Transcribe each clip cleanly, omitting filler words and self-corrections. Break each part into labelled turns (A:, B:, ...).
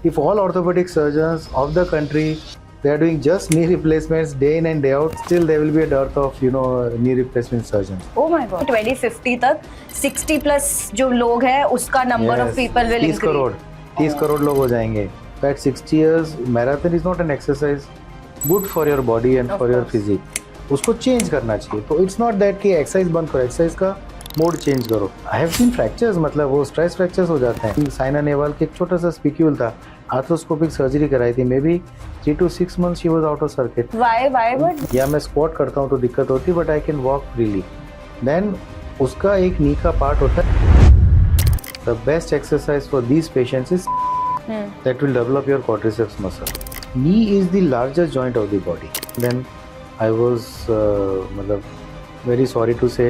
A: if all orthopedic surgeons of the country they are doing just knee replacements day in and day out, still there will be a dearth of knee replacement surgeons.
B: Oh my God. 2050 तक 60 plus जो लोग हैं उसका number of people will
A: 30 crore लोग हो जाएंगे. At 60 years, marathon is not an exercise good for your body and for your physique. उसको change करना चाहिए. तो इट्स नॉट दैट कि एक्सरसाइज बंद करो, एक्सरसाइज का मोड चेंज करो. आई हैव सीन फ्रैक्चर्स, मतलब वो स्ट्रेस फ्रैक्चर्स हो जाते हैं. साइना नेहवाल के एक छोटा सा स्पिक्यूल था, आर्थ्रोस्कोपिक सर्जरी कराई थी, maybe 3 to 6 months she was out of circuit.
B: Why
A: या मैं स्क्वाट करता हूँ तो दिक्कत होती, but I can walk freely. Then उसका एक नी का पार्ट होता है. The best exercise for these patients is that will develop your quadriceps muscle. Knee is the largest joint of the body. Then I was मतलब very sorry to say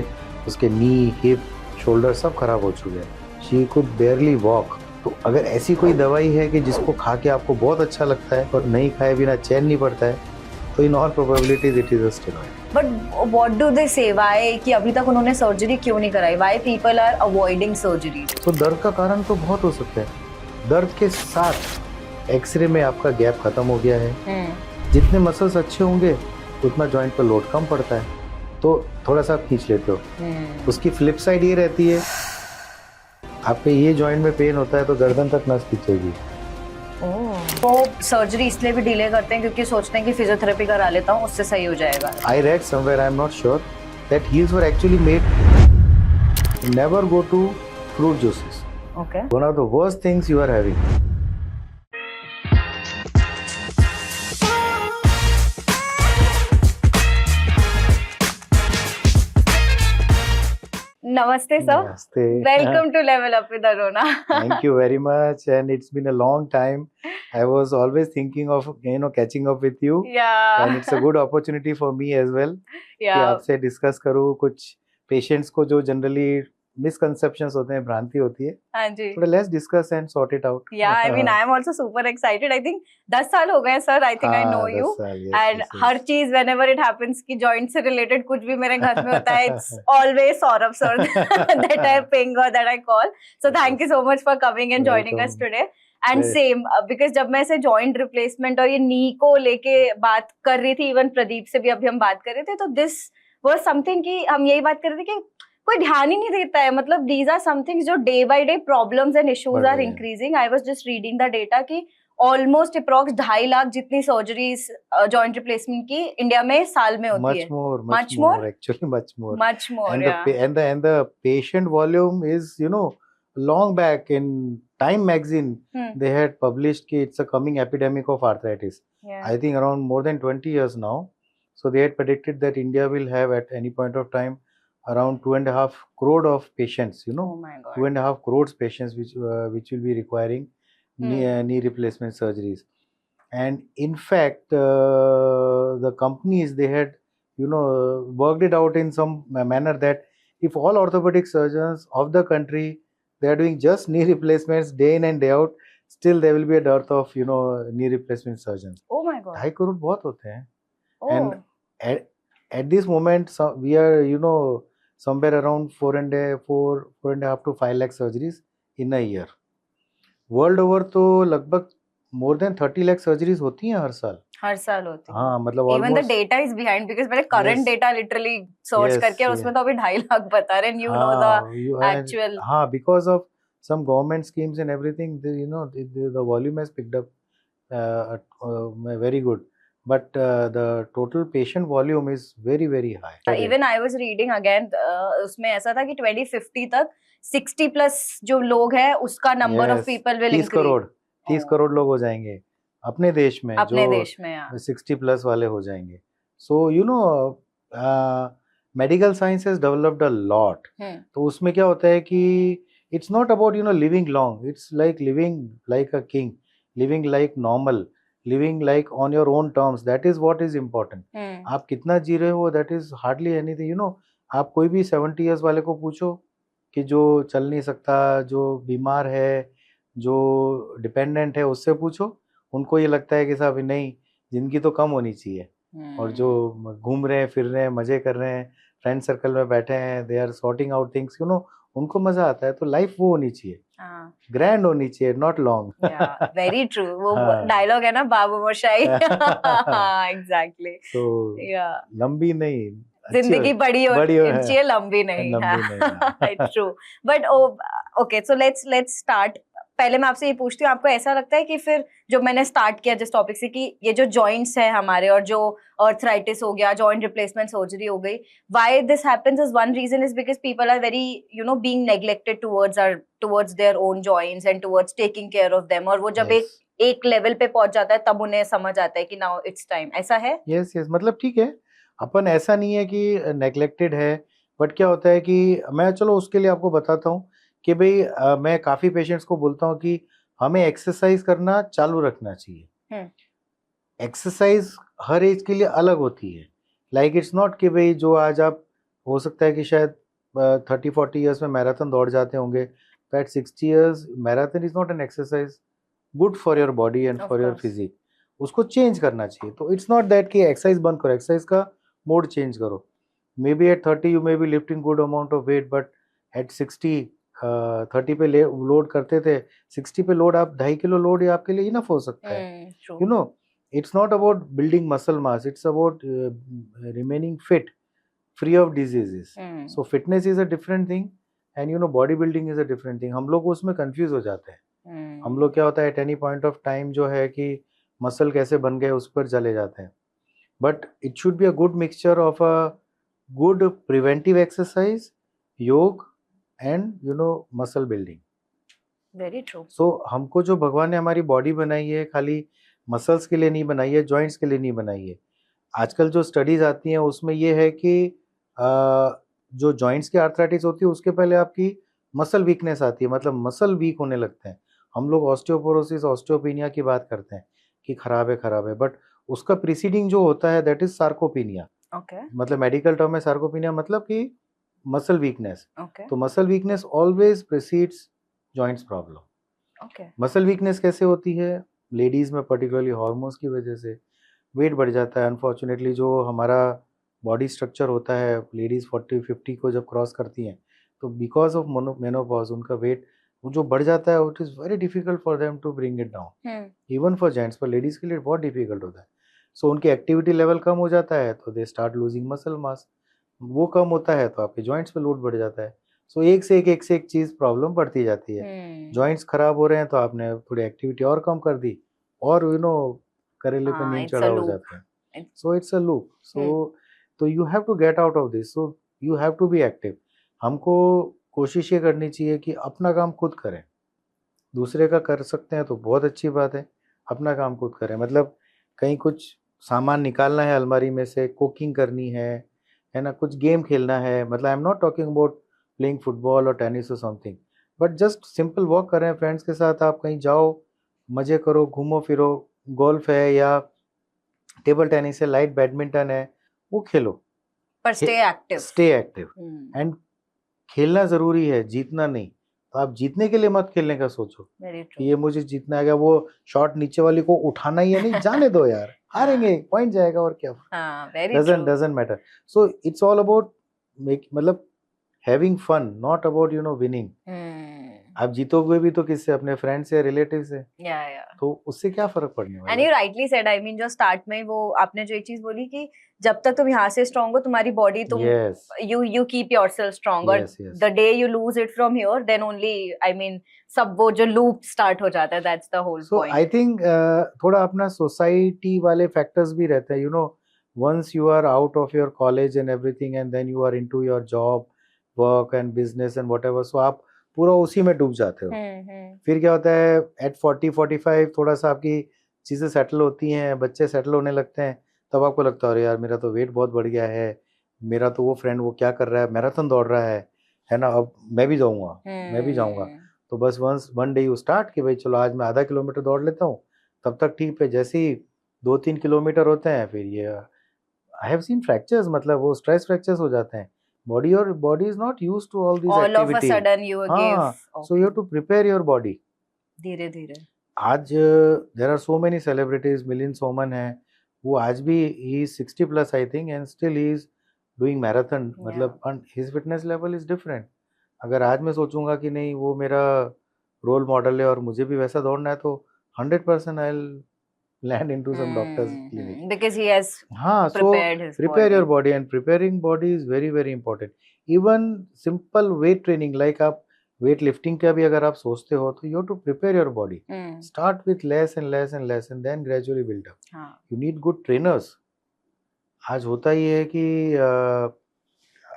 A: उसके knee, hip, shoulder सब खराब हो चुके हैं. She could barely walk. तो अगर ऐसी कोई दवाई है कि जिसको खा के आपको बहुत अच्छा लगता है और नहीं खाए बिना चैन नहीं पड़ता है, तो in all probabilities it is a steroid.
B: But what do they say? Why कि अभी तक उन्होंने सर्जरी क्यों नहीं कराई? Why people are avoiding surgery?
A: तो दर्द का कारण तो बहुत हो सकता है. दर्द के साथ एक्सरे में आपका गैप खत्म हो गया है. जितने मसल्स अच्छे होंगे उतना जॉइंट पर लोड कम पड़ता है, तो थोड़ा सा आप खींच लेते हो. उसकी फ्लिप साइड ये रहती है, आपके ये जॉइंट में पेन होता है तो गर्दन तक नस खींचेगी.
B: तो सर्जरी इसलिए भी डिले करते हैं क्योंकि सोचते हैं कि फिजियोथेरेपी करा लेता हूँ उससे सही हो जाएगा.
A: I read somewhere, I am not sure, that heels were actually made. Never go to fruit juices.
B: Okay.
A: One of the worst things you are having.
B: Namaste sir.
A: Namaste.
B: Welcome to Level Up with Aruna.
A: Thank you very much, and it's been a long time. I was always thinking of catching up with you.
B: Yeah.
A: And it's a good opportunity for me as well.
B: Yeah.
A: कि आपसे discuss करूँ कुछ patients को जो generally misconceptions होते हैं, भ्रांति होती है.
B: हाँ जी.
A: थोड़ा let's discuss and sort it out.
B: Yeah, I mean I am also super excited. I think 10 साल हो गए sir. I think I know you. And हर चीज whenever it happens कि joint से related कुछ भी मेरे घर में होता है, it's always Saurabh sir that I ping or that I call. So thank you so much for coming and joining us today. And same because जब मैं ऐसे joint replacement और ये knee को लेके बात कर रही थी, even प्रदीप से भी अभी हम बात कर रहे थे, तो this was something कि हम यही बात कर रहे थे कि कोई ध्यान ही नहीं देता है. मतलब these are some things जो day by day problems and issues are increasing. I was just reading the data कि almost approx 2.5 लाख जितनी surgeries joint replacement की इंडिया में साल में होती है.
A: Much more actually, much more. And the patient volume is long back in Time magazine they had published कि it's a coming epidemic of arthritis. I think around more than 20 years now. So they had predicted that India will have at any point of time around 2.5 crore of patients,
B: Oh my God.
A: 2.5 crores patients which will be requiring knee replacement surgeries. And in fact, the companies they had, worked it out in some manner that if all orthopedic surgeons of the country they are doing just knee replacements day in and day out, still there will be a dearth of knee replacement surgeons.
B: Oh my God.
A: 2.5 crore बहुत होते हैं.
B: Oh.
A: And at this moment, so we are somewhere around 4.5 to 5 lakh surgeries in a year. World over तो लगभग more than 30 lakh surgeries होती हैं हर साल.
B: होती है.
A: हाँ, मतलब
B: even the data is behind because मैंने current data literally search करके और उसमें तो अभी 2.5 लाख बता रहे हैं. You know the actual.
A: हाँ, because of some government schemes and everything, the volume has picked up very good. But the total patient volume is very very high.
B: Even I was reading again उसमें ऐसा था कि 2050 तक 60 plus जो लोग हैं उसका number of people will increase.
A: 30 crore लोग हो जाएंगे अपने देश में,
B: अपने देश में
A: 60 प्लस वाले हो जाएंगे. So medical science has developed a lot. तो उसमें क्या होता है कि it's not about living long. It's like living like a king, living like normal, living like on your own terms. That is what is important. आप कितना जी रहे हो, that is hardly anything. आप कोई भी 70 years वाले को पूछो कि जो चल नहीं सकता, जो बीमार है, जो डिपेंडेंट है, उससे पूछो, उनको ये लगता है कि साहब नहीं, जिंदगी तो कम होनी चाहिए. और जो घूम रहे हैं, फिर रहे हैं, मजे कर रहे हैं, फ्रेंड सर्कल में बैठे हैं, they are sorting out things, उनको मजा आता है. तो लाइफ वो होनी चाहिए. ग्रैंड होनी चाहिए, नॉट लॉन्ग।
B: वेरी ट्रू, वो डायलॉग है ना बाबू मोशाई। एग्जैक्टली।
A: सो लंबी नहीं,
B: जिंदगी बड़ी होनी चाहिए, लंबी नहीं। It's true. But okay, so let's start. पहले मैं आपसे ये पूछती हूँ, आपको ऐसा लगता है कि फिर जो मैंने स्टार्ट किया जिस टॉपिक से, कि ये जो जॉइंट्स है हमारे, और जो आर्थराइटिस हो गया, जॉइंट रिप्लेसमेंट सर्जरी हो गई, why this happens is one reason is because people are very being neglected towards their own joints and towards taking care of them, और वो जब एक लेवल पे पहुंच जाता है तब उन्हें समझ आता है कि नाउ इट्स टाइम। ऐसा है?
A: यस, मतलब ठीक है, अपन ऐसा नहीं है कि नेग्लेक्टेड है, बट क्या होता है कि मैं, चलो उसके लिए आपको बताता हूँ कि भाई मैं काफ़ी पेशेंट्स को बोलता हूँ कि हमें एक्सरसाइज करना चालू रखना चाहिए। एक्सरसाइज हर एज के लिए अलग होती है। लाइक इट्स नॉट कि भाई जो आज आप, हो सकता है कि शायद 30-40 ईयर्स में मैराथन दौड़ जाते होंगे, तो at 60 years marathon is not an exercise good for your body and for your physique. उसको चेंज करना चाहिए। तो इट्स नॉट दैट कि एक्सरसाइज बंद करो, एक्सरसाइज का मोड चेंज करो। Maybe at 30 you may be lifting good amount of weight, but at 60 30 पे लोड करते थे, 60 पे लोड आप 2.5 किलो लोड आपके लिए इनफ हो सकता है। You no, it's not about building muscle mass, it's about remaining fit, free of diseases. So fitness is a different thing and bodybuilding is a different thing. हम लोग उसमें confuse हो जाते हैं। हम लोग क्या होता है, at any point of time जो है कि muscle कैसे बन गए उस पर चले जाते हैं। But it should be a good mixture of a good preventive exercise, योग and muscle building.
B: Very true.
A: So हमको जो भगवान ने हमारी बॉडी बनाई है, खाली मसल्स के लिए नहीं बनाई है, जॉइंट्स के लिए नहीं बनाई है। आजकल जो स्टडीज आती हैं उसमें ये है कि जो जॉइंट्स की आर्थराइटिस होती है उसके पहले आपकी मसल वीकनेस आती है, मतलब मसल वीक होने लगते हैं। हम लोग ऑस्टियोपोरोसिस, ऑस्टियोपिनिया की बात करते हैं कि खराब है, बट उसका प्रीसीडिंग जो होता है दैट इज सार्कोपिनिया। मतलब मेडिकल टर्म में सार्कोपिनिया मतलब कि मसल वीकनेस। तो muscle weakness always precedes joints problem. Muscle weakness कैसे होती है? लेडीज में पर्टिकुलरली हार्मोन्स की वजह से वेट बढ़ जाता है। अनफॉर्चुनेटली जो हमारा बॉडी स्ट्रक्चर होता है, लेडीज 40-50 को जब क्रॉस करती हैं तो बिकॉज ऑफ मेनोपॉज उनका वेट जो बढ़ जाता है, it is very difficult for them to bring it down. Even for gents, पर लेडीज के लिए बहुत डिफिकल्ट होता है। सो उनकी एक्टिविटी लेवल कम हो जाता है तो they start losing muscle mass. वो कम होता है तो आपके जॉइंट्स पे लोड बढ़ जाता है। सो एक से एक चीज प्रॉब्लम बढ़ती जाती है। जॉइंट्स खराब हो रहे हैं तो आपने थोड़ी एक्टिविटी और कम कर दी और करेले पे नींद चढ़ा हो जाता है। So it's a loop. So you have to get out of this. So you have to be active. हमको कोशिश ये करनी चाहिए कि अपना काम खुद करें। दूसरे का कर सकते हैं तो बहुत अच्छी बात है, अपना काम खुद करें। मतलब कहीं कुछ सामान निकालना है अलमारी में से, कुकिंग करनी है ना, कुछ गेम खेलना है। मतलब आई am not talking about playing football और टेनिस और something, but just simple walk कर रहे हैं फ्रेंड्स के साथ, आप कहीं जाओ, मजे करो, घूमो फिरो, गोल्फ है या टेबल टेनिस है, लाइट बैडमिंटन है, वो खेलो,
B: पर स्टे एक्टिव।
A: एंड खेलना जरूरी है, जीतना नहीं। तो आप जीतने के लिए मत खेलने का सोचो कि ये मुझे जीतना है, वो शॉट नीचे वाली को उठाना ही है, नहीं, जाने दो यार, हारेंगे, पॉइंट जाएगा और क्या, doesn't matter. So it's all about मतलब having fun, not about winning. आप जीतोगे भी तो किससे? अपने फ्रेंड से, रिलेटिव से। तो उससे क्या फर्क पड़ने वाला है?
B: And you rightly said, I mean जो स्टार्ट में वो आपने जो एक चीज बोली कि जब तक तुम यहाँ से स्ट्रांग हो, तुम्हारी बॉडी, तुम यू कीप योरसेल्फ स्ट्रांग, और the day you lose it from here, then only, I mean सब वो जो लूप स्टार्ट हो जाता है, that's the whole point.
A: I think थोड़ा अपना सोसाइटी वाले फैक्टर्स भी रहते हैं। Once you are out of your college and everything and then you are into your job, work and business and whatever, so आप पूरा उसी में डूब जाते हो। फिर क्या होता है, एट 40-45 थोड़ा सा आपकी चीज़ें सेटल होती हैं, बच्चे सेटल होने लगते हैं, तब आपको लगता है अरे यार मेरा तो वेट बहुत बढ़ गया है, मेरा तो वो फ्रेंड वो क्या कर रहा है, मैराथन दौड़ रहा है ना, अब मैं भी जाऊँगा। तो बस वन डे यू स्टार्ट कि भाई चलो आज मैं आधा किलोमीटर दौड़ लेता हूँ, तब तक ठीक है। जैसे ही 2-3 किलोमीटर होते हैं फिर ये आई हैव सीन फ्रैक्चर्स, मतलब वो स्ट्रेस फ्रैक्चर्स हो जाते हैं। Body is not used to all these activities.
B: All of a sudden you give.
A: So you have to prepare your body.
B: धीरे-धीरे.
A: आज there are so many celebrities, Milind Soman है, वो आज भी he is 60 plus I think and still he is doing marathon. मतलब his fitness level is different. अगर आज मैं सोचूंगा कि नहीं वो मेरा रोल मॉडल है और मुझे भी वैसा दौड़ना है तो 100% I will land into some doctor's clinic.
B: Because he has
A: prepared
B: his
A: prepare
B: body.
A: your body, and preparing body is very very important. Even simple weight training, like आप weight lifting का भी अगर आप सोचते हो तो you have to prepare your body. Start with less and less and less and then gradually build up. You need good trainers. आज होता ही है कि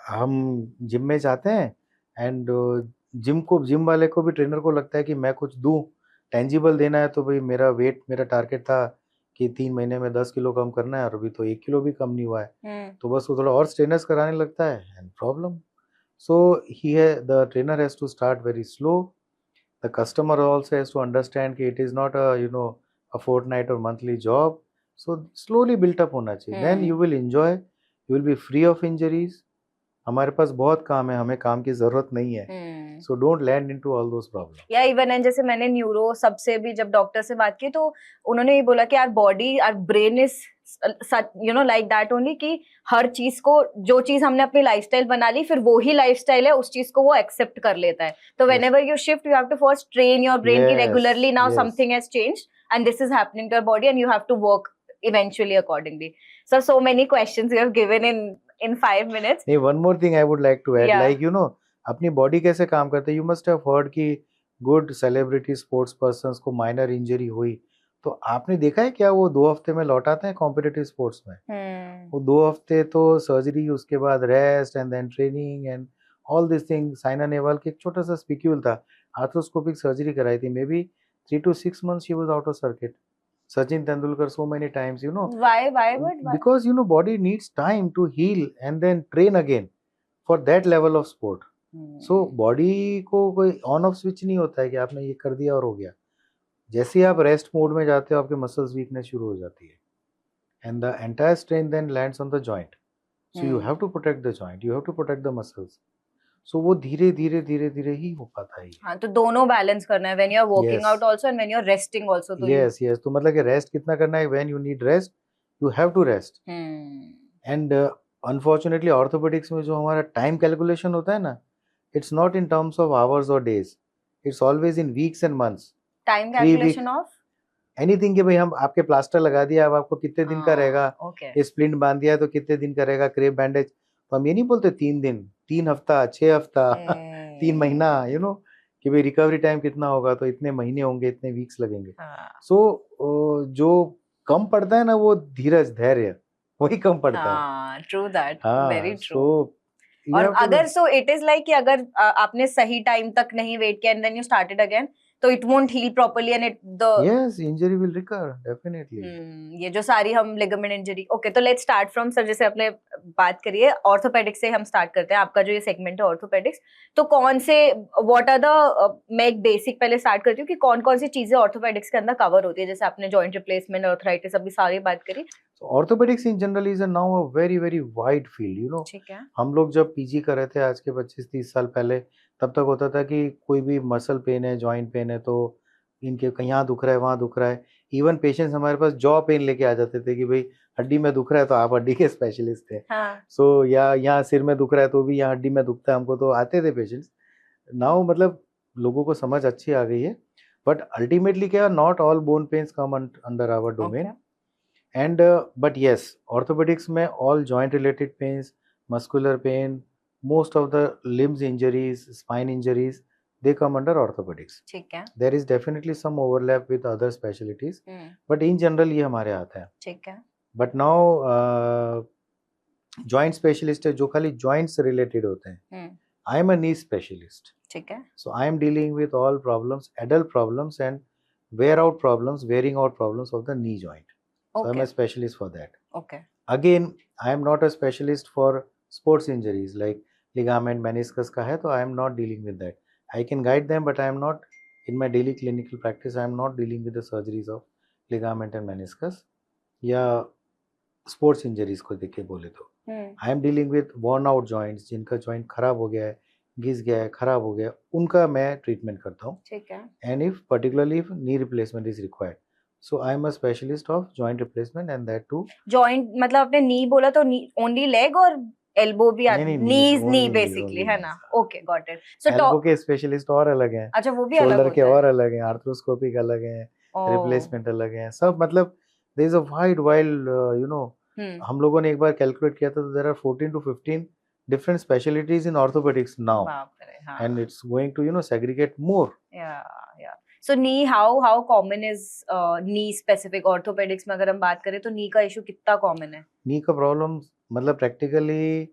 A: हम जिम में जाते हैं एंड जिम वाले को भी ट्रेनर को लगता है कि मैं कुछ दूं, टेंजिबल देना है, तो भाई मेरा टारगेट था कि 3 महीने में 10 किलो कम करना है और अभी तो 1 किलो भी कम नहीं हुआ है, तो बस वो थोड़ा और स्ट्रेनर्स कराने लगता है and problem. So the trainer has to start very slow. The customer also has to understand कि it is not a fortnight और monthly job. So slowly built up होना चाहिए, then you will enjoy, you will be free of injuries. हमारे पास बहुत काम है, हमें काम की जरूरत नहीं है. So don't land into all those problem.
B: या इवन एंड जैसे मैंने न्यूरो सबसे भी जब डॉक्टर से बात की तो उन्होंने ये बोला कि our body, our brain is like that only, कि हर चीज को, जो चीज हमने अपनी लाइफस्टाइल बना ली, फिर वो ही लाइफस्टाइल है, उस चीज को वो एक्सेप्ट कर लेता है. तो whenever you shift, you have to first train your brain की regularly now something has changed and this is happening to your body and you have to work eventually accordingly. So many questions you have given in 5 minutes.
A: Hey, one more thing I would like to add, like अपनी body कैसे काम करते हैं. You must have heard कि good celebrity sports persons को minor injury हुई तो आपने देखा है क्या वो 2 हफ्ते में लौट आते हैं कॉम्पिटिटिव स्पोर्ट्स में. वो 2 हफ्ते तो सर्जरी, उसके बाद rest and then training and all this thing. Saina Nehwal की एक छोटा सा स्पिक्यूल था, आर्थ्रोस्कोपिक सर्जरी कराई थी, maybe 3 to 6 months she was out of circuit. Sachin Tendulkar so many times,
B: Why?
A: Because body needs time to heal and then train again for that level of sport. So body को कोई on off switch नहीं होता है कि आपने ये कर दिया और हो गया. जैसे ही आप रेस्ट मोड में जाते हो आपके मसल्स वीकनेस शुरू हो जाती है and the entire strain then lands on the joint. So you have to protect the joint, you have to protect the muscles. So वो धीरे धीरे ही हो पाता है.
B: हाँ, तो दोनों बैलेंस करना है, when you are working out also and when you are resting also. तो
A: yes तो मतलब कि रेस्ट कितना करना है, when you need rest you have to rest. and unfortunately orthopedics में जो हमारा टाइम कैलकुलेशन होता है ना, it's not in terms of hours or days, it's always in weeks and months.
B: Time calculation of
A: anything कि भाई हम आपके प्लास्टर लगा दिया, अब आपको कितने दिन का रहेगा, ये स्प्लिंट बांध दिया तो कितने दिन का रहेगा, क्रेप बैंडेज, तो हम ये नहीं बोलते 3 दिन, 3 हफ्ता, 6 हफ्ता, 3 महीना, कि भाई रिकवरी टाइम कितना होगा, तो इतने महीने होंगे, इतने वीक्स लगेंगे. सो जो कम पड़ता है ना वो धीरज, धैर्य, वही कम पड़ता है.
B: True that, very true.
A: और
B: अगर सो इट इज लाइक कि अगर आपने सही टाइम तक नहीं वेट किया and then you started again, तो it won't heal properly and
A: yes, injury will recur definitely.
B: ये जो सारी हम ligament injury. Okay, तो let's start from sir, जैसे आपने बात करी है orthopedics से हम start करते हैं. आपका जो ये segment है orthopedics, तो कौन से what are the मैं एक basic पहले start करती हूँ कि कौन सी चीजें orthopedics के अंदर cover होती है. जैसे आपने joint replacement, arthritis, अभी सारी बात करी.
A: So orthopedics in general is now a very very wide field.
B: ठीक है.
A: हम लोग जब पीजी कर रहे थे आज के 25-30 साल पहले, तब तक होता था कि कोई भी मसल पेन है, जॉइंट पेन है, तो इनके कहीं यहाँ दुख रहा है, वहाँ दुख रहा है. इवन पेशेंट्स हमारे पास जॉ पेन लेके आ जाते थे कि भाई हड्डी में दुख रहा है तो आप हड्डी के स्पेशलिस्ट थे. सो या यहाँ सिर में दुख रहा है तो भी यहाँ हड्डी में दुखता है हमको, तो आते थे पेशेंट्स. नाउ मतलब लोगों को समझ अच्छी आ गई है, बट अल्टीमेटली क्या, not all bone pains come under our domain. And but yes, orthopaedics में all joint related pains, muscular pain, most of the limbs injuries, spine injuries, they come under orthopedics.
B: ठीक है.
A: There is definitely some overlap with other specialties, but in general ये हमारे आते हैं.
B: ठीक है.
A: But now joint specialist है जो खाली joints related होते हैं. I am a knee specialist.
B: ठीक है.
A: So I am dealing with all problems, adult problems and wearing out problems of the knee joint. So I am a specialist for that.
B: Okay.
A: Again, I am not a specialist for sports injuries like ligament, meniscus का है, तो I am not dealing with that. I can guide them, but I am not, in my daily clinical practice, I am not dealing with the surgeries of ligament and meniscus. या sports injuries को देख के बोले तो I am dealing with worn out joints, जिनका joint खराब हो गया है, घिस गया है, खराब हो गया, उनका मैं ट्रीटमेंट करता हूँ.
B: ठीक है.
A: And if particularly if knee replacement is required, so I am a specialist of joint replacement and that too.
B: Joint मतलब आपने knee बोला तो knee only leg or elbow भी
A: नहीं,
B: नी बेसिकली है ना? Okay, got it. So
A: elbow के specialist और अलग हैं,
B: अच्छा, वो भी अलग
A: शोल्डर के
B: होता है।
A: और अलग हैं, आर्थ्रोस्कोपिक अलग हैं, रिप्लेसमेंट अलग हैं, सब मतलब there is a wild you know, हम लोगों ने एक बार कैलकुलेट किया था तो there are 14 to 15 different specialties in orthopedics now, and it's going to segregate more.
B: Yeah. So knee, how common is knee specific orthopedics में अगर हम बात करें तो knee का issue कितना common है?
A: Knee का problem मतलब practically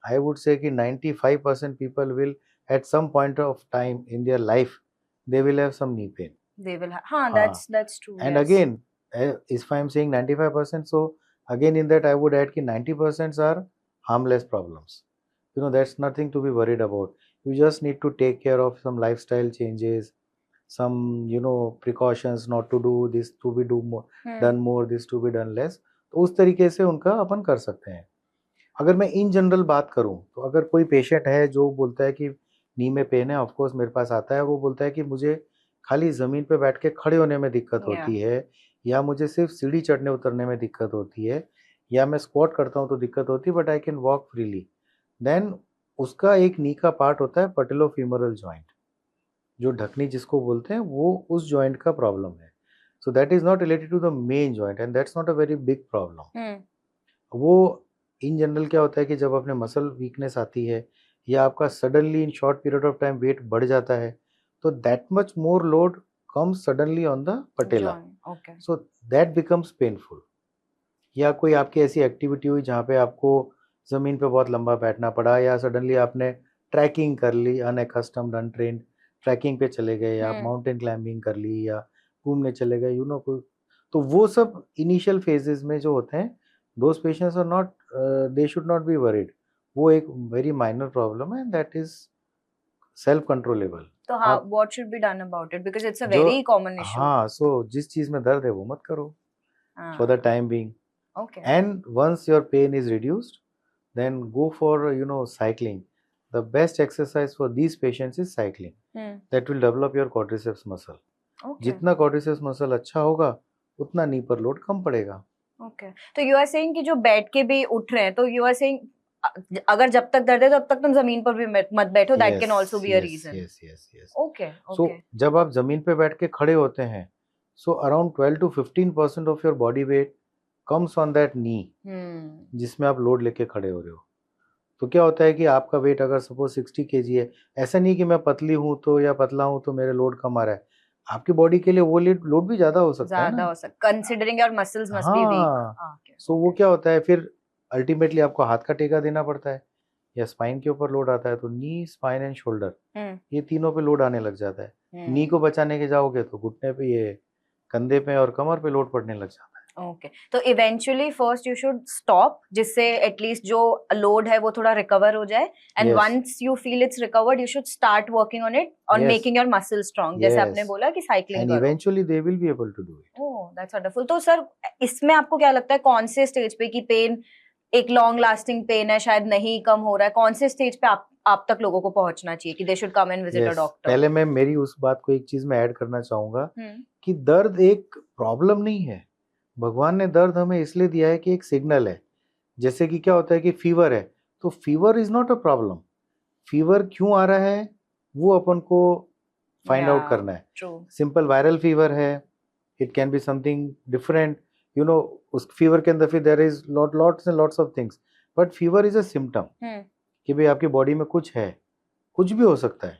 A: I would say कि 95% people will at some point of time in their life they will have some knee pain.
B: They will have, हाँ, that's true.
A: And
B: yes.
A: again, if I'm saying 95%, so again in that I would add कि 90% are harmless problems. That's nothing to be worried about. You just need to take care of some lifestyle changes, some precautions not to do this, to be done more, this to be done less. तो उस तरीके से उनका अपन कर सकते हैं. अगर मैं इन जनरल बात करूं तो अगर कोई पेशेंट है जो बोलता है कि नी में पेन है, ऑफ कोर्स मेरे पास आता है, वो बोलता है कि मुझे खाली ज़मीन पे बैठ के खड़े होने में दिक्कत होती है, या मुझे सिर्फ सीढ़ी चढ़ने उतरने में दिक्कत होती है, या मैं स्क्वाट करता हूँ तो दिक्कत होती है, but I can walk freely. Then उसका एक नी का पार्ट होता है पैटेलोफीमोरल जॉइंट, जो ढकनी जिसको बोलते हैं, वो उस जॉइंट का प्रॉब्लम है. So that is not related to the main joint and that's not a very big problem. वो इन जनरल क्या होता है कि जब अपने मसल वीकनेस आती है या आपका suddenly in short period of time weight बढ़ जाता है, तो that much more load comes suddenly on the patella, so that becomes painful. या कोई आपकी ऐसी एक्टिविटी हुई जहाँ पे आपको ज़मीन पे बहुत लंबा बैठना पड़ा, या सडनली आपने ट्रैकिंग कर ली, अनएकस्टम्ड अनट्रेन्ड ट्रैकिंग पे चले गए, या माउंटेन क्लाइंबिंग कर ली, या घूमने चले गए, कोई, तो वो सब इनिशियल फेजेस में जो होते हैं, those patients are not they should not be worried. वो एक very minor problem है, that is self controllable.
B: तो हाँ, what should be done about it, because it's a very common issue.
A: हाँ, so जिस चीज में दर्द है वो मत करो for the time being.
B: Okay.
A: And once your pain is reduced, then go for cycling. The best exercise for these patients is cycling. That will develop your quadriceps muscle.
B: Okay.
A: जितना quadriceps muscle अच्छा होगा उतना नी पर load कम पड़ेगा.
B: Okay, तो you are saying कि जो बैठ के भी उठ रहे हैं, तो यू आर सेइंग अगर जब तक दर्द है तब तक तुम जमीन पर भी मत बैठो, that can also be a reason.
A: Yes.
B: Okay.
A: So जब आप जमीन पे बैठ के खड़े होते हैं, so around 12 to 15% of your body weight comes on that knee, जिसमें आप लोड लेके खड़े हो रहे हो. तो क्या होता है कि आपका वेट अगर सपोज 60 kg है, ऐसा नहीं कि मैं पतली हूँ तो या पतला हूँ तो मेरे लोड कम आ रहा है, आपकी बॉडी के लिए वो लोड भी ज्यादा हो सकता है ना,
B: considering your muscles must be weak.
A: So वो क्या होता है, फिर अल्टीमेटली आपको हाथ का टेका देना पड़ता है, या स्पाइन के ऊपर लोड आता है, तो नी, स्पाइन एंड शोल्डर, ये तीनों पे लोड आने लग जाता है. नी को बचाने के जाओगे तो घुटने पे, ये कंधे पे और कमर पे लोड पड़ने लग जाता है.
B: ओके, तो eventually first you should stop, जिससे एटलीस्ट जो लोड है वो थोड़ा रिकवर हो जाए, and once you feel it's recovered you should start working on it, on making your muscle strong, जैसे आपने बोला कि साइक्लिंग करो,
A: and eventually they will be able to do it.
B: Oh, that's wonderful. तो sir, इसमें आपको क्या लगता है कौन से स्टेज पे कि पेन एक लॉन्ग लास्टिंग पेन है, शायद नहीं कम हो रहा है, कौन से स्टेज पे आप तक लोगों को पहुंचना चाहिए कि they should come and visit a doctor?
A: पहले मैं मेरी उस बात को एक चीज में ऐड करना चाहूंगा कि दर्द एक प्रॉब्लम नहीं है. भगवान ने दर्द हमें इसलिए दिया है कि एक सिग्नल है. जैसे कि क्या होता है कि फीवर है, तो fever is not a problem. Fever क्यों आ रहा है वो अपन को फाइंड आउट करना है. सिंपल वायरल फीवर है, it can be something different, उस फीवर के अंदर फिर there is lots and lots of things, but fever is a symptom कि भाई आपकी बॉडी में कुछ है, कुछ भी हो सकता है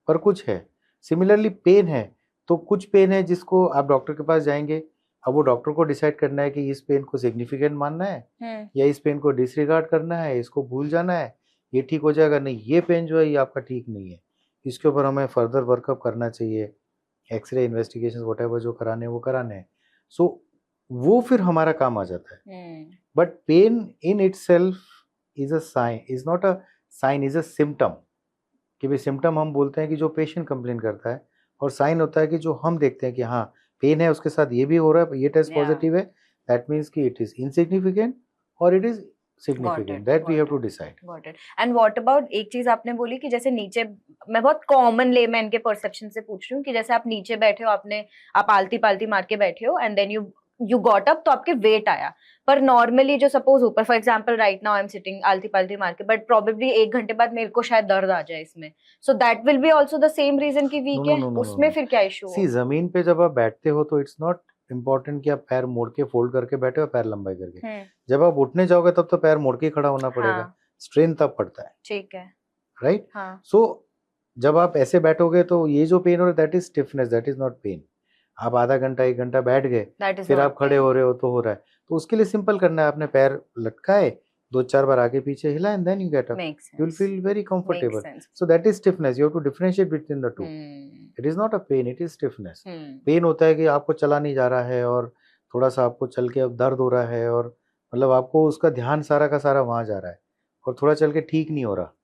A: पर कुछ है. सिमिलरली पेन है, तो कुछ पेन है जिसको आप डॉक्टर के पास जाएंगे, अब वो डॉक्टर को डिसाइड करना है कि इस पेन को सिग्निफिकेंट मानना है या इस पेन को डिसरिगार्ड करना है, इसको भूल जाना है, ये ठीक हो जाएगा, नहीं ये पेन जो है ये आपका ठीक नहीं है, इसके ऊपर हमें फर्दर वर्कअप करना चाहिए, एक्सरे इन्वेस्टिगेशन व्हाटएवर जो कराने हैं वो कराने हैं. सो वो फिर हमारा काम आ जाता है. But pain in itself is a sign, is not a sign, is a symptom. कि भाई सिम्टम हम बोलते हैं कि जो पेशेंट कंप्लेन करता है, और साइन होता है कि जो हम देखते हैं कि हाँ पेन है, उसके साथ ये भी हो रहा है, ये टेस्ट पॉजिटिव है, दैट मीन्स कि इट इज इनसिग्निफिकेंट और it is significant, that we have to decide.
B: Got it. And what about एक चीज आपने बोली कि जैसे नीचे, मैं बहुत कॉमन लेमैन के परसेप्शन से पूछ रही हूँ कि जैसे आप नीचे बैठे हो, आप आलती पालती मार के बैठे हो, and then you you got up तो आपके वेट आया, पर नॉर्मली जो सपोज ऊपर for example right now I am sitting आलती पालती मार के, बट प्रोबेबली 1 घंटे बाद मेरे को शायद दर्द आ जाए इसमें, so that will be also the same reason कि वीक है, उसमें फिर क्या इशू
A: सी जमीन पे जब आप बैठते हो तो इट्स नॉट इम्पोर्टेंट कि आप पैर मोड़ के फोल्ड करके बैठे हो, पैर लंबाई करके, जब आप उठने जाओगे तब तो पैर मोड़ के खड़ा होना पड़ेगा, स्ट्रेन तब पड़ता है,
B: ठीक है,
A: राइट। सो जब आप ऐसे बैठोगे तो ये जो पेन हो रहा है that is stiffness, that is not pain. आप आधा घंटा 1 घंटा बैठ गए फिर आप खड़े हो रहे हो तो हो रहा है, तो उसके लिए सिंपल करना है, आपने पैर लटकाए 2-4 बार आगे पीछे हिला and then you get up, you will feel very comfortable. So that is stiffness, you have to differentiate between the two. It is not a pain, it is stiffness. Pain होता है कि आपको चला नहीं जा रहा है और थोड़ा सा आपको चल के अब दर्द हो रहा है और मतलब आपको उसका ध्यान सारा का सारा वहां जा रहा है और थोड़ा चल के ठीक नहीं हो रहा,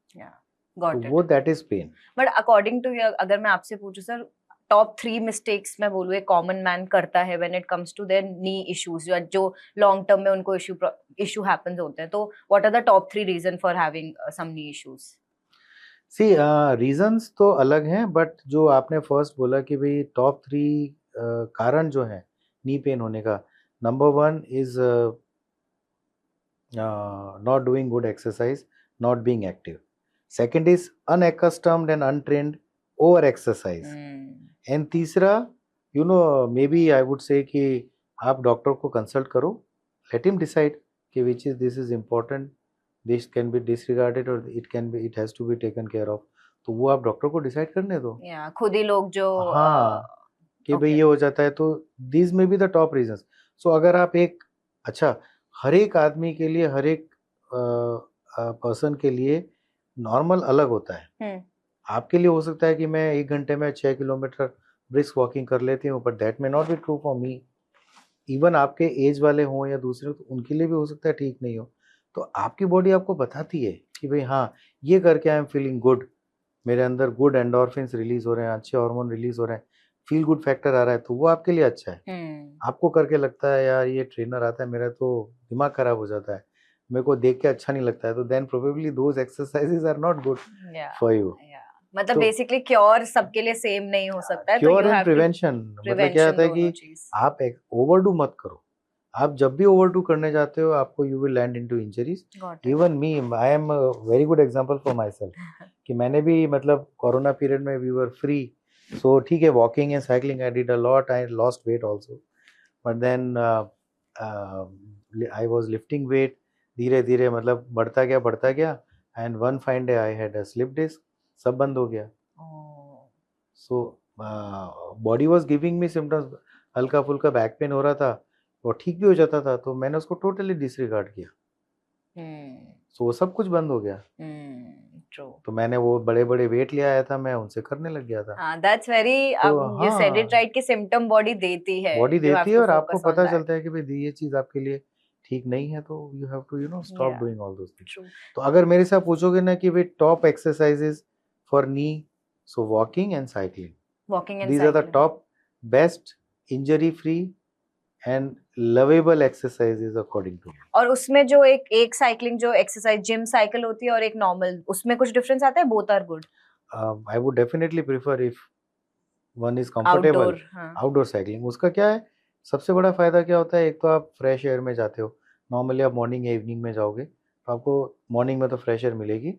A: तो वो that is pain.
B: But according to you, अगर मैं आपसे पूछूं सर, टॉप 3 मिस्टेक्स मैं बोलूँ एक कॉमन मैन करता है when it comes to their knee issues, जो लॉन्ग टर्म में उनको इशू हैपेंस होते हैं, तो what are the top 3 reason for having some knee issues?
A: See reasons तो अलग हैं, बट जो आपने फर्स्ट बोला कि भाई टॉप 3 कारण जो है नी पेन होने का, number 1 is not doing good exercise, not being active. Second is unaccustomed and untrained over exercise, and तीसरा you know maybe I would say कि आप डॉक्टर को कंसल्ट करो, लेट हिम डिसाइड कि which is this is important, this can be disregarded और it has to be taken care of, तो वो आप डॉक्टर को डिसाइड करने दो।
B: खुद ही लोग जो
A: कि भाई ये हो जाता है, तो this may be the top reasons. So अगर आप एक हर एक आदमी के लिए, हर एक पर्सन के लिए नॉर्मल अलग होता है। आपके लिए हो सकता है कि मैं 1 घंटे में 6 किलोमीटर ब्रिस्क वॉकिंग कर लेती हूँ, but that may not be true for me. Even आपके एज वाले हों या दूसरे, तो उनके लिए भी हो सकता है ठीक नहीं हो। तो आपकी बॉडी आपको बताती है कि भाई हाँ, ये करके आई एम फीलिंग गुड, मेरे अंदर गुड एंडोर्फिन्स रिलीज हो रहे हैं, अच्छे हार्मोन रिलीज हो रहे हैं, फील गुड फैक्टर आ रहा है, तो वो आपके लिए अच्छा है। आपको करके लगता है यार ये ट्रेनर आता है, मेरा तो दिमाग खराब हो जाता है, मेरे को देख के अच्छा नहीं लगता है, तो then probably those exercises are not good for you.
B: मतलब बेसिकली क्योर सबके लिए सेम नहीं हो सकता है,
A: क्योर एंड प्रिवेंशन, मतलब क्या होता है कि आप ओवरडू मत करो। आप जब भी ओवरडू करने जाते हो आपको you will land into injuries. Even me, I am very good example for myself कि मैंने भी मतलब कोरोना पीरियड में वी वर फ्री, सो ठीक है, walking and cycling I did a lot, I lost weight also, but then I was lifting weight, धीरे धीरे मतलब बढ़ता गया and one fine day I had a slip disc, सब बंद हो गया। So body was giving me symptoms, हल्का फुल्का बैक पेन हो रहा था और ठीक भी हो जाता था, तो मैंने उसको टोटली डिसरिगार्ड किया, सो वो सब कुछ बंद हो गया। तो मैंने वो बड़े बड़े वेट ले आया था, मैं उनसे करने लग गया था।
B: That's very, you said it right कि सिम्टम बॉडी देती है
A: और आपको पता चलता है कि भाई ये चीज आपके लिए ठीक नहीं है, तो you have to stop doing all those things. तो अगर मेरे से पूछोगे ना कि भाई top exercises for knee, so walking and cycling, these are the top best injury free and lovable exercises according to me.
B: और उसमें जो एक साइकिलिंग जो एक्सरसाइज जिम साइकिल होती है और एक नॉर्मल, उसमें कुछ डिफरेंस आता है? Both are good.
A: I would definitely prefer if one is comfortable outdoor cycling. उसका क्या है, सबसे बड़ा फायदा क्या होता है, एक तो आप फ्रेश एयर में जाते हो, नॉर्मली आप मॉर्निंग या इवनिंग में जाओगे तो आपको मॉर्निंग में तो फ्रेश एयर मिलेगी,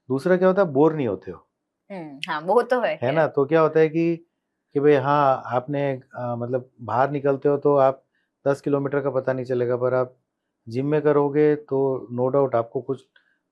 A: दूसरा क्या होता है, बोर नहीं होते हो।
B: हाँ, वो तो है
A: ना। तो क्या होता है कि भाई हाँ, आपने मतलब बाहर निकलते हो तो आप 10 किलोमीटर का पता नहीं चलेगा, पर आप जिम में करोगे तो नो डाउट आपको कुछ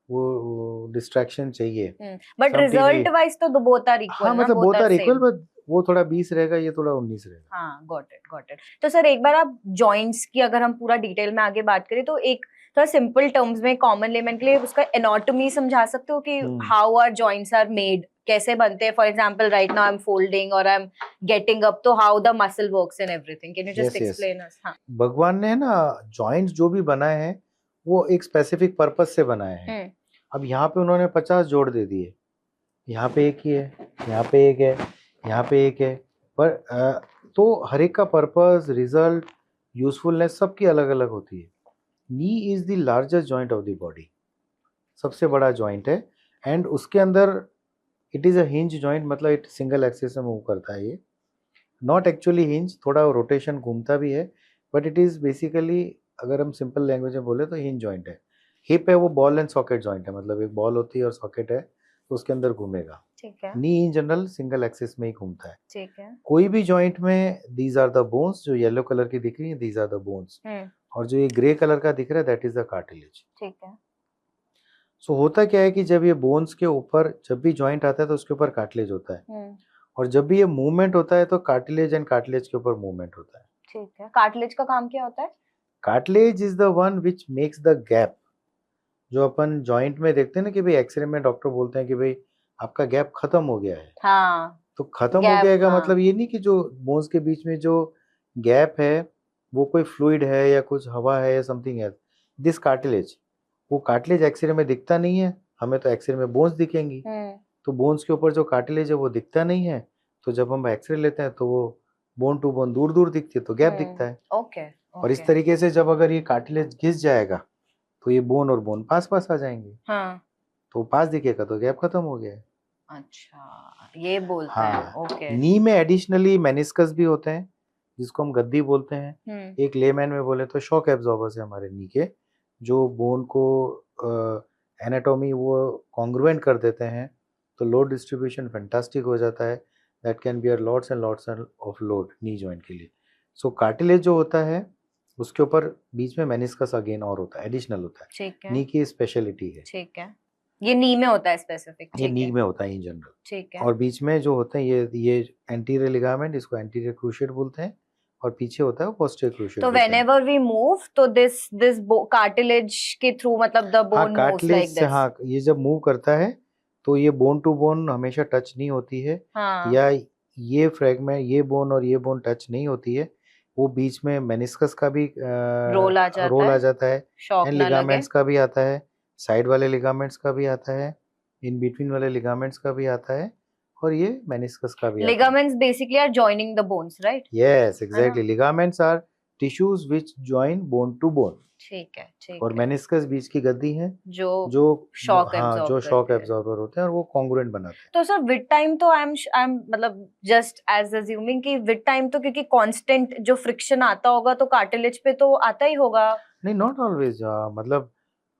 A: वो डिस्ट्रैक्शन चाहिए।
B: बट रिजल्ट वाइज तो बोथ आर इक्वल।
A: हाँ, मतलब बोथ आर इक्वल, बट वो थोड़ा 20 रहेगा, ये थोड़ा 19 रहेगा।
B: हाँ, गॉट इट। तो सर एक बार आप जॉइंट्स की अगर हम पूरा डिटेल में आगे बात करें तो एक थोड़ा सिंपल टर्म्स में कॉमन लेमन के लिए उसका एनाटॉमी समझा सकते हो कि how are joints are made, कैसे बनते हैं? For example right now I am folding और आई एम गेटिंग अप, तो how the muscle works and everything, can you just explain us? हाँ,
A: भगवान ने ना जॉइंट्स जो भी बनाए हैं वो एक स्पेसिफिक पर्पस से बनाए हैं। अब यहाँ पे उन्होंने 50 जोड़ दे दिए, यहाँ पे एक ही है, यहाँ पे एक है, यहाँ पे एक है, पर तो हर एक का पर्पस, रिजल्ट, यूजफुलनेस सबकी अलग अलग होती है। Knee is the largest joint of the body, सबसे बड़ा जॉइंट है, एंड उसके अंदर it is a hinge joint, मतलब इट सिंगल एक्सिस में मूव करता है, ये नॉट एक्चुअली हिंज, थोड़ा रोटेशन घूमता भी है, बट इट इज बेसिकली, अगर हम सिंपल लैंग्वेज में बोले तो हिंज जॉइंट है. हिप है वो बॉल एंड सॉकेट जॉइंट है, मतलब एक बॉल होती है और सॉकेट है तो उसके अंदर घूमेगा.
B: ठीक है.
A: नी इन जनरल सिंगल एक्सिस में ही घूमता है.
B: ठीक है.
A: कोई भी जॉइंट में दीज आर द बोन्स, जो येलो कलर की दिख रही है दीज आर द बोन्स, और जो ये ग्रे कलर का दिख रहा है दैट इज द कार्टिलेज.
B: ठीक है.
A: सो होता क्या है कि जब ये बोन्स के ऊपर जब भी जॉइंट आता है तो उसके ऊपर कार्टिलेज होता है, और जब भी ये मूवमेंट होता है तो कार्टिलेज एंड कार्टिलेज के ऊपर मूवमेंट होता है.
B: ठीक है. कार्टिलेज का काम क्या होता है?
A: Cartilage is the one which makes the gap. जो अपन जॉइंट में देखते हैं ना कि भाई एक्सरे में डॉक्टर बोलते हैं कि भाई आपका गैप खत्म हो गया है.
B: हाँ.
A: तो खत्म हो गया का मतलब ये नहीं कि जो बोन्स के बीच में जो गैप है वो कोई फ्लूइड है या कुछ हवा है या समथिंग है. दिस कार्टिलेज, वो कार्टिलेज एक्सरे में दिखता नहीं है, हमें तो एक्सरे में बोन्स दिखेंगी. तो बोन्स के ऊपर जो कार्टिलेज है वो दिखता नहीं है, तो जब हम एक्सरे लेते हैं तो वो बोन टू बोन दूर दूर दिखती है, तो गैप दिखता है.
B: ओके.
A: और इस तरीके से जब अगर ये कार्टिलेज घिस जाएगा तो ये बोन और बोन पास पास आ जाएंगे.
B: हाँ.
A: तो पास दिखेगा तो गैप खत्म हो गया है.
B: अच्छा, ये बोलते हैं.
A: हाँ.
B: ओके.
A: नी में एडिशनली मेनिस्कस भी होते हैं जिसको हम गद्दी बोलते हैं. एक लेमैन में बोले तो शॉक एब्जॉर्बर्स है हमारे नी के, जो बोन को एनाटॉमी वो कॉन्ग्रुएंट कर देते हैं, तो लोड डिस्ट्रीब्यूशन फैंटास्टिक हो जाता है. That can bear lots and lots of load knee joint के लिए. सो कार्टिलेज जो होता है उसके ऊपर बीच में मेनिस्कस अगेन और होता है, एडिशनल होता है.
B: ठीक है.
A: नी की स्पेशलिटी है.
B: ठीक है. ये नी में होता है स्पेसिफिक?
A: ये नी में होता है इन जनरल.
B: ठीक है.
A: और बीच में जो होते हैं ये एंटीरियर लिगामेंट, इसको एंटीरियर क्रूशिएट बोलते हैं, और पीछे होता है वो पोस्टीरियर क्रूशिएट.
B: तो व्हेनेवर वी मूव तो दिस कार्टिलेज के थ्रू मतलब the bone moves like this.
A: हाँ, ये जब मूव करता है तो ये बोन टू बोन हमेशा टच नहीं होती है.
B: हाँ.
A: या ये फ्रैगमेंट, ये बोन और ये बोन टच नहीं होती है, वो बीच में मेनिस्कस का भी
B: रोल आ जाता है,
A: एंड लिगामेंट्स का भी आता है, साइड वाले लिगामेंट्स का भी आता है, इन बिटवीन वाले लिगामेंट्स का भी आता है, और ये मेनिस्कस का भी.
B: Ligaments basically are joining the bones, right?
A: Yes, exactly. Ligaments are tissues which join bone to bone.
B: ठीक है. ठीक
A: और
B: है.
A: मेनिस्कस बीच की गद्दी है
B: जो
A: शॉक एब्जॉर्बर होते हैं और वो कॉन्ग्रुएंट बनाते हैं.
B: तो सर विद टाइम तो आई एम मतलब जस्ट एज अज्यूमिंग कि विद टाइम तो क्योंकि कांस्टेंट जो फ्रिक्शन आता होगा तो कार्टिलेज पे तो आता ही होगा.
A: नहीं, नॉट ऑलवेज. मतलब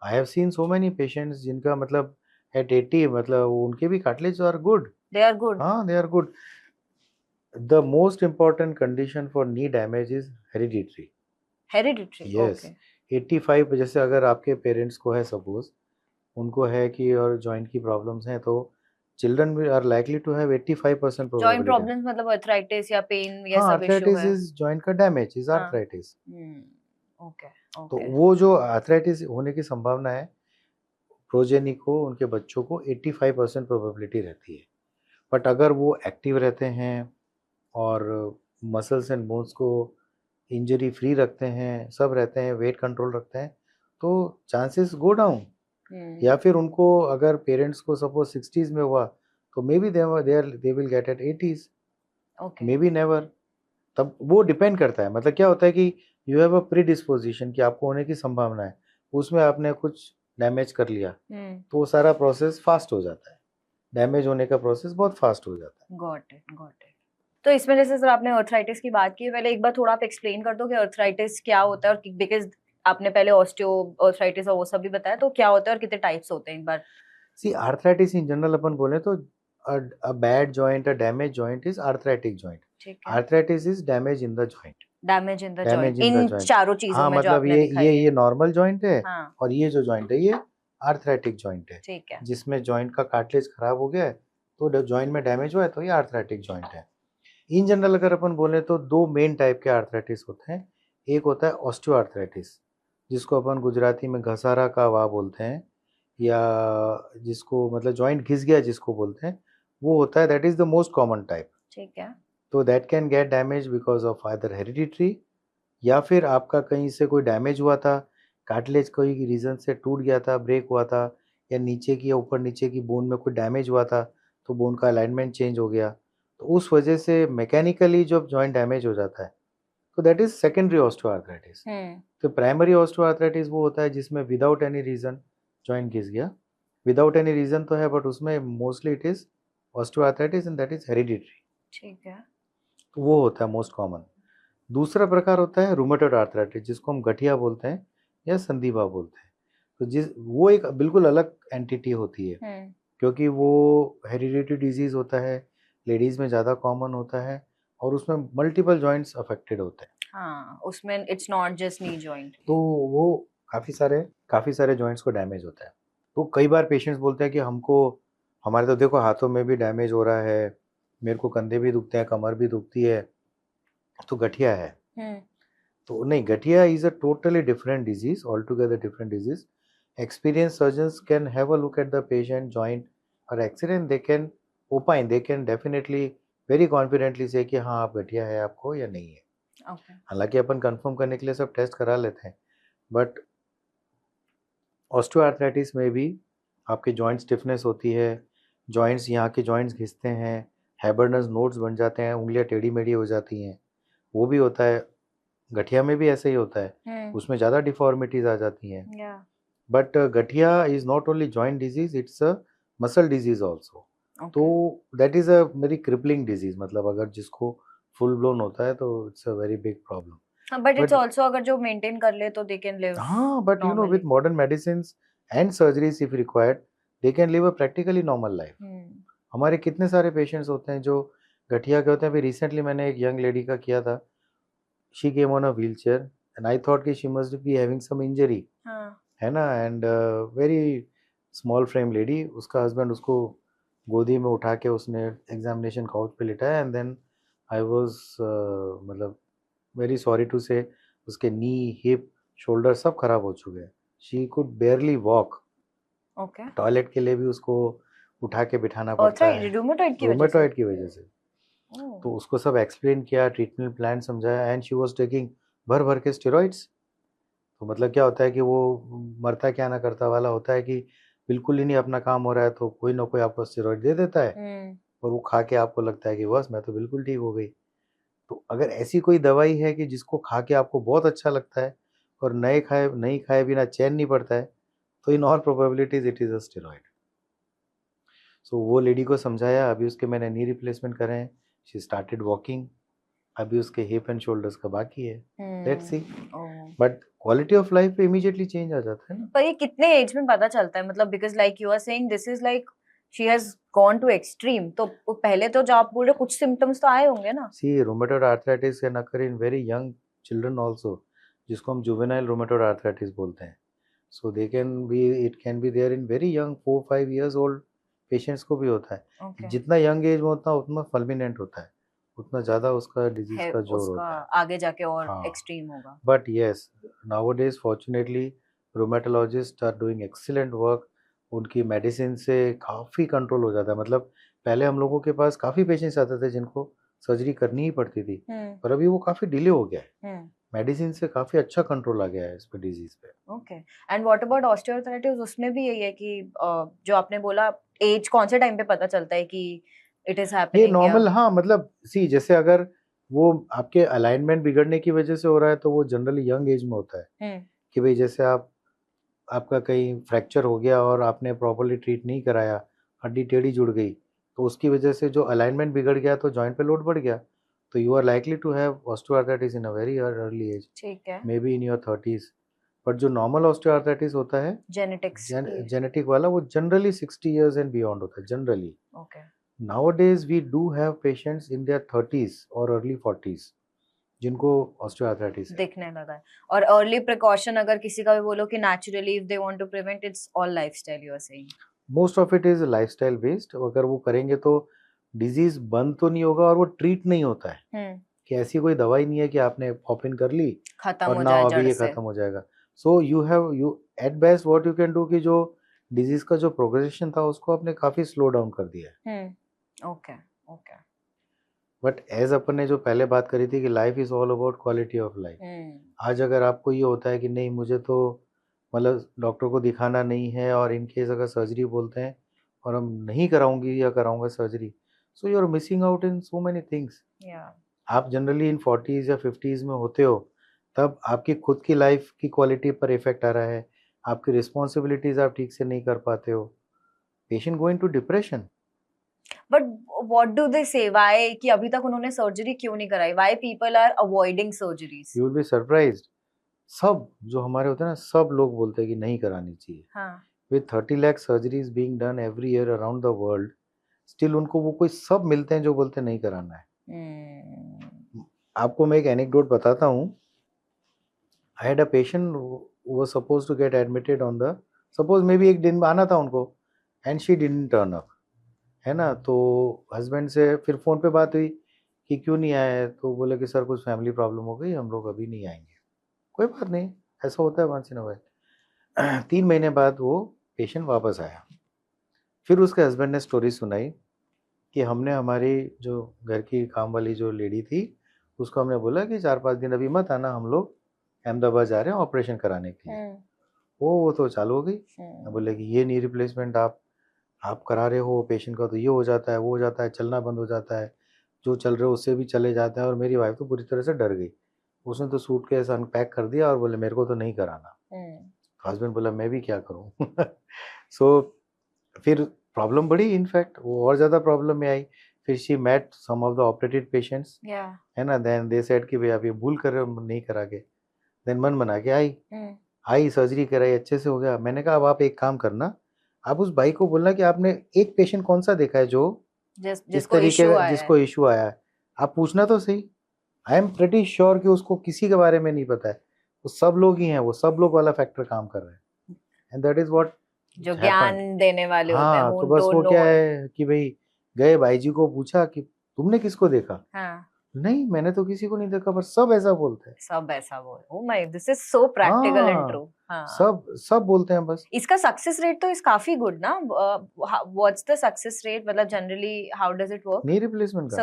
A: I have seen so many patients जिनका मतलब एट 80 मतलब उनके भी cartilage are good.
B: They are good.
A: हाँ, they are good. The most important condition for knee damage is hereditary.
B: Hereditary.
A: Yes. 85, जैसे अगर आपके पेरेंट्स को है सपोज, उनको है कि और जॉइंट की प्रॉब्लम्स हैं, तो चिल्ड्रन भी are likely to have 85% probability.
B: Joint problems मतलब आर्थराइटिस या पेन या सब इशू है.
A: आर्थराइटिस इज जॉइंट का डैमेज, इज आर्थराइटिस.
B: ओके.
A: तो वो जो आर्थराइटिस होने की संभावना है प्रोजेनी को, उनके बच्चों को 85% प्रोबेबिलिटी रहती है. बट अगर वो एक्टिव रहते हैं और मसल्स एंड बोन्स को इंजरी फ्री रखते हैं, सब रहते हैं, वेट कंट्रोल रखते हैं, तो चांसेस गो डाउन. या फिर उनको अगर पेरेंट्स को सपोज 60s में हुआ तो maybe they will get at 80s, maybe never. तब वो डिपेंड करता है. मतलब क्या होता है कि you have a pre disposition कि आपको होने की संभावना है, उसमें आपने कुछ डैमेज कर लिया तो वो सारा प्रोसेस फास्ट हो जाता है. डैमेज होने का प्रोसेस बहुत फास्ट हो जाता है.
B: Got it. तो इसमें जैसे सर आपने आर्थराइटिस की बात की, पहले एक बार थोड़ा आप एक्सप्लेन कर दो कि आर्थराइटिस क्या होता है, और बिकॉज आपने पहले ऑस्टियो आर्थराइटिस और वो सब भी बताया, तो क्या होता है और कितने टाइप्स होते हैं एक बार.
A: सी आर्थराइटिस इन जनरल अपन बोले तो a bad joint, a damaged joint is arthritic joint. Arthritis is damage in the joint.
B: Damage in the joint. इन चारों चीजों में जो
A: मतलब
B: आपने दिखाई है.
A: ये नॉर्मल जॉइंट है.
B: हाँ.
A: और ये जो जॉइंट है ये आर्थराइटिक जॉइंट है.
B: ठीक है.
A: जिसमें जॉइंट का कार्टिलेज खराब हो गया है तो जॉइंट में डैमेज हुआ है तो ये आर्थराइटिक जॉइंट है. इन जनरल अगर अपन बोले तो दो मेन टाइप के आर्थराइटिस होते हैं. एक होता है ऑस्टियोआर्थराइटिस, जिसको अपन गुजराती में घसारा का वा बोलते हैं, या जिसको मतलब जॉइंट घिस गया जिसको बोलते हैं, वो होता है. That is the most common type.
B: ठीक है.
A: तो that can get damage because of either hereditary, या फिर आपका कहीं से कोई डैमेज हुआ था, कार्टिलेज कोई रीजन से टूट गया था, ब्रेक हुआ था, या नीचे की या ऊपर नीचे की बोन में कोई डैमेज हुआ था तो बोन का अलाइनमेंट चेंज हो गया, तो उस वजह से मैकेनिकली जब जॉइंट डैमेज हो जाता है तो दैट इज सेकेंडरी ऑस्टियोआर्थराइटिस. तो प्राइमरी ऑस्टियोआर्थराइटिस वो होता है जिसमें विदाउट एनी रीजन जॉइंट घिस गया. विदाउट एनी रीजन तो है बट उसमें mostly it is osteoarthritis and that is hereditary.
B: ठीक है.
A: तो वो होता है मोस्ट कॉमन. दूसरा प्रकार होता है रूमेटॉइड आर्थराइटिस, जिसको हम गठिया बोलते हैं या संधिवा बोलते हैं। तो वो एक बिल्कुल अलग एंटिटी होती है, क्योंकि वो हेरिडिटरी डिजीज होता है, लेडीज में ज़्यादा कॉमन होता है और उसमें मल्टीपल जॉइंट्स अफेक्टेड होते हैं।
B: हाँ, उसमें it's not just knee joint.
A: तो वो काफ़ी सारे जॉइंट्स को डैमेज होता है। तो कई बार पेशेंट्स बोलते हैं कि हमारे तो देखो हाथों में भी डैमेज हो रहा है, मेरे को कंधे भी दुखते हैं, कमर भी दुखती है, तो गठिया है। तो नहीं, गठिया is a totally different disease, all together different disease. Experienced surgeons can have a look at the patient joint or accident, they can opine, they can definitely very confidently say कि हाँ आप गठिया है आपको या नहीं है। हालांकि अपन कंफर्म करने के लिए सब टेस्ट करा लेते हैं, बट ऑस्टियोआर्थराइटिस में भी आपके जॉइंट स्टिफनेस होती है, जॉइंट्स यहाँ के जॉइंट्स घिसते हैं, हैबर्नस नोड्स बन जाते हैं, उंगलियां टेढ़ी मेढ़ी हो जाती हैं, वो भी होता है। गठिया में भी ऐसे ही होता है, उसमें ज़्यादा डिफॉर्मिटीज आ जाती हैं। बट गठिया is not only joint disease, it's a muscle disease also. तो that is a very crippling disease, मतलब अगर जिसको फुल ब्लोन होता है तो it's a very big problem.
B: But it's also अगर जो मेंटेन कर ले तो दे कैन लिव।
A: हाँ, but you know with modern medicines and surgeries if required, they can live a practically normal life. हमारे कितने सारे पेशेंट्स होते हैं जो गठिया के होते हैं। अभी रिसेंटली मैंने एक यंग लेडी का किया था, she came on a wheelchair and I thought कि she must be having some injury, है ना, and very small frame lady. उसका हस्बैंड उसको गोदी में उठा के उसने एग्जामिनेशन काउच पे लिटाया एंड देन आई वाज मतलब वेरी सॉरी टू से उसके नी, हिप, शोल्डर सब खराब हो चुके हैं। She could बेयरली walk.
B: Okay,
A: toilet के लिए भी उसको उठा के बिठाना पड़ता है
B: रूमेटॉइड
A: की वजह से। तो उसको सब एक्सप्लेन किया, ट्रीटमेंट प्लान समझाया, एंड शी वाज टेकिंग भर भर के स्टेरॉइड्स। तो मतलब क्या होता है कि वो मरता क्या ना करता वाला होता है कि बिल्कुल ही नहीं अपना काम हो रहा है तो कोई ना कोई आपको स्टेरॉइड दे देता है और वो खा के आपको लगता है कि बस मैं तो बिल्कुल ठीक हो गई। तो अगर ऐसी कोई दवाई है कि जिसको खा के आपको बहुत अच्छा लगता है और नहीं खाए बिना चैन नहीं पड़ता है, तो in all probabilities it is a steroid. So वो लेडी को समझाया, अभी उसके मैंने नी रिप्लेसमेंट करे हैं, शी स्टार्टेड वॉकिंग, अभी उसके हिप एंड शोल्डर्स का बाकी है, let's see. But quality of life पे इमीडिएटली चेंज आ जाता है ना।
B: पर ये कितने एज में पता चलता है, मतलब because like you are saying this is like she has gone to extreme, तो पहले तो जो आप बोल रहे हो कुछ सिम्टम्स तो आए होंगे ना।
A: See rheumatoid arthritis can occur in very young children also, जिसको हम जुवेनाइल रूमेटॉइड आर्थराइटिस बोलते हैं। So they can be, it can be there in very young 4-5 years old patients को भी होता है। जितना यंग एज में उतना फल्मिनेंट होता है, उतना ज्यादा उसका डिजीज का जोर होता है,
B: आगे जाके और एक्सट्रीम होगा।
A: But yes, nowadays fortunately rheumatologist are doing excellent work. उनकी मेडिसिन से काफ़ी कंट्रोल हो जाता है। मतलब पहले हम लोगों के पास काफ़ी पेशेंट्स आते थे जिनको सर्जरी करनी ही पड़ती थी, पर अभी वो काफ़ी डिले हो गया है। मेडिसिन से काफ़ी अच्छा कंट्रोल आ गया है इस पे, डिजीज पे।
B: Okay, and what about osteoarthritis? उसमें भी यही है कि जो आपने बोला एज कौन से टाइम पे पता चलता है कि इट इज हैपनिंग?
A: ये नॉर्मल, हाँ, मतलब सी जैसे अगर वो आपके अलाइनमेंट बिगड़ने की वजह से हो रहा है तो वो जनरली यंग एज में होता है। कि भाई जैसे आपका कहीं फ्रैक्चर हो गया और आपने प्रॉपर्ली ट्रीट नहीं कराया, हड्डी टेढ़ी जुड़ गई, तो उसकी वजह से जो अलाइनमेंट बिगड़ गया तो जॉइंट पे लोड बढ़ गया, तो you are likely to have osteoarthritis in a very early age,
B: ठीक है,
A: maybe in your 30s। But जो नॉर्मल ऑस्टियोआर्थराइटिस होता है जेनेटिक वाला, वो जनरली 60 इयर्स एंड बियॉन्ड होता है generally.
B: Okay,
A: nowadays we do have patients in their 30s और अर्ली 40s जिनको ऑस्टियोआर्थराइटिस
B: दिखने लगा है। और अर्ली प्रिकॉशन अगर किसी का भी बोलो कि naturally if they want to prevent, it's all lifestyle you are saying?
A: Most of it is lifestyle based. अगर वो करेंगे तो डिजीज बंद तो नहीं होगा और वो ट्रीट नहीं होता है। कि ऐसी कोई दवाई नहीं है कि आपने पॉप इन कर ली और ना अभी ये खत्म हो जाएगा। So you at best what you can do कि जो डिजीज का जो प्रोग्रेशन था उसको आपने काफी स्लो डाउन कर दिया है।
B: Okay, okay.
A: बट एज अपन ने जो पहले बात करी थी कि life is all about quality of life, आज अगर आपको ये होता है कि नहीं मुझे तो मतलब डॉक्टर को दिखाना नहीं है और इन केस अगर सर्जरी बोलते हैं और हम नहीं कराऊंगी या कराऊंगा surgery, so you are missing out in so many things. आप जनरली इन 40s या 50s में होते हो तब आपकी खुद की लाइफ की क्वालिटी पर इफेक्ट आ रहा है, आपकी रिस्पॉन्सिबिलिटीज आप ठीक से नहीं कर पाते हो, patient going to depression.
B: But what do they say, why कि अभी तक उन्होंने सर्जरी क्यों नहीं कराई? Why people are avoiding surgeries?
A: You will be surprised, सब जो हमारे होते हैं ना, सब लोग बोलते हैं कि नहीं करानी चाहिए।
B: हाँ।
A: With 30 lakh surgeries being done every year around the world, still उनको वो कोई सब मिलते हैं जो बोलते हैं नहीं कराना है। आपको मैं एक एनेक्डोट बताता हूँ। आई हैड अ पेशेंट वो suppose to get admitted on the, suppose maybe एक दिन आना था उनको, and she didn't turn up, है ना। तो हस्बैंड से फिर फ़ोन पे बात हुई कि क्यों नहीं आए, तो बोले कि सर कुछ फैमिली प्रॉब्लम हो गई, हम लोग अभी नहीं आएंगे। कोई बात नहीं, ऐसा होता है वंस इन अ व्हाइल। 3 महीने बाद वो पेशेंट वापस आया। फिर उसके हस्बैंड ने स्टोरी सुनाई कि हमने हमारी जो घर की काम वाली जो लेडी थी, उसको हमने बोला कि 4-5 दिन अभी मत आना, हम लोग अहमदाबाद जा रहे हैं ऑपरेशन कराने के लिए। वो तो चालू हो गई। बोले कि ये नी रिप्लेसमेंट आप करा रहे हो पेशेंट का, तो ये हो जाता है, वो हो जाता है, चलना बंद हो जाता है, जो चल रहे हो उससे भी चले जाते हैं। और मेरी वाइफ तो पूरी तरह से डर गई। उसने तो सूटकेस अनपैक कर दिया और बोले मेरे को तो नहीं कराना। हस्बैंड बोला मैं भी क्या करूँ। सो फिर प्रॉब्लम बढ़ी, इनफैक्ट वो और ज़्यादा प्रॉब्लम में आई। फिर she met some of the operated patients, है ना। देन दे सेड कि भाई आप ये भूल कर रहे हो, नहीं करा के। देन मन बना के आई सर्जरी कराई, अच्छे से हो गया। मैंने कहा अब आप एक काम करना, आप उस भाई को बोलना कि आपने एक पेशेंट कौन सा देखा है जो इस तरीके का जिसको इशू आया है, आप पूछना तो सही। आई एम प्रेटी श्योर कि उसको किसी के बारे में नहीं पता है, वो सब लोग ही हैं, वो सब लोग वाला फैक्टर काम कर रहे हैं। एंड दैट इज व्हाट
B: जो ज्ञान देने वाले होते हैं,
A: हाँ, तो बस वो क्या है कि भाई गए भाई जी को पूछा कि तुमने किसको देखा? नहीं, मैंने तो किसी को नहीं देखा, पर सब ऐसा बोलते हैं।
B: सब ऐसा बोल, oh my, this is so practical and true.
A: सब बोलते हैं बस।
B: इसका सक्सेस रेट तो इज काफी गुड ना? व्हाट्स द सक्सेस रेट, मतलब generally how does it work?
A: Knee replacement का,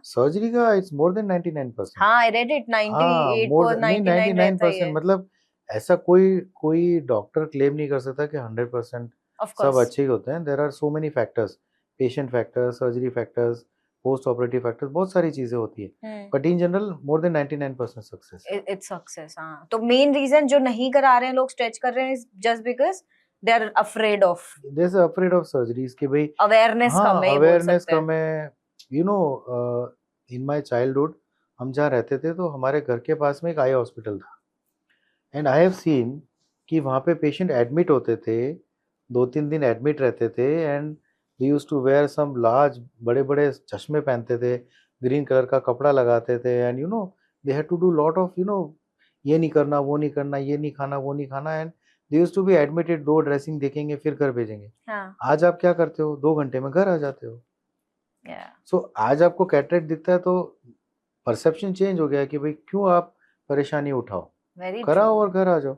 B: सर्जरी का
A: इट्स मोर देन 99%।
B: हाँ, आई रेड इट 98.99 रहता है।
A: मतलब ऐसा कोई डॉक्टर क्लेम नहीं कर सकता कि 100% सब अच्छे ही होते हैं। There are so many factors, patient factors, surgery factors, post operative factors, बहुत सारी चीजें होती है। But in general more than 99% success,
B: it's success. हाँ, तो मेन रीजन जो नहीं करा रहे हैं लोग, स्ट्रेच कर रहे हैं, just because they are afraid of
A: surgeries कि भाई
B: अवेयरनेस कम है,
A: अवेयरनेस कम है। You know, in my childhood हम जहाँ रहते थे तो हमारे घर के पास में एक आई हॉस्पिटल था, एंड आई हैव सीन कि वहाँ पे पेशेंट एडमिट होते थे, 2-3 दिन एडमिट रहते थे, and they used to wear some large, बड़े बड़े चश्मे पहनते थे, ग्रीन कलर का कपड़ा लगाते थे, and you know they had to do lot of, you know, ये नहीं करना, वो नहीं करना, ये नहीं खाना, वो नहीं खाना, and they used to be admitted, 2 dressing देखेंगे फिर घर भेजेंगे। आज आप क्या करते हो, 2 घंटे में घर आ जाते हो। सो आज आपको कैटरेक्ट दिखता है तो परसेप्शन चेंज हो गया कि भाई क्यों आप परेशानी उठाओ, कराओ और घर आ जाओ।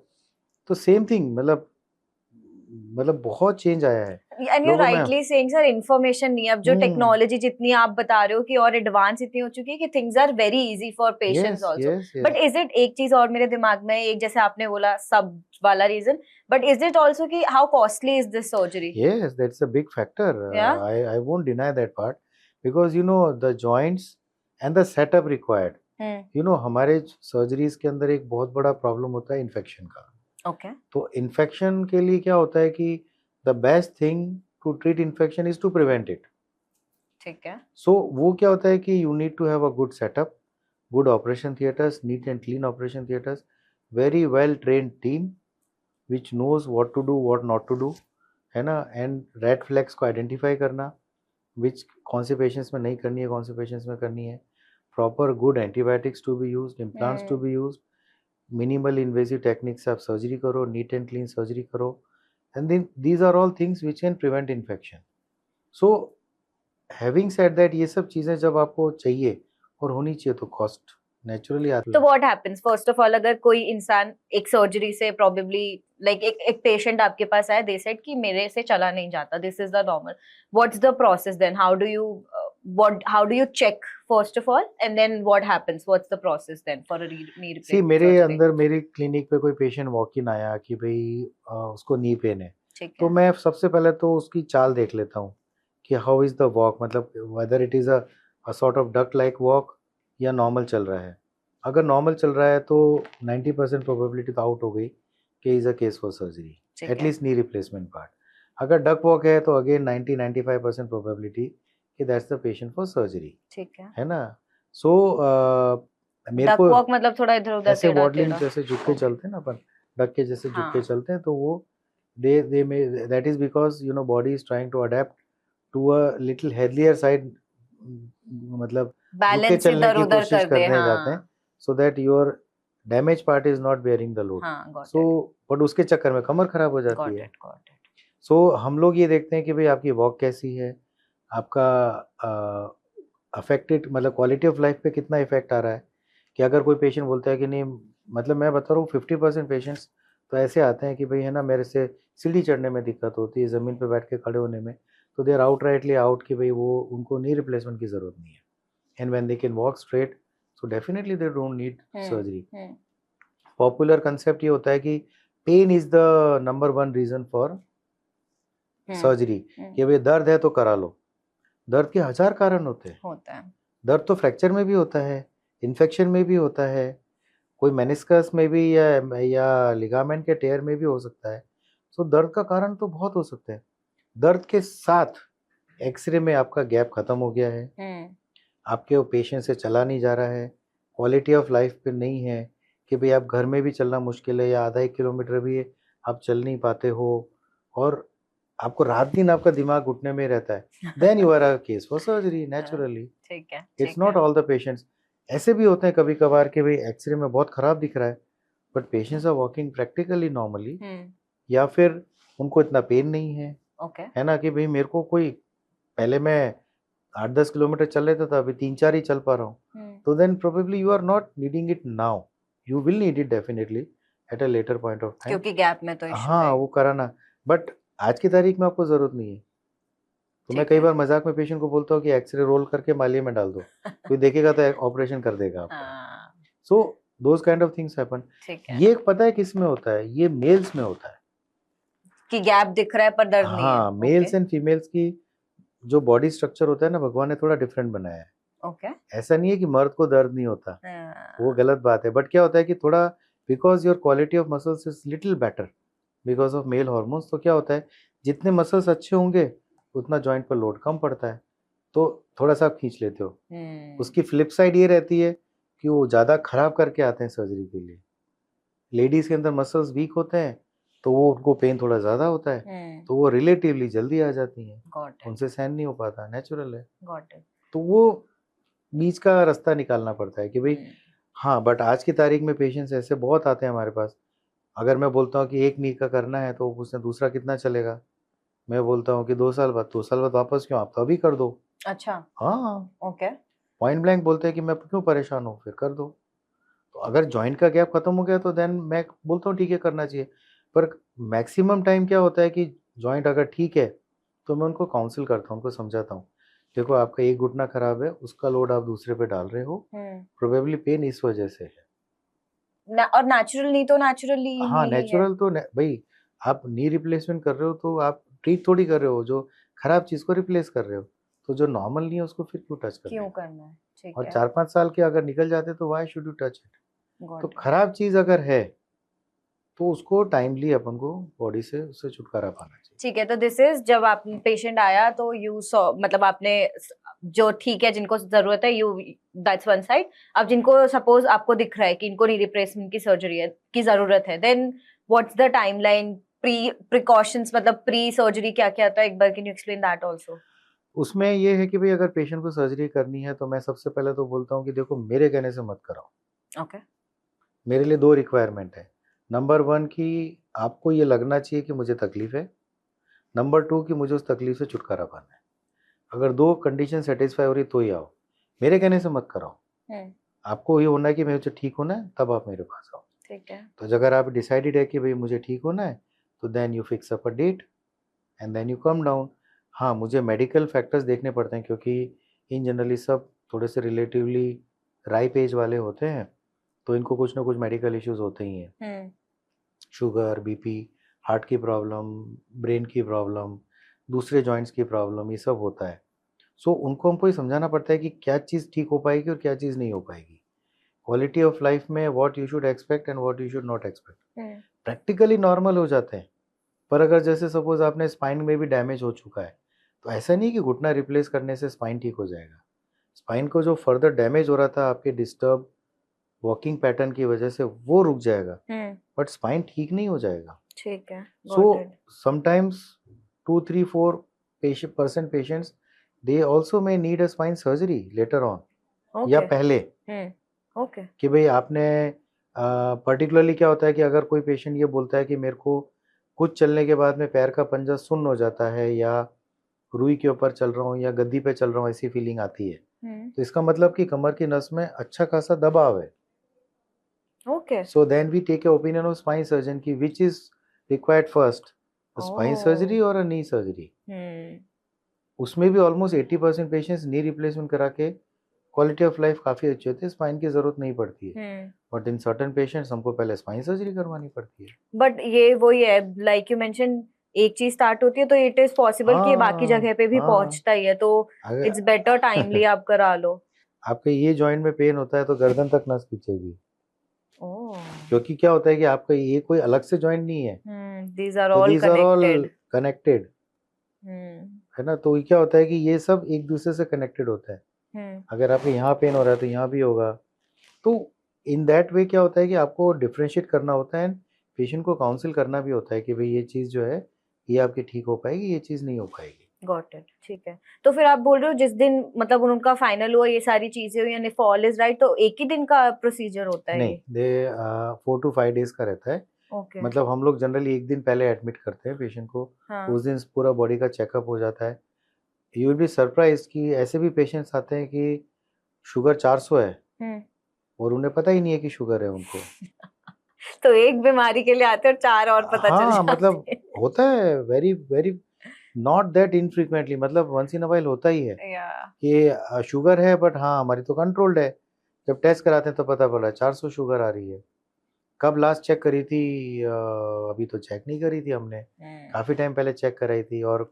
A: तो सेम थिंग, मतलब बहुत चेंज आया है।
B: And you rightly saying sir, information नहीं है अब। जो टेक्नोलॉजी जितनी आप बता रहे हो कि और एडवांस इतनी हो चुकी है कि things are very easy for patients also. But is it, एक चीज और मेरे दिमाग में, एक जैसे आपने बोला सब वाला reason, but is it also कि how costly is this surgery?
A: Yes, that's a big factor. I won't deny that part, because you know the joints and the setup required. You know हमारे surgeries के अंदर एक बहुत बड़ा problem होता है infection का। तो इन्फेक्शन के लिए क्या होता है कि the best thing to treat infection is to prevent it.
B: ठीक है।
A: सो वो क्या होता है कि you need to have a good setup, good operation theatres, neat and clean operation theatres, very well trained team which knows what to do, what not to do, है ना। And red flags को identify करना, which कौन से patients में नहीं करनी है, कौन से पेशेंट्स में करनी है। Proper good antibiotics to be used, implants to be used, minimal invasive techniques, आप सर्जरी करो, नीट एंड क्लीन सर्जरी करो, and then these are all things which can prevent infection. So having said that, ये सब चीजें जब आपको चाहिए और होनी चाहिए तो कॉस्ट नेचुरली आती है।
B: तो what happens, first of all, अगर कोई इंसान एक सर्जरी से प्रोबेबली लाइक एक पेशेंट आपके पास आया, दे सेड कि मेरे से चला नहीं जाता, this is the normal, what's the process then? How do you check first of all, and then what happens, what's the process then for a knee replacement?
A: See, मेरे अंदर मेरी क्लिनिक पे कोई पेशेंट वॉक इन आया कि भाई उसको knee pain है, तो मैं सबसे पहले तो उसकी चाल देख लेता हूँ कि हाउ इज द वॉक, मतलब whether it is a sort of duck like walk या नॉर्मल चल रहा है। अगर नॉर्मल चल रहा है तो 90% प्रोबेबिलिटी तो आउट हो गई कि is a case for surgery, at least knee replacement part. अगर डक वॉक है तो अगेन 90-95% प्रोबेबिलिटी कि that's the patient for surgery,
B: ठीक
A: है ना। सो मेरे
B: डक
A: को
B: वॉक मतलब थोड़ा इधर उधर
A: ऐसे
B: टेढ़ा
A: वॉडलिंग
B: टेढ़ा।
A: जैसे झुक के
B: Okay.
A: चलते हैं ना अपन, डक के जैसे झुक के
B: हाँ
A: चलते हैं, तो वो दे में that is because you know body is trying to adapt to a little healthier side, मतलब झुक के
B: बैलेंस
A: चलने
B: इधर
A: की
B: उधर
A: कोशिश
B: कर दे।
A: करने जाते हैं,
B: हाँ
A: so that your damage part is not bearing the load.
B: हाँ गॉट
A: सो
B: इट
A: बट उसके चक्कर में कमर खराब हो जाती
B: गॉट
A: है।
B: It got it.
A: सो हम लोग ये देखते हैं कि भाई आपकी वॉक कैसी है, आपका अफेक्टेड मतलब क्वालिटी ऑफ लाइफ पे कितना इफेक्ट आ रहा है। कि अगर कोई पेशेंट बोलता है कि नहीं, मतलब मैं बता रहा हूँ 50% पेशेंट्स तो ऐसे आते हैं कि भाई है ना मेरे से सीढ़ी चढ़ने में दिक्कत होती है, ज़मीन पे बैठ के खड़े होने में, तो they are out rightly out कि भाई वो उनको नी रिप्लेसमेंट की ज़रूरत नहीं है, and when they can walk straight so definitely they don't need surgery. Popular concept ये होता है कि pain is the number one reason for surgery, कि भाई दर्द है तो करा लो। दर्द के हजार कारण होते हैं,
B: होता है।
A: दर्द तो फ्रैक्चर में भी होता है, इन्फेक्शन में भी होता है, कोई मेनिस्कस में भी या लिगामेंट के टेयर में भी हो सकता है। सो दर्द का कारण तो बहुत हो सकते हैं। दर्द के साथ एक्सरे में आपका गैप खत्म हो गया है, आपके वो पेशेंट से चला नहीं जा रहा है, क्वालिटी ऑफ लाइफ पे नहीं है कि भाई आप घर में भी चलना मुश्किल है या आधा 1 किलोमीटर भी आप चल नहीं पाते हो, और आपको रात दिन आपका दिमाग घुटने में रहता है, then you are a case for surgery naturally.
B: ठीक है
A: it's not all the patients. ऐसे भी होते हैं कभी कभार कि भाई एक्सरे में बहुत खराब दिख रहा है but patients are walking practically normally, या फिर उनको इतना पेन नहीं है, है ना, कि भाई मेरे को कोई पहले मैं 8-10 किलोमीटर चल लेता था, अभी 3-4 ही चल पा रहा हूँ, तो then probably you are not needing it now, you will need it definitely at a later point of time,
B: क्योंकि गैप में तो इशू
A: हाँ
B: है।
A: वो कराना, बट आज की तारीख में आपको जरूरत नहीं है। तो मैं कई बार मजाक में पेशेंट को बोलता हूँ कि एक्सरे रोल करके मालिए में डाल दो, कोई देखेगा तो ऑपरेशन कर देगा आपका। So those kind of things happen. ये पता है किस में होता है, ये मेल्स में होता है
B: कि गैप दिख रहा है पर दर्द नहीं है।
A: हाँ, मेल्स एंड फीमेल्स की जो बॉडी स्ट्रक्चर होता है ना, भगवान ने थोड़ा डिफरेंट बनाया है। ऐसा नहीं है कि मर्द को दर्द नहीं होता, वो गलत बात है, बट क्या होता है कि थोड़ा because your quality of muscles is little better because of male hormones, तो क्या होता है जितने मसल्स अच्छे होंगे उतना जॉइंट पर लोड कम पड़ता है, तो थोड़ा सा आप खींच लेते हो। उसकी फ्लिप साइड ये रहती है कि वो ज़्यादा खराब करके आते हैं सर्जरी के लिए। लेडीज के अंदर मसल्स वीक होते हैं तो वो उनको पेन थोड़ा ज़्यादा होता है, तो वो रिलेटिवली जल्दी आ जाती हैं, उनसे सहन नहीं हो पाता, नेचुरल है। तो वो बीच का रास्ता निकालना पड़ता है कि भाई हाँ, बट आज की तारीख में पेशेंट्स ऐसे बहुत आते हैं हमारे पास। अगर मैं बोलता हूँ कि एक नी का करना है तो उसने दूसरा कितना चलेगा, मैं बोलता हूँ कि 2 साल बाद, 2 साल बाद वापस क्यों, आप तो अभी कर दो।
B: अच्छा
A: हाँ,
B: ओके।
A: पॉइंट ब्लैंक बोलते हैं कि मैं क्यों परेशान हूँ, फिर कर दो। तो अगर जॉइंट का गैप खत्म हो गया तो देन मैं बोलता हूँ ठीक है करना चाहिए, पर मैक्सिमम टाइम क्या होता है कि जॉइंट अगर ठीक है तो मैं उनको काउंसिल करता हूँ, उनको समझाता हूँ देखो आपका एक घुटना खराब है, उसका लोड आप दूसरे पे डाल रहे हो, प्रोबेबली पेन इस वजह से है।
B: और नेचुरल नहीं तो नेचुरली
A: हाँ, नेचुरल तो भाई आप नी रिप्लेसमेंट कर रहे हो तो आप ट्रीट थोड़ी कर रहे हो, जो खराब चीज को रिप्लेस कर रहे हो, तो जो नॉर्मल नहीं है उसको फिर क्यों टच
B: करना है। ठीक
A: और
B: है।
A: 4-5 साल के अगर निकल जाते तो why should you touch it. तो खराब चीज अगर है तो उसको टाइमली अपन को बॉडी से उससे छुटकारा पाना चाहिए।
B: ठीक है, तो दिस इज जब आप पेशेंट आया तो यू सॉ मतलब आपने जो ठीक है जिनको जरूरत है यू दैट्स वन साइड। अब जिनको सपोज आपको दिख रहा है कि इनको नी रिप्लेसमेंट की सर्जरी है की जरूरत है, then what's the timeline, precautions मतलब प्री सर्जरी क्या क्या होता है, एक बार can you explain that also.
A: उसमें ये है कि भाई अगर पेशेंट को सर्जरी करनी है तो मैं सबसे पहले तो बोलता हूँ कि देखो मेरे कहने से मत कराओ।
B: ओके।
A: मेरे लिए 2 रिक्वायरमेंट है। नंबर 1 कि आपको ये लगना चाहिए कि मुझे तकलीफ है, नंबर 2 कि मुझे उस तकलीफ से छुटकारा पाना है। अगर 2 कंडीशन सेटिस्फाई हो रही तो ही आओ, मेरे कहने से मत कराओ। आपको ये होना है कि मुझे ठीक होना है तब आप मेरे पास आओ।
B: ठीक है।
A: तो अगर आप डिसाइडेड है कि भाई मुझे ठीक होना है तो then you fix up a date and then you come down. हाँ, मुझे मेडिकल फैक्टर्स देखने पड़ते हैं क्योंकि इन जनरली सब थोड़े से रिलेटिवली राइप एज वाले होते हैं, तो इनको कुछ ना कुछ मेडिकल इश्यूज होते ही हैं, शुगर, बीपी, हार्ट की प्रॉब्लम, ब्रेन की प्रॉब्लम, दूसरे जॉइंट्स की प्रॉब्लम, ये सब होता है। सो उनको हमको ये समझाना पड़ता है कि क्या चीज़ ठीक हो पाएगी और क्या चीज़ नहीं हो पाएगी। क्वालिटी ऑफ लाइफ में what you should expect and what you should not expect practically normal हो जाते हैं, पर अगर जैसे सपोज आपने स्पाइन में भी डैमेज हो चुका है तो ऐसा नहीं कि घुटना रिप्लेस करने से स्पाइन ठीक हो जाएगा। स्पाइन को जो फर्दर डैमेज हो रहा था आपके डिस्टर्ब वॉकिंग पैटर्न की वजह से वो रुक जाएगा, बट स्पाइन ठीक नहीं हो जाएगा।
B: ठीक है।
A: So sometimes 2-3-4% patients they also may need a spine surgery later on या पहले।
B: ओके
A: कि भाई आपने पर्टिकुलरली क्या होता है कि अगर कोई पेशेंट ये बोलता है कि मेरे को कुछ चलने के बाद में पैर का पंजा सुन्न हो जाता है या रुई के ऊपर चल रहा हूँ या गद्दी पे चल रहा हूँ, ऐसी फीलिंग आती है, तो इसका मतलब कि कमर की नस में अच्छा खासा दबाव है।
B: Okay
A: so then we take a opinion of spine surgeon की which is required first, spine surgery और नी सर्जरी। उसमें भी ऑलमोस्ट 80% पेशेंट्स नी रिप्लेसमेंट करा के क्वालिटी ऑफ लाइफ काफी अच्छी होती है, स्पाइन की जरूरत नहीं पड़ती है। बट इन सर्टेन पेशेंट्स हमको पहले स्पाइन सर्जरी करवानी पड़ती है।
B: बट ये वही है, लाइक यू मेंशन, एक चीज स्टार्ट होती है तो इट इज पॉसिबल कि बाकी जगह पे भी पहुंचता ही है, तो इट्स बेटर टाइमली आप करा लो।
A: आपके ये जॉइंट में पेन होता है तो गर्दन तक नस खींचेगी। क्योंकि क्या होता है कि आपका ये कोई अलग से जॉइंट नहीं है,
B: these are all
A: कनेक्टेड है ना। तो क्या होता है कि ये सब एक दूसरे से कनेक्टेड होता है। अगर आपके यहाँ पेन हो रहा है तो यहाँ भी होगा। तो इन दैट वे क्या होता है कि आपको डिफरेंशिएट करना होता है, पेशेंट को काउंसिल करना भी होता है कि भाई ये चीज़ जो है ये आपकी ठीक हो पाएगी, ये चीज़ नहीं हो पाएगी।
B: गॉट इट, ठीक है। तो फिर आप बोल रहे हो जिस दिन मतलब उनका फाइनल हुआ, ये सारी चीजें हुई यानी फॉल इज राइट, तो एक ही दिन का प्रोसीजर होता है?
A: नहीं, दे 4 to 5 days का रहता है। मतलब हम लोग जनरली एक दिन पहले एडमिट करते हैं पेशेंट को। उस दिन पूरा बॉडी का चेकअप हो जाता है। यू विल बी सरप्राइज कि ऐसे भी पेशेंट्स आते हैं कि शुगर 400 है और उन्हें पता ही नहीं है कि शुगर है उनको।
B: तो एक बीमारी के लिए आते हैं और 4 और पता चल जाते हैं।
A: मतलब होता है very very not that infrequently, मतलब वंस इन अ वाइल होता ही है कि शुगर है बट हाँ हमारी तो कंट्रोल्ड है। जब टेस्ट कराते हैं तो पता पड़ा 400 शुगर आ रही है। कब लास्ट चेक करी थी? अभी तो चेक नहीं करी थी हमने, काफी टाइम पहले चेक कराई थी। और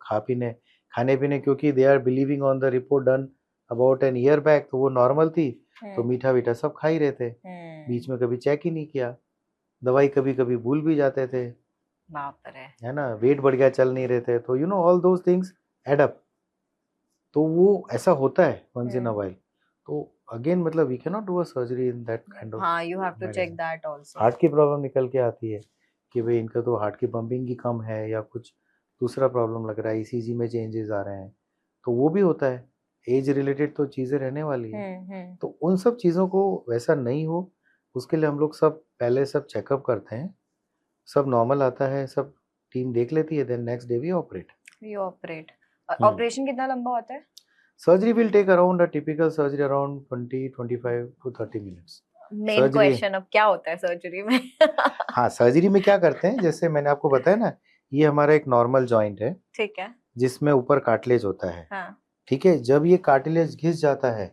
A: खाने पीने क्योंकि they are believing on the report done about an year back, तो वो नॉर्मल थी, तो मीठा वीठा सब खा ही रहे थे। बीच में कभी चेक ही नहीं किया। दवाई कभी कभी भूल भी जाते थे,
B: बाप रे,
A: है ना। वेट बढ़ गया, चल नहीं रहे थे, तो you know all those things add up. तो वो ऐसा होता है वंस इन अ वाइल। तो अगेन मतलब we can not do a surgery in that kind of.
B: हाँ, you have to check that also.
A: Heart की प्रॉब्लम निकल के आती है कि भाई इनका तो हार्ट की पंपिंग की कम है या कुछ दूसरा प्रॉब्लम लग रहा है, ईसीजी में चेंजेस आ रहे हैं, तो वो भी होता है। एज रिलेटेड तो चीज़ें रहने वाली है। तो उन सब चीज़ों को वैसा नहीं हो, उसके लिए हम लोग सब पहले सब चेकअप करते हैं, सब नॉर्मल आता है, सब टीम देख लेती है, then next day we operate.
B: Operation कितना लंबा होता है?
A: Surgery will take around, a typical surgery around 20-25 to 30 minutes।
B: Main question अब क्या होता है सर्जरी में?
A: हाँ, सर्जरी में क्या करते हैं, जैसे मैंने आपको बताया ना, ये हमारा एक नॉर्मल जॉइंट है,
B: ठीक है,
A: जिसमें ऊपर कार्टिलेज होता है।
B: हाँ।
A: ठीक है, जब ये कार्टिलेज घिस जाता है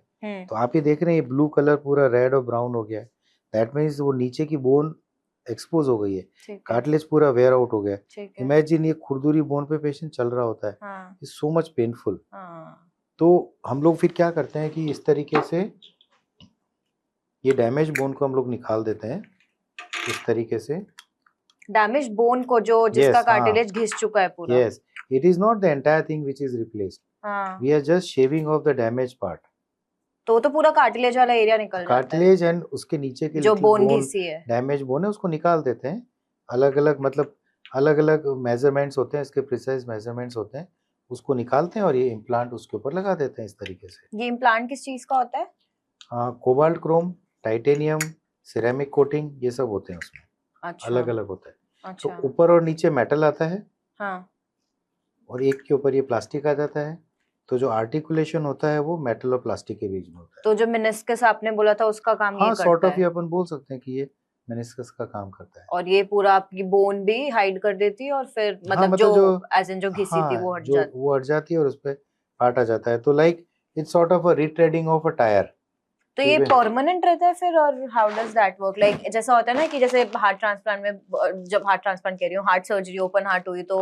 A: तो आप ये देख रहे हैं ये ब्लू कलर पूरा रेड और ब्राउन हो गया है, दैट मीन्स वो नीचे की बोन एक्सपोज हो गई है, कार्टिलेज पूरा वेयर आउट हो गया। इमेजिन ये खुरदुरी बोन पे पेशेंट चल रहा होता है, इट्स सो मच पेनफुल। तो हम लोग फिर क्या करते हैं कि इस तरीके से ये डैमेज बोन को हम लोग निकाल देते हैं, इस तरीके से।
B: डैमेज बोन को जो जिसका कार्टिलेज घिस चुका है पूरा।
A: Yes, it is not the entire thing which is replaced, we are just shaving off the damage part.
B: तो पूरा कार्टिलेज वाला एरिया निकल जाता है,
A: कार्टिलेज एंड उसके नीचे के
B: जो बोन घिसी है,
A: डैमेज बोन है, उसको निकाल देते हैं। अलग अलग मतलब अलग अलग मेजरमेंट्स होते हैं, इसके प्रिसाइज मेजरमेंट्स होते हैं, उसको निकालते हैं और ये इम्प्लांट उसके ऊपर लगा देते हैं इस तरीके से।
B: ये इम्प्लांट किस चीज का होता है?
A: Cobalt Chrome, titanium, ceramic coating, ये सब होते हैं उसमें। अच्छा। अलग अलग होता है। अच्छा। तो ऊपर और नीचे मेटल आता है, हाँ। और एक के ऊपर ये प्लास्टिक आ जाता है, तो जो आर्टिकुलेशन होता है वो मेटल और प्लास्टिक के बीच में होता है।
B: तो जो मेनिस्कस आपने बोला था उसका काम ये करता है?
A: सॉर्ट ऑफ ये अपन बोल सकते हैं कि ये मेनिस्कस का काम करता है।
B: और ये पूरा आपकी बोन भी हाइड कर देती है और फिर मतलब जो एज इन जो घिसी थी वो हट
A: जाती है और उस पे पार्ट आ जाता है। तो like it's sort of a retreading of a tyre.
B: तो ये परमानेंट रहता है फिर, और how does that work? Like जैसा होता है ना कि जैसे हार्ट ट्रांसप्लांट में, जब हार्ट ट्रांसप्लांट कह रही हूँ, हार्ट सर्जरी ओपन हार्ट हुई तो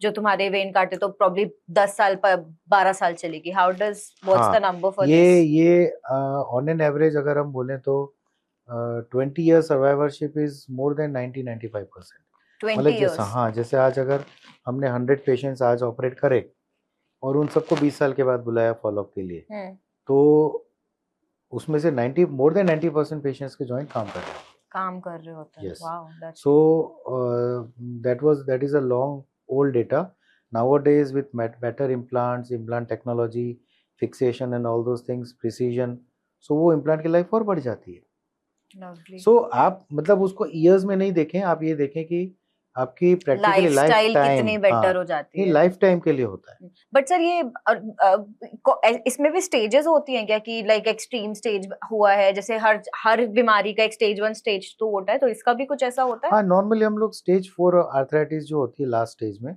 B: जो तुम्हारे वेन काटे तो प्रॉब्ली 10 साल 12 साल चलेगी। How does, what's the number for this?
A: ये ऑन एन एवरेज अगर हम बोले तो 20 year survivorship is more than 90-95%।
B: 20 years?
A: हाँ, जैसे आज अगर हमने 100 पेशेंट्स आज ऑपरेट करे और उन सबको 20 साल के बाद बुलाया फॉलोअप के लिए, तो उसमें से मोर देन 90% पेशेंट्स के जॉइंट काम कर रहे
B: होते हैं।
A: Yes.
B: Wow, that's
A: So that is a long old data. Nowadays with better implants, implant technology, fixation and all those things, precision, so वो implant की लाइफ और बढ़ जाती है.
B: lovely.
A: So आप मतलब उसको years में नहीं देखें, आप ये देखें कि आपकी प्रैक्टिकली
B: लाइफस्टाइल कितनी बेटर हो जाती
A: ये
B: है,
A: लाइफ टाइम के लिए होता है.
B: बट सर ये इसमें भी स्टेजेस होती हैं क्या कि लाइक एक्सट्रीम स्टेज हुआ है, जैसे हर बीमारी का एक स्टेज 1 स्टेज 2 होता है, तो इसका भी कुछ ऐसा होता है?
A: हाँ, नॉर्मली हम लोग स्टेज 4 आर्थराइटिस जो होती है लास्ट स्टेज में,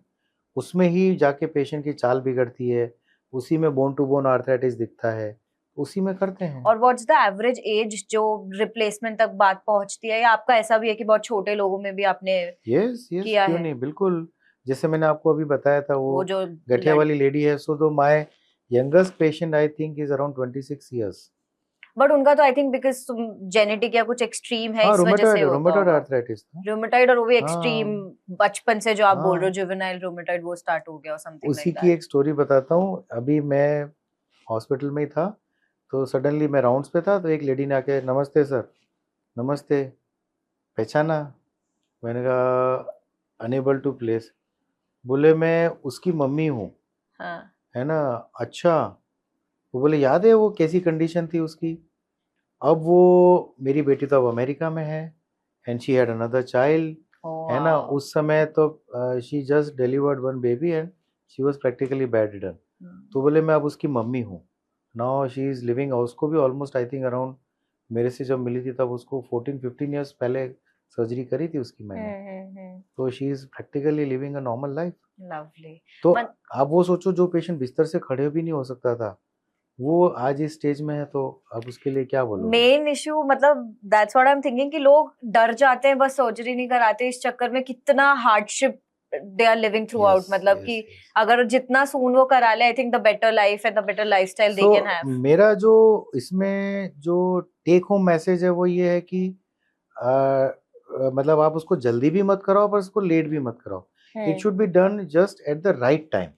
A: उसमें ही जाके पेशेंट की चाल बिगड़ती है, उसी में बोन टू बोन आर्थराइटिस दिखता है, उसी में करते हैं.
B: और व्हाट्स द एवरेज एज जो रिप्लेसमेंट तक बात पहुंचती है, या आपका ऐसा भी है कि बहुत छोटे लोगों में भी आपने
A: यस
B: किया
A: क्यों
B: है?
A: नहीं, बिल्कुल. जैसे मैंने आपको अभी बताया था वो
B: जो
A: गठिया वाली लेडी है, सो तो my youngest patient I think is around 26 years.
B: But उनका तो आई थिंक बिकॉज जेनेटिक या कुछ एक्सट्रीम है, इस वजह से होता
A: रूमेटॉइड आर्थराइटिस था.
B: रूमेटॉइड, और वो भी एक्सट्रीम बचपन से जो आप बोल रहे हो
A: हाँ,
B: जुवेनाइल रूमेटॉइड वो स्टार्ट हो गया और समथिंग
A: उसी
B: लाइक
A: की एक स्टोरी बताता हूँ. अभी मैं हॉस्पिटल में ही था, तो सडनली मैं राउंड्स पे था, तो एक लेडी ने आके नमस्ते सर, नमस्ते, पहचाना? मैंने कहा अनेबल टू प्लेस. बोले मैं उसकी मम्मी हूँ.
B: हाँ.
A: है ना? अच्छा. वो बोले याद है वो कैसी कंडीशन थी उसकी? अब वो मेरी बेटी तो अब अमेरिका में है and she had another child. है ना? उस समय तो she just delivered one baby and she was practically bed ridden. तो बोले मैं अब उसकी मम्मी हूँ. नाउ शी इज लिविंग, उसको भी ऑलमोस्ट आई थिंक अराउंड, मेरे से जब मिली थी तब उसको 14-15 ईयर्स पहले सर्जरी करी थी उसकी मैंने. तो she is practically living a normal life.
B: Lovely.
A: तो आप वो सोचो, जो पेशेंट बिस्तर से खड़े भी नहीं हो सकता था, वो आज इस स्टेज में है, तो अब उसके लिए क्या बोलोगे?
B: मेन इशू मतलब that's what I am thinking कि लोग डर जाते हैं, बस सर्जरी नहीं कराते, इस चक्कर में कितना hardship they are living through out. मतलब कि अगर जितना सून वो करा ले, I think the better life and the better lifestyle they can have.
A: मेरा जो इसमें जो टेक होम मैसेज है वो ये है कि मतलब आप उसको जल्दी भी मत कराओ पर उसको लेट भी मत कराओ. It should be done just at the right time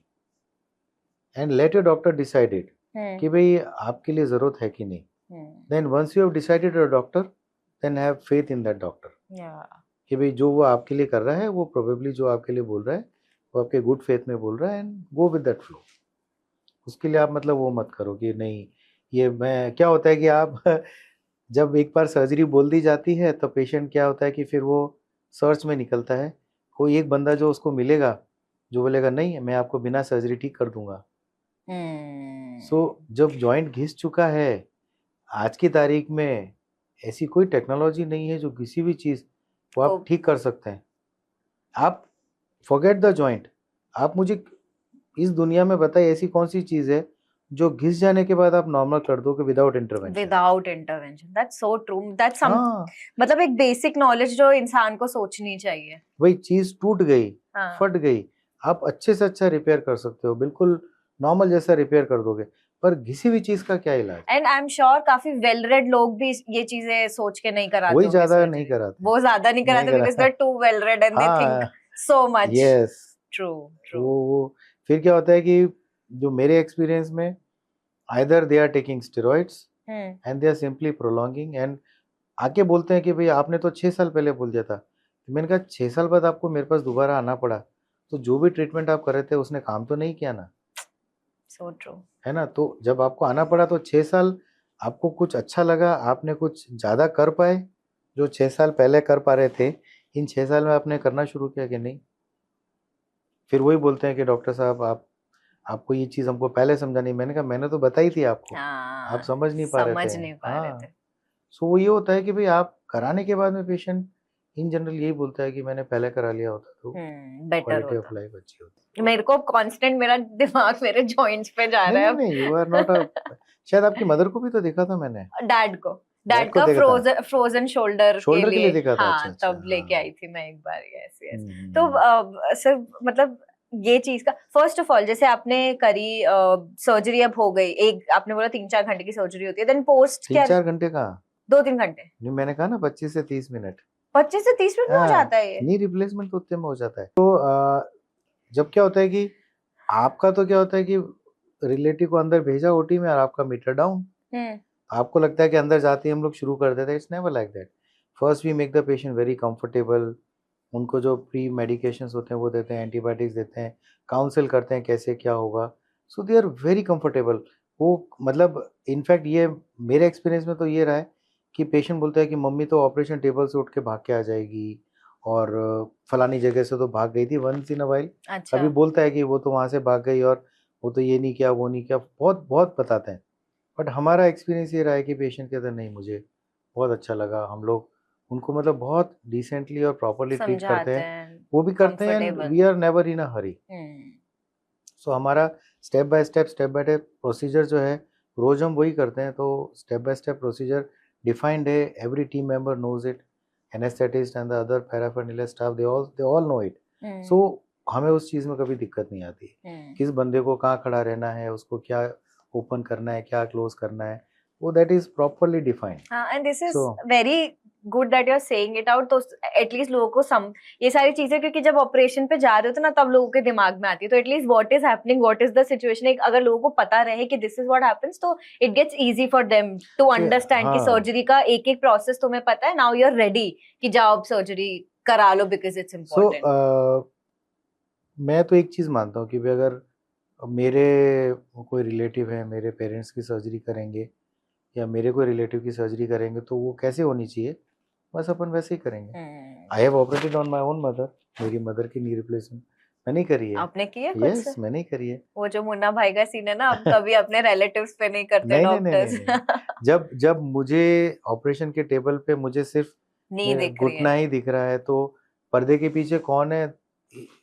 A: and let your doctor decide it कि भाई आपके लिए जरूरत है कि नहीं. Then once you have decided your doctor, then have faith in that doctor कि भाई जो वो आपके लिए कर रहा है, वो प्रोबेबली जो आपके लिए बोल रहा है वो आपके गुड फेथ में बोल रहा है, and go with that flow. उसके लिए आप मतलब वो मत करो कि नहीं ये मैं, क्या होता है कि आप जब एक बार सर्जरी बोल दी जाती है तो पेशेंट क्या होता है कि फिर वो सर्च में निकलता है. कोई एक बंदा जो उसको मिलेगा जो बोलेगा नहीं मैं आपको बिना सर्जरी ठीक कर दूंगा. सो जब जॉइंट घिस चुका है, आज की तारीख में ऐसी कोई टेक्नोलॉजी नहीं है जो किसी भी चीज को आप ठीक कर सकते हैं. आप फॉरगेट द जॉइंट, आप मुझे इस दुनिया में बताइए ऐसी कौन सी चीज है जो घिस जाने के बाद आप नॉर्मल कर दोगे without intervention.
B: That's so true. That's some मतलब एक बेसिक नॉलेज जो इंसान को सोचनी चाहिए.
A: वही चीज टूट गई, फट गई, आप अच्छे से अच्छा रिपेयर कर सकते हो, बिल्कुल नॉर्मल जैसा रिपेयर कर दोगे, पर घिसी हुई चीज का क्या इलाज?
B: एंड आई एम श्योर काफी वेल रेड लोग भी ये चीजें सोच के नहीं कराते.
A: वही ज्यादा नहीं कराते,
B: वो ज्यादा नहीं कराते because they are too well read and they think so much.
A: Yes,
B: true.
A: वो फिर क्या होता है कि जो मेरे एक्सपीरियंस में either they are taking steroids and they are simply prolonging and आके बोलते हैं कि भाई आपने तो 6 साल पहले बोल दिया था. मैंने कहा 6 साल बाद आपको मेरे पास दोबारा आना पड़ा, तो जो भी ट्रीटमेंट आप कर रहे थे उसने काम तो नहीं किया ना.
B: So true.
A: है ना? तो जब आपको आना पड़ा तो 6 साल आपको कुछ अच्छा लगा, आपने कुछ ज्यादा कर पाए जो 6 साल पहले कर पा रहे थे, इन 6 साल में आपने करना शुरू किया कि नहीं. फिर वही बोलते हैं कि डॉक्टर साहब आपको ये चीज हमको पहले समझानी. मैंने कहा मैंने तो बताई थी आपको, आप समझ नहीं पा रहे थे. सो वो ये होता है कि भाई आप कराने के बाद में पेशेंट इन जनरल यही बोलता है कि मैंने पहले करा लिया होता तो क्वालिटी ऑफ लाइफ अच्छी होती.
B: मेरे को कांस्टेंट मेरा दिमाग मेरे जॉइंट्स पे जा रहा है.
A: नहीं, यू आर नॉट शायद आपकी मदर को भी तो देखा था मैंने.
B: डैड का फ्रोजन शोल्डर के लिए देखा था. हाँ, तब लेके आई थी मैं एक बार. ऐसे तो सर मतलब ये चीज का फर्स्ट ऑफ ऑल जैसे आपने करी सर्जरी, अब हो गई, एक आपने बोला 3-4 घंटे की सर्जरी होती है, देन पोस्ट
A: 3-4 घंटे का
B: 2-3 घंटे
A: नहीं, मैंने कहा ना 25 से 30 मिनट.
B: 25 से 30 मिनट में हो जाता है ये?
A: नहीं, रिप्लेसमेंट तो उतने में हो जाता है. तो जब क्या होता है कि आपका तो क्या होता है कि रिलेटिव को अंदर भेजा ओटी में और आपका मीटर डाउन। आपको लगता है कि अंदर जाते ही हम लोग शुरू कर देते हैं, it's never like that. First we make the patient very comfortable, उनको जो प्री मेडिकेशंस होते हैं वो देते हैं, एंटीबायोटिक्स देते हैं, काउंसिल करते हैं कैसे क्या होगा, सो दे आर वेरी कंफर्टेबल। वो मतलब इनफैक्ट ये मेरे एक्सपीरियंस में तो ये रहा है कि पेशेंट बोलता है कि मम्मी तो ऑपरेशन टेबल से उठ के भाग के आ जाएगी और फलानी जगह से तो भाग गई थी वंस इन अ वाइल।
B: अच्छा।
A: अभी बोलता है कि वो तो वहाँ से भाग गई और वो तो ये नहीं किया वो नहीं किया, बहुत बहुत बताते हैं। बट हमारा एक्सपीरियंस ये रहा है कि पेशेंट कहते हैं नहीं मुझे बहुत अच्छा लगा, हम लोग उनको मतलब बहुत डिसेंटली और प्रॉपरली ट्रीट करते हैं, वो भी करते हैं, and we are never in a hurry. So हमारा स्टेप बाय स्टेप प्रोसीजर जो है रोज हम वही करते हैं, तो step by step procedure defined है, every team member knows it, anaesthetist and the other paraphernalia staff they all know it. So हमें उस चीज़ में कभी दिक्कत नहीं आती, किस बंदे को कहाँ खड़ा रहना है, उसको क्या ओपन करना है, क्या क्लोज करना है, वो that is properly defined.
B: And this is very good that you are saying it out, तो एटलीस्ट लोगों को सम ये सारी चीजें, क्योंकि जब ऑपरेशन पे जा रहे हो तो ना तब लोगों के दिमाग में आती है, तो at least what is happening, what is the situation, अगर लोगों को पता रहे कि दिस इज व्हाट हैपेंस, तो it gets easy for them to understand कि सर्जरी का एक एक प्रोसेस तुम्हें पता है, नाउ यू आर रेडी कि जाओ अब सर्जरी करा लो बिकॉज इट्स इम्पोर्टेंट।
A: मैं तो एक चीज मानता हूँ कि अगर मेरे कोई रिलेटिव है, मेरे पेरेंट्स की सर्जरी करेंगे या मेरे कोई रिलेटिव की सर्जरी करेंगे तो वो कैसे होनी चाहिए, बस अपन वैसे ही करेंगे। I have operated on my own mother, मेरी मदर की नी रिप्लेसमेंट मैंने करी है।
B: आपने की है?
A: यस मैंने करी है।
B: वो जो मुन्ना भाई का सीन है ना, अब कभी अपने रिलेटिव्स पे नहीं करते डॉक्टर्स।
A: जब मुझे ऑपरेशन के टेबल पे मुझे सिर्फ घुटना ही दिख रहा है, तो पर्दे के पीछे कौन है,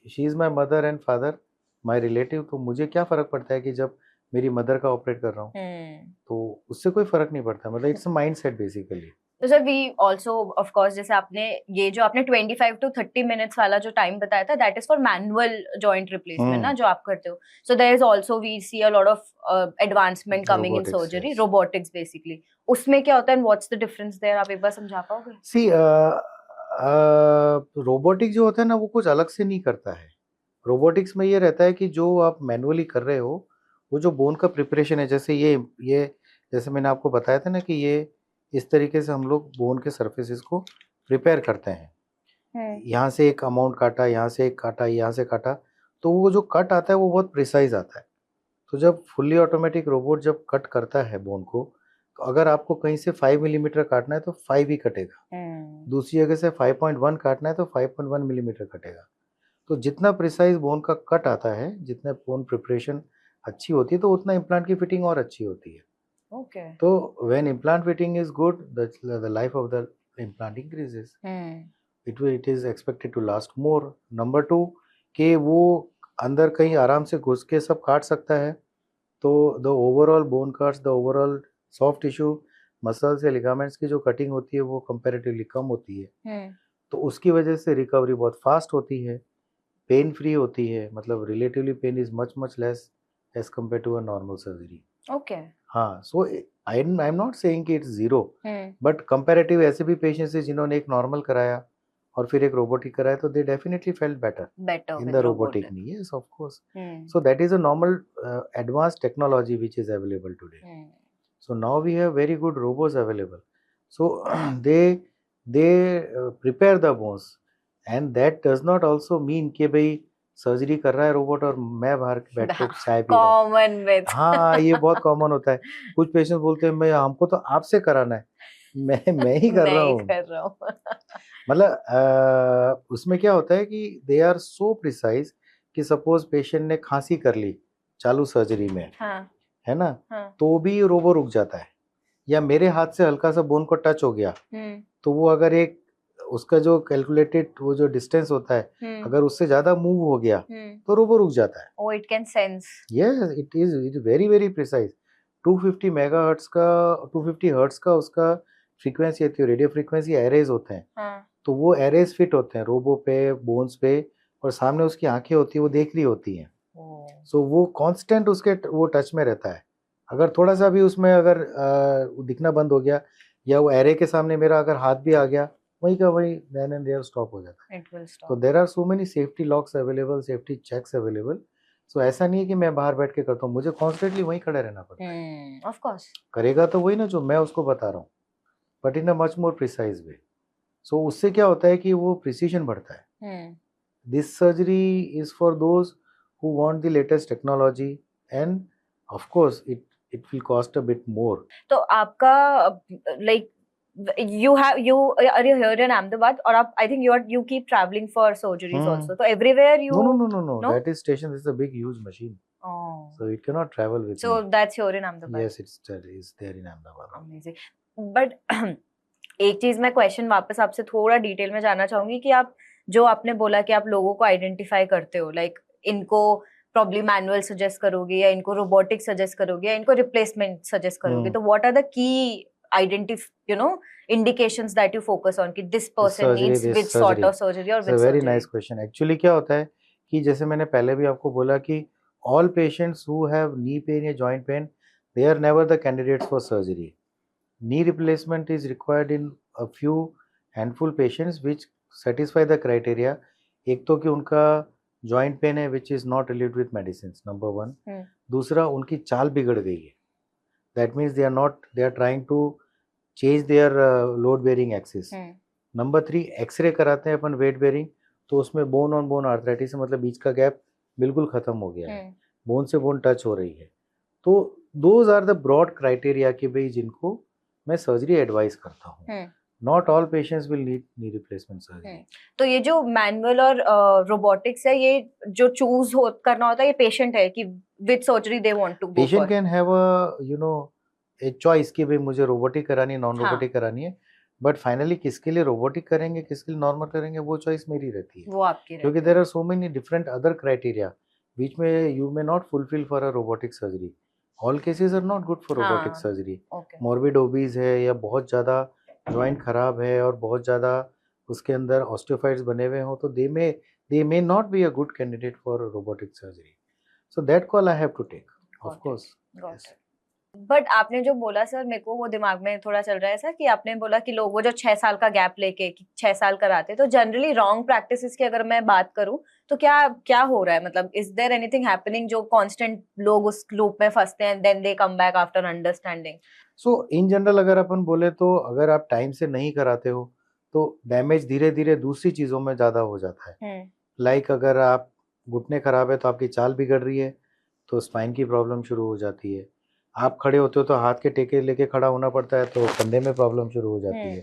A: she is my mother and father, my relative, तो मुझे क्या फर्क पड़ता है कि जब मेरी मदर का ऑपरेट कर रहा हूँ, तो उससे कोई फर्क नहीं पड़ता। मतलब इट्स अ माइंडसेट बेसिकली।
B: तो sir we also of course, जैसे आपने ये जो आपने 25 to 30 मिनट्स वाला जो टाइम बताया था, that is for manual joint replacement ना, जो आप करते हो। So there is also we see a lot of advancement coming in surgery, robotics basically. उसमें क्या होता है and what's the difference there, आप एक बार समझा पाओगे?
A: सी रोबोटिक जो होता है ना वो कुछ अलग से नहीं करता है। रोबोटिक्स में ये रहता है कि जो आप मैनुअली कर रहे हो, वो जो बोन का प्रिपरेशन है, जैसे ये जैसे मैंने आपको बताया था ना कि ये इस तरीके से हम लोग बोन के सर्फेसिस को प्रिपेयर करते हैं। यहाँ से एक अमाउंट काटा, यहाँ से एक काटा, यहाँ से काटा, तो वो जो कट आता है वो बहुत प्रिसाइज आता है। तो जब फुल्ली ऑटोमेटिक रोबोट जब कट करता है बोन को, तो अगर आपको कहीं से 5 मिलीमीटर काटना है तो 5 ही कटेगा, दूसरी जगह से 5.1 काटना है तो 5.1 मिलीमीटर कटेगा। तो जितना प्रिसाइज बोन का कट आता है, जितना बोन प्रिपरेशन अच्छी होती है, तो उतना इम्प्लांट की फिटिंग और अच्छी होती है।
B: Okay.
A: तो when implant fitting is good, the life of the implant increases, it is expected to last more. Number 2 कि वो अंदर कहीं आराम से घुस के सब काट सकता है, तो the overall bone cuts, the overall soft tissue, muscles या लिगामेंट्स की जो कटिंग होती है वो कंपैरेटिवली कम होती है। तो उसकी वजह से रिकवरी बहुत फास्ट होती है, पेन फ्री होती है, मतलब relatively pain is much less as compare to a normal surgery.
B: Okay.
A: हाँ, so I am not saying कि इट्स जीरो, बट कंपैरेटिव ऐसे भी पेशेंट्स हैं जिन्होंने एक नॉर्मल कराया और फिर एक रोबोटिक कराया, तो they definitely felt better in the robotic knee. Yes, of course. So that is a normal advanced technology which is available today. So now we have very good robots available. So they prepare the bones, and that does not also mean कि भाई surgery कर रहा है robot और मैं बाहर बैठ के चाय पी रहा हूँ।
B: Common myth.
A: हाँ, ये बहुत कॉमन होता है। कुछ पेशेंट बोलते हैं मैं हमको तो आपसे कराना है, मैं ही कर रहा हूँ। मतलब उसमें क्या होता है कि दे आर सो प्रिसाइज कि सपोज पेशेंट ने खांसी कर ली चालू सर्जरी में,
B: हाँ,
A: है ना, तो भी रोबो रुक जाता है। या मेरे हाथ से हल्का सा बोन को टच हो गया, तो वो अगर एक उसका जो कैलकुलेटेड वो जो डिस्टेंस होता है, अगर उससे ज्यादा मूव हो गया तो रोबो रुक जाता है।
B: Oh, it can sense.
A: Yes, it is very precise. 250 megahertz का 250 हर्ट्ज का उसका फ्रीक्वेंसी होती है, रेडियो फ्रीक्वेंसी एरेज होते हैं। तो वो एरेज फिट होते हैं रोबो पे, बोन्स पे, और सामने उसकी आंखें होती है, वो देख रही होती हैं। सो वो कांस्टेंट उसके वो टच में रहता है। अगर थोड़ा सा भी उसमें अगर दिखना बंद हो गया, या वो एरे के सामने मेरा अगर हाथ भी आ गया, वही का वही देन एंड देयर स्टॉप हो जाता है। तो there are so many safety locks available, safety checks available, so ऐसा नहीं है कि मैं बाहर बैठ के करता हूँ, मुझे कॉन्स्टेंटली वहीं खड़े रहना पड़ता है।
B: ऑफ कोर्स
A: करेगा तो वही ना जो मैं उसको बता रहा हूँ, but in a much more precise way. So उससे क्या होता है कि वो प्रिसीजन बढ़ता है। This surgery is for those who want the latest technology, and of course it will cost a bit more.
B: तो आपका like you are you here in Ahmedabad, or आप I think you keep traveling for surgeries also, so everywhere you
A: No, that is station. This is a big huge machine, so it cannot travel with
B: so
A: me.
B: that's here in Ahmedabad.
A: Yes, it's there in Ahmedabad.
B: Amazing. But एक चीज मैं question वापस आपसे थोड़ा detail में जानना चाहूंगी कि आप जो आपने बोला कि आप लोगों को आइडेंटिफाई करते हो, लाइक इनको प्रॉब्ली मैनुअल सजेस्ट करोगे या इनको रोबोटिक सजेस्ट करोगे या इनको रिप्लेसमेंट सजेस्ट करोगे, तो what are the key indications that you focus on कि this person needs which sort of surgery or which surgery?
A: Very nice question. Actually क्या होता है कि जैसे मैंने पहले भी आपको बोला कि all patients who have knee pain या joint pain, they are never the candidates for surgery. Knee replacement is required in a few handful patients which satisfy the criteria. एक तो कि उनका joint pain है which is not related with medicines, number one. दूसरा उनकी चाल बिगड़ गई है, that means they are trying to change their load bearing axis. Number 3, x-ray कराते हैं अपन वेट बेरिंग, तो उसमें बोन ऑन बोन आर्थराइटिस है, मतलब बीच का गैप बिल्कुल खत्म हो गया है, बोन से बोन टच हो रही है। तो those are the broad criteria कि भाई जिनको मैं सर्जरी एडवाइस करता हूँ। Not all patients will need knee replacement surgery.
B: तो ये जो मैनुअल और रोबोटिक्स है, ये जो चूज करना होता है, ये पेशेंट है कि which surgery they want to go for.
A: Patient can have a एक चॉइस कि भाई मुझे रोबोटिक करानी है, नॉन रोबोटिक करानी है, बट फाइनली किसके लिए रोबोटिक करेंगे, किसके लिए नॉर्मल करेंगे, वो चॉइस मेरी रहती है,
B: वो आपकी,
A: क्योंकि there are so many different other criteria बीच में you may not fulfil for a robotic surgery. All cases are not good for robotic surgery. Morbid obese है या बहुत ज़्यादा जॉइंट खराब है और बहुत ज़्यादा उसके अंदर ऑस्टियोफाइट्स बने हुए हों, तो they may not be a good candidate for robotic surgery. So that call I have to take, of course.
B: But आपने जो बोला सर, मेरे को वो दिमाग में थोड़ा चल रहा है सर कि आपने बोला कि लोग वो जो 6 साल का गैप लेके 6 साल कराते, तो जनरली रॉन्ग प्रैक्टिसेस की अगर मैं बात करूं तो क्या हो रहा है, मतलब इज देयर एनीथिंग हैपनिंग जो कांस्टेंट लोग उस लूप में फंसते हैं, then they come back after understanding?
A: So in general अगर अपन बोले तो अगर आप टाइम से नहीं कराते हो तो डैमेज धीरे धीरे दूसरी चीजों में ज्यादा हो जाता है। लाइक अगर आप घुटने खराब है तो आपकी चाल बिगड़ रही है, तो स्पाइन की प्रॉब्लम शुरू हो जाती है। आप खड़े होते हो तो हाथ के टेके लेके खड़ा होना पड़ता है, तो कंधे में प्रॉब्लम शुरू हो जाती है।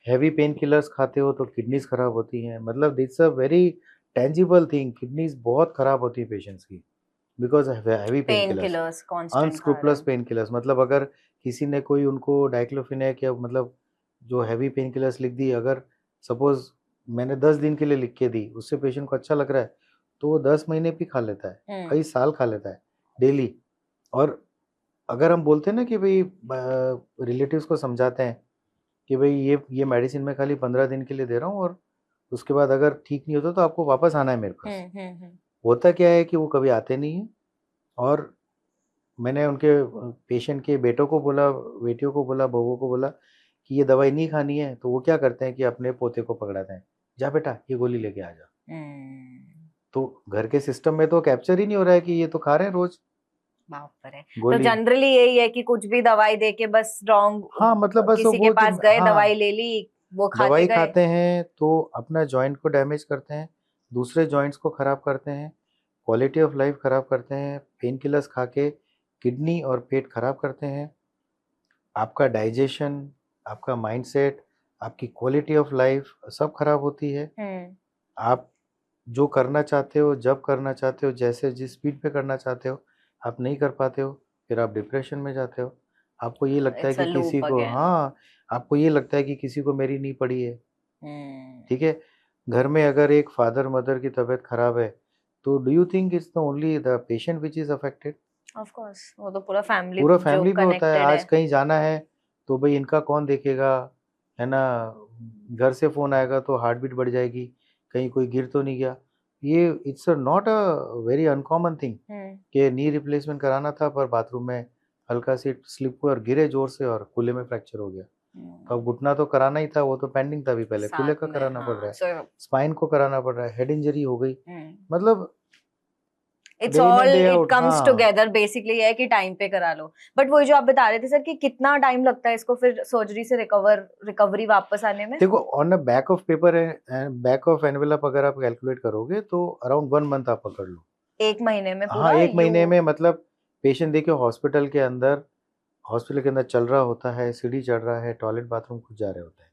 A: हैवी पेन किलर्स खाते हो तो किडनीज खराब होती हैं, मतलब that's a very tangible thing. Kidneys बहुत खराब होती है पेशेंट्स की because heavy painkillers, unscrupulous painkillers. मतलब अगर किसी ने कोई उनको डाइक्लोफिनेक या मतलब जो हैवी पेन किलर्स लिख दी, अगर सपोज मैंने 10 दिन के लिए लिख के दी, उससे पेशेंट को अच्छा लग रहा है तो वो 10 महीने भी खा लेता है, कई साल खा लेता है डेली। और अगर हम बोलते हैं ना कि भाई रिलेटिव्स को समझाते हैं कि भाई ये मेडिसिन मैं खाली 15 दिन के लिए दे रहा हूँ और उसके बाद अगर ठीक नहीं होता तो आपको वापस आना है मेरे पास। होता क्या है कि वो कभी आते नहीं है। और मैंने उनके पेशेंट के बेटों को बोला, बेटियों को बोला, बहुओं को बोला कि ये दवाई नहीं खानी है, तो वो क्या करते हैं कि अपने पोते को पकड़ाते हैं, जा बेटा ये गोली लेके आ जा। तो घर के सिस्टम में तो कैप्चर ही नहीं हो रहा है कि ये तो खा रहे हैं रोज।
B: तो जनरली यही है कि कुछ भी दवाई देके बस रॉन्ग,
A: हाँ मतलब बस
B: किसी के पास गए, दवाई ले ली, वो
A: दवाई खाते हैं तो अपना जॉइंट को डैमेज करते हैं, दूसरे जॉइंट्स को खराब करते हैं, क्वालिटी ऑफ लाइफ खराब करते हैं, पेन किलर्स खा के किडनी और पेट खराब करते हैं, आपका डाइजेशन, आपका माइंडसेट, आपकी क्वालिटी ऑफ लाइफ सब खराब होती है। आप जो करना चाहते हो, जब करना चाहते हो, जैसे जिस स्पीड पे करना चाहते हो, आप नहीं कर पाते हो, फिर आप डिप्रेशन में जाते हो। आपको ये लगता है कि किसी को, हाँ आपको ये लगता है कि किसी को मेरी नहीं पड़ी है। ठीक है, घर में अगर एक फादर मदर की तबीयत खराब है तो do you think it's the only the patient which is affected?
B: Of course वो तो पूरा फैमिली
A: में होता है। आज कहीं जाना है तो भाई इनका कौन देखेगा, है ना। घर से फोन आएगा तो हार्ट बीट बढ़ जाएगी, कहीं कोई गिर तो नहीं गया। ये it's not a very uncommon thing कि नी रिप्लेसमेंट कराना था पर बाथरूम में हल्का सी स्लिप हुआ और गिरे जोर से और कूल्हे में फ्रैक्चर हो गया। तो अब घुटना तो कराना ही था, वो तो पेंडिंग था, भी पहले कूल्हे का कराना पड़ रहा है, स्पाइन को कराना पड़ रहा है, हेड इंजरी हो गई। मतलब
B: it's all it comes together basically है कि टाइम पे करा लो. बट वही जो आप बता रहे थे सर कि कितना टाइम लगता है इसको फिर सर्जरी से रिकवरी वापस आने में?
A: देखो on the back of paper and back of envelope अगर आप कैलकुलेट करोगे तो अराउंड 1 मंथ आप पकड़ लो.
B: 1 महीने में पूरा?
A: हाँ 1 महीने में. मतलब पेशेंट देखिए हॉस्पिटल के अंदर चल रहा होता है, सीढ़ी चढ़ रहा है, टॉयलेट बाथरूम खुद जा रहे होते हैं.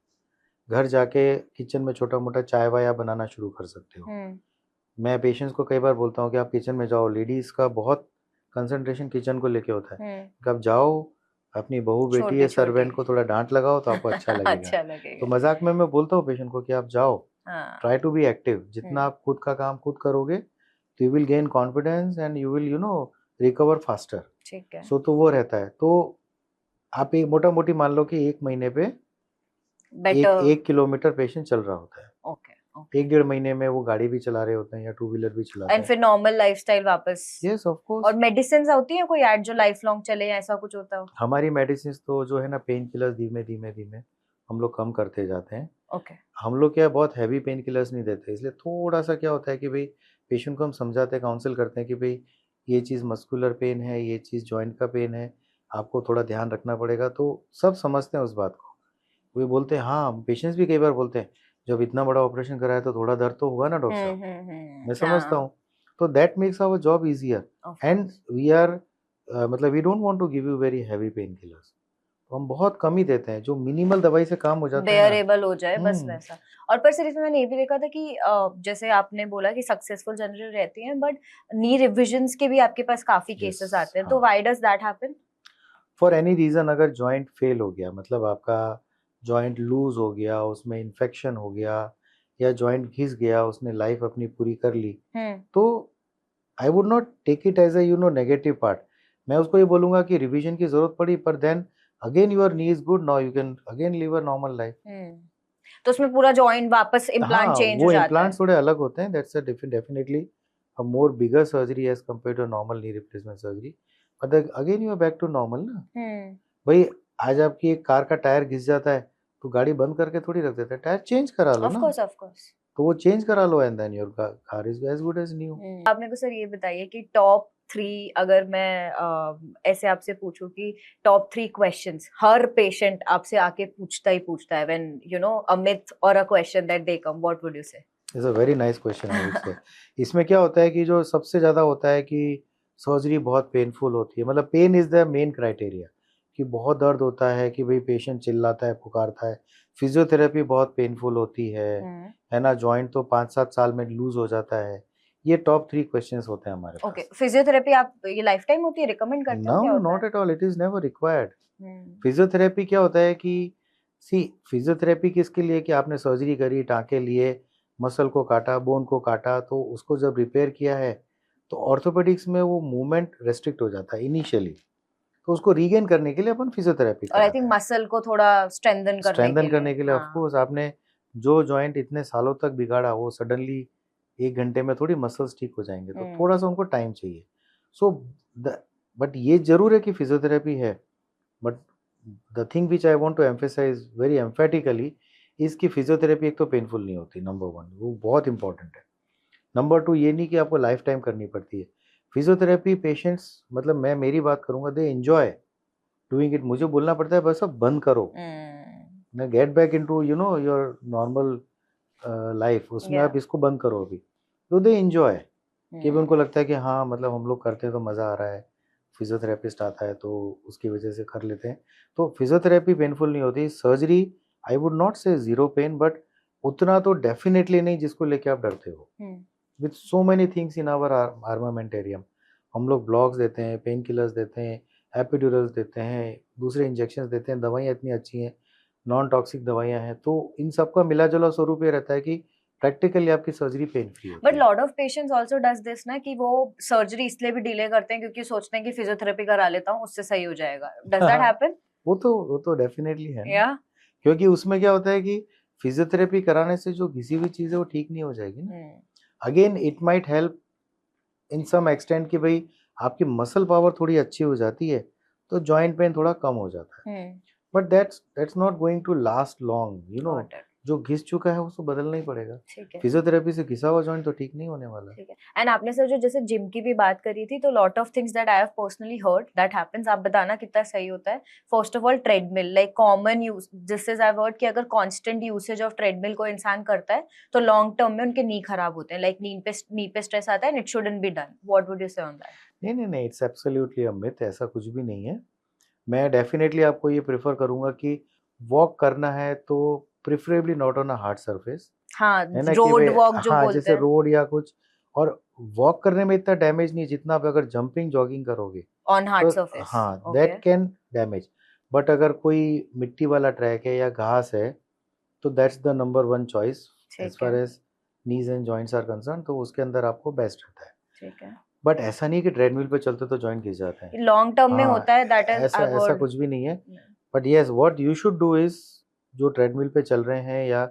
A: घर जाके किचन में छोटा मोटा चाय वाय बनाना शुरू कर सकते हो. मैं पेशेंट्स को कई बार बोलता हूँ कि आप किचन में जाओ. लेडीज का बहुत कंसंट्रेशन किचन को लेके होता है. आप जाओ, अपनी बहू बेटी या सर्वेंट को थोड़ा डांट लगाओ तो आपको अच्छा लगेगा.
B: अच्छा लगेगा.
A: तो मजाक में मैं बोलता हूँ पेशेंट को कि आप जाओ, ट्राई टू बी एक्टिव. जितना आप खुद का काम खुद करोगे तो you will gain confidence and you will recover faster.
B: ठीक है.
A: सो तो वो रहता है. तो आप एक मोटा मोटी मान लो कि 1 महीने पे 1 किलोमीटर पेशेंट चल रहा होता है.
B: ओके.
A: 1-1.5 महीने में वो गाड़ी भी चला रहे होते हैं या 2 व्हीलर भी चलाते हैं.
B: एंड फिर नॉर्मल लाइफस्टाइल वापस?
A: Yes of course.
B: और मेडिसिन होती है कोई ऐड जो लाइफ लॉन्ग चले या ऐसा कुछ होता है?
A: हमारी मेडिसिन तो जो है ना पेन किलर्स धीमे धीमे हम लोग कम करते जाते हैं.
B: ओके.
A: हम लोग क्या बहुत हैवी पेन किलर्स नहीं देते. इसलिए थोड़ा सा क्या होता है कि भाई पेशेंट को हम समझाते हैं, काउंसिल करते हैं कि भाई ये चीज़ मस्कुलर पेन है, ये चीज़ जॉइंट का पेन है, आपको थोड़ा ध्यान रखना पड़ेगा. तो सब समझते हैं उस बात को. वो बोलते हैं हाँ. पेशेंट्स भी कई बार बोलते हैं जब इतना बड़ा ऑपरेशन कराया तो थोड़ा दर्द तो होगा ना डॉक्टर साहब. मैं समझता हूँ. तो that makes our job easier and we are मतलब we don't want to give you very heavy painkillers. तो हम बहुत कम ही देते हैं, जो मिनिमल दवाई से काम हो जाता है,
B: बेयरेबल हो जाए बस वैसा. और पर सिर्फ मैंने ये भी देखा था कि जैसे आपने बोला कि सक्सेसफुल जनरल रहती हैं बट नी रिविजन्स के भी आपके पास काफी केसेस आते हैं. तो why does that happen?
A: For any reason. अगर जॉइंट फेल हो गया, मतलब आपका जॉइंट लूज हो गया, उसमें इन्फेक्शन हो गया या जॉइंट घिस गया, उसने लाइफ अपनी पूरी कर ली, तो I would not take it as a negative part. मैं उसको ये बोलूंगा कि रिवीजन की जरूरत पड़ी, पर then again your knee is good, now you can again live a normal life.
B: तो उसमें पूरा जॉइंट वापस इम्प्लांट चेंज हो जाता है. वो
A: इम्प्लांट्स थोड़े अलग होते हैं. That's a definitely a more bigger surgery as compared to normal knee replacement surgery. But again you are back to normal ना. भाई आज आपकी एक कार का टायर घिस जाता है तो गाड़ी बंद करके थोड़ी रख देते हैं. टायर चेंज करा लो ना.
B: Of course.
A: तो वो चेंज करा लो and then your car is as good as new.
B: आप मेरे को सर ये बताइए कि टॉप 3 अगर मैं ऐसे आपसे पूछूं कि टॉप 3 क्वेश्चंस हर पेशेंट आपसे आके पूछता है व्हेन अ मिथ और a question that they come, what would you say?
A: It's a very nice question I would say. इसमें क्या होता है कि जो सबसे ज्यादा होता है कि सर्जरी बहुत पेनफुल होती है. मतलब pain is the main criteria, कि बहुत दर्द होता है, कि भाई पेशेंट चिल्लाता है, पुकारता है. फिजियोथेरेपी बहुत पेनफुल होती है ना. जॉइंट तो 5-7 साल में लूज हो जाता है. ये टॉप 3 क्वेश्चंस होते हैं हमारे पास.
B: ओके. फिजियोथेरेपी आप ये लाइफ टाइम होती है, रिकमेंड करते हो?
A: No, not at all. It is never required. Physiotherapy क्या होता है कि फिजियोथेरेपी किसके लिए, कि आपने सर्जरी करी, टांके लिए, मसल को काटा, बोन को काटा, तो उसको जब रिपेयर किया है तो ऑर्थोपेडिक्स में वो मूवमेंट रेस्ट्रिक्ट हो जाता है इनिशियली. तो उसको रीगेन करने के लिए अपन फिजियोथेरेपी
B: और आई थिंक मसल को थोड़ा स्ट्रेंथन करने के लिए
A: ऑफ कोर्स. आपने जो जॉइंट इतने सालों तक बिगाड़ा वो सडनली 1 घंटे में थोड़ी मसल्स ठीक हो जाएंगे. तो थोड़ा सा उनको टाइम चाहिए. सो बट ये जरूर है कि फिजियोथेरेपी है. But the thing which I want to emphasise very emphatically is कि फिजियोथेरेपी एक तो पेनफुल नहीं होती, नंबर 1. वो बहुत इंपॉर्टेंट है. नंबर 2 ये नहीं कि आपको लाइफ टाइम करनी पड़ती है. फिजियोथेरेपी पेशेंट्स, मतलब मैं मेरी बात करूंगा, दे एंजॉय डूइंग इट. मुझे बोलना पड़ता है बस अब बंद करो, ना get back into your normal life. उसमें आप इसको बंद करो अभी. तो दे एंजॉय, कि उनको लगता है कि हाँ मतलब हम लोग करते हैं तो मज़ा आ रहा है, फिजियोथेरेपिस्ट आता है तो उसकी वजह से कर लेते हैं. तो फिजियोथेरेपी पेनफुल नहीं होती. Surgery I would not say zero pain, but उतना तो डेफिनेटली नहीं जिसको लेके आप डरते हो. With so many things in our armamentarium. हम लोग ब्लॉक्स देते हैं, पेन किलर्स देते हैं, एपिड्यूरल्स देते हैं, दूसरे इंजेक्शंस देते हैं, दवाइयाँ इतनी अच्छी हैं, नॉन टॉक्सिक दवाइयाँ हैं. तो इन सबका मिला जुला स्वरूप ये रहता है कि प्रैक्टिकली आपकी सर्जरी पेन फ्री होती है.
B: But lot of patients also does this ना, कि वो सर्जरी इसलिए भी डिले करते हैं क्योंकि सोचते हैं कि फिजियोथेरेपी करा लेता हूँ उससे सही हो जाएगा. Does that happen?
A: वो तो डेफिनेटली है.
B: या
A: क्योंकि उसमें क्या होता है कि फिजियोथेरेपी कराने से जो घिसी हुई चीज है वो ठीक नहीं हो जाएगी ना. Again it might help in some extent कि भाई आपकी मसल पावर थोड़ी अच्छी हो जाती है तो जॉइंट पेन थोड़ा कम हो जाता है. But that's not going to last long. जो घिस चुका है उसको बदलना ही पड़ेगा।
B: ठीक है।
A: फिजियोथेरेपी से घिसा हुआ जॉइंट तो ठीक नहीं होने वाला।
B: ठीक है। एंड आपने सर जो जैसे जिम की भी बात करी थी, तो lot of things that I have personally heard that happens, आप बताना कितना सही होता है। First of all treadmill, like common use, this is I heard कि अगर कांस्टेंट यूसेज ऑफ ट्रेडमिल को इंसान करता है तो लॉन्ग टर्म में उनके नी खराब होते हैं, लाइक नी पे स्ट्रेस आता है and it shouldn't be done. What would you say on that?
A: नहीं, इट्स एब्सोल्युटली अ मिथ, ऐसा कुछ भी नहीं है। मैं डेफिनेटली आपको ये प्रेफर करूंगा कि वॉक करना है तो preferably not on a hard surface,
B: हाँ,
A: है ना, कि
B: रोड वॉक जो
A: हाँ
B: बोलते
A: जैसे
B: हैं
A: रोड या कुछ। और वॉक करने में इतना डैमेज नहीं जितना आप अगर जंपिंग जॉगिंग करोगे
B: ऑन हार्ड
A: तो
B: सरफेस।
A: हाँ दैट कैन डैमेज। बट अगर कोई मिट्टी वाला ट्रैक है या घास है तो that's the number one choice as far as knees and joints are concern, तो उसके अंदर आपको बेस्ट रहता है।
B: ठीक है।
A: बट ऐसा नहीं कि ट्रेडमिल पे चलते तो जॉइंट घिस जाते हैं,
B: लॉन्ग टर्म में
A: हाँ,
B: होता है, दैट इज
A: ऐसा कुछ भी नहीं है। But yes, what you should do is, जो ट्रेडमिल पे चल रहे हैं या